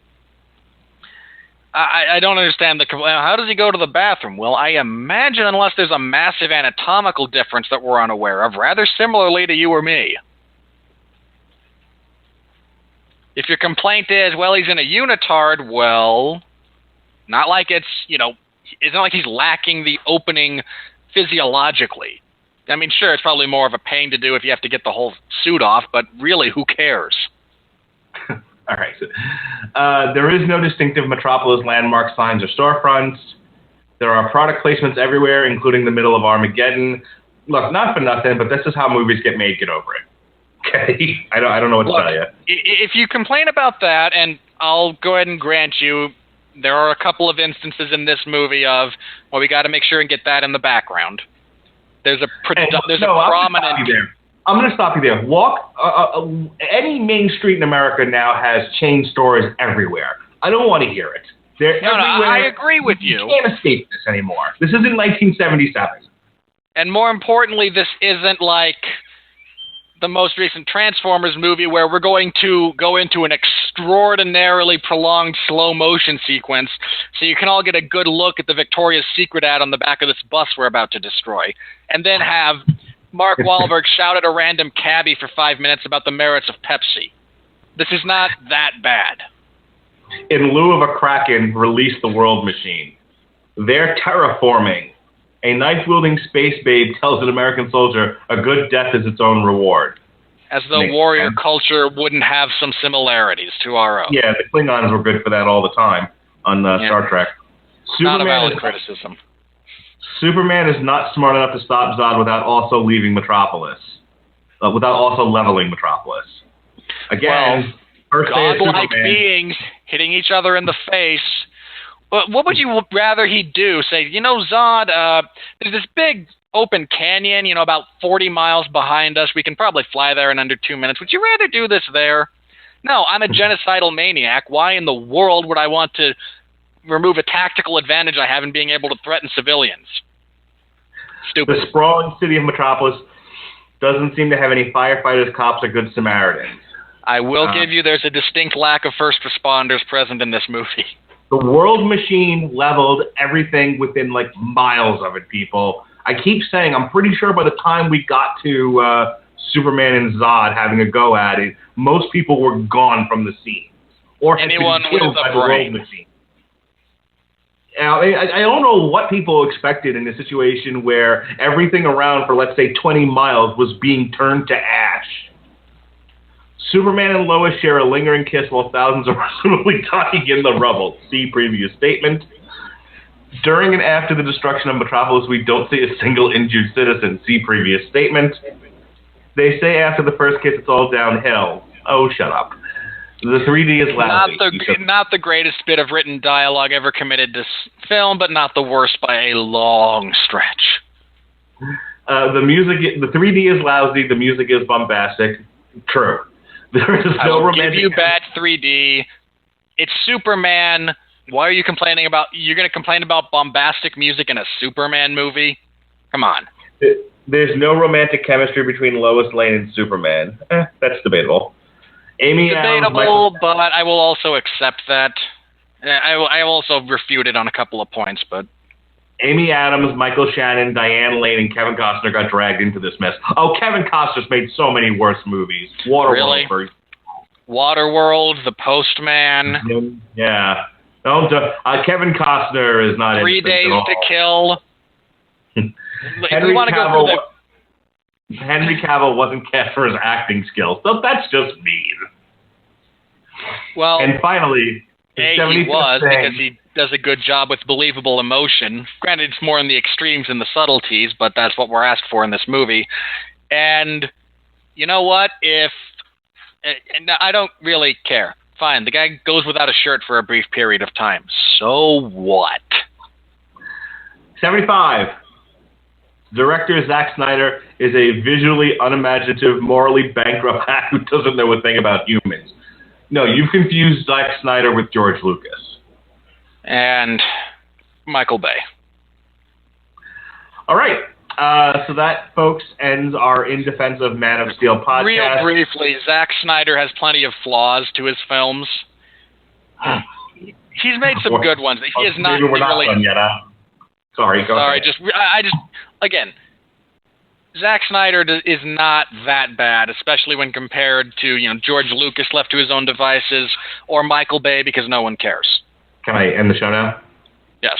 I don't understand how does he go to the bathroom? Well, I imagine unless there's a massive anatomical difference that we're unaware of, rather similarly to you or me. If your complaint is, well, he's in a unitard, well, not like it's not like he's lacking the opening physiologically. I mean, sure, it's probably more of a pain to do if you have to get the whole suit off, but really, who cares? All right. There is no distinctive Metropolis landmark signs or storefronts. There are product placements everywhere, including the middle of Armageddon. Look, not for nothing, but this is how movies get made. Get over it. Okay? I don't know what to tell you. If you complain about that, and I'll go ahead and grant you, there are a couple of instances in this movie of, well, we got to make sure and get that in the background. There's a prominent... I'm going to stop you there. Any main street in America now has chain stores everywhere. I don't want to hear it. They're everywhere. I agree with you. You can't escape this anymore. This isn't 1977. And more importantly, this isn't like the most recent Transformers movie where we're going to go into an extraordinarily prolonged slow motion sequence so you can all get a good look at the Victoria's Secret ad on the back of this bus we're about to destroy, and then have Mark Wahlberg shout at a random cabbie for 5 minutes about the merits of Pepsi. This is not that bad. In lieu of a Kraken, release the World Machine. They're terraforming. A knife-wielding space babe tells an American soldier a good death is its own reward. As though warrior culture wouldn't have some similarities to our own. Yeah, the Klingons were good for that all the time on Star Trek. Not a valid criticism. Superman is not smart enough to stop Zod without also leaving Metropolis. Without also leveling Metropolis. Again, first day of godlike Superman. beings hitting each other in the face. What would you rather he do? Say, Zod, there's this big open canyon, about 40 miles behind us. We can probably fly there in under 2 minutes. Would you rather do this there? No, I'm a genocidal maniac. Why in the world would I want to remove a tactical advantage I have in being able to threaten civilians? Stupid. The sprawling city of Metropolis doesn't seem to have any firefighters, cops, or good Samaritans. I will give you there's a distinct lack of first responders present in this movie. The World Machine leveled everything within miles of it, people. I keep saying, I'm pretty sure by the time we got to Superman and Zod having a go at it, most people were gone from the scene. Or anyone with a brain. World Machine. Now, I don't know what people expected in a situation where everything around for, let's say, 20 miles was being turned to ash. Superman and Lois share a lingering kiss while thousands are presumably dying in the rubble. See previous statement. During and after the destruction of Metropolis, we don't see a single injured citizen. See previous statement. They say after the first kiss, it's all downhill. Oh, shut up. The 3D is lousy. Not the greatest bit of written dialogue ever committed to film, but not the worst by a long stretch. The 3D is lousy. The music is bombastic. True. There is no romantic. I will give you bad 3D. It's Superman. Why are you complaining about? You're going to complain about bombastic music in a Superman movie? Come on. There's no romantic chemistry between Lois Lane and Superman. That's debatable. Debatable, but I will also accept that. I will also refute it on a couple of points, but. Amy Adams, Michael Shannon, Diane Lane, and Kevin Costner got dragged into this mess. Oh, Kevin Costner's made so many worse movies. Waterworld. Really? Waterworld, The Postman. Yeah. Kevin Costner is not 3 Days to Kill. Henry Cavill wasn't cast for his acting skills, so that's just mean. Well, and finally, he was, because he does a good job with believable emotion. Granted, it's more in the extremes and the subtleties, but that's what we're asked for in this movie. And you know what? And I don't really care. Fine, the guy goes without a shirt for a brief period of time. So what? 75. Director Zack Snyder is a visually unimaginative, morally bankrupt hack who doesn't know a thing about humans. No, you've confused Zack Snyder with George Lucas. And Michael Bay. All right. So that, folks, ends our In Defense of Man of Steel podcast. Real briefly, Zack Snyder has plenty of flaws to his films. He's made some good ones. He is not maybe we're not done yet, huh? Sorry, go ahead. Again, Zack Snyder is not that bad, especially when compared to, George Lucas left to his own devices, or Michael Bay because no one cares. Can I end the show now? Yes.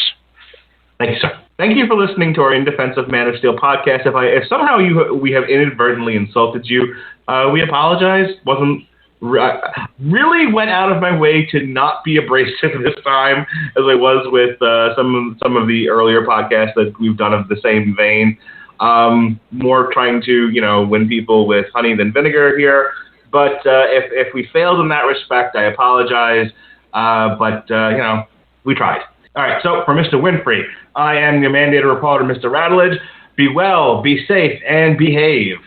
Thank you, sir. Thank you for listening to our In Defense of Man of Steel podcast. If somehow we have inadvertently insulted you, we apologize. Really went out of my way to not be abrasive this time, as I was with some of the earlier podcasts that we've done of the same vein. More trying to win people with honey than vinegar here. But if we failed in that respect, I apologize. But we tried. All right, so for Mr. Winfree, I am your mandated reporter, Mr. Radulich. Be well, be safe, and behave.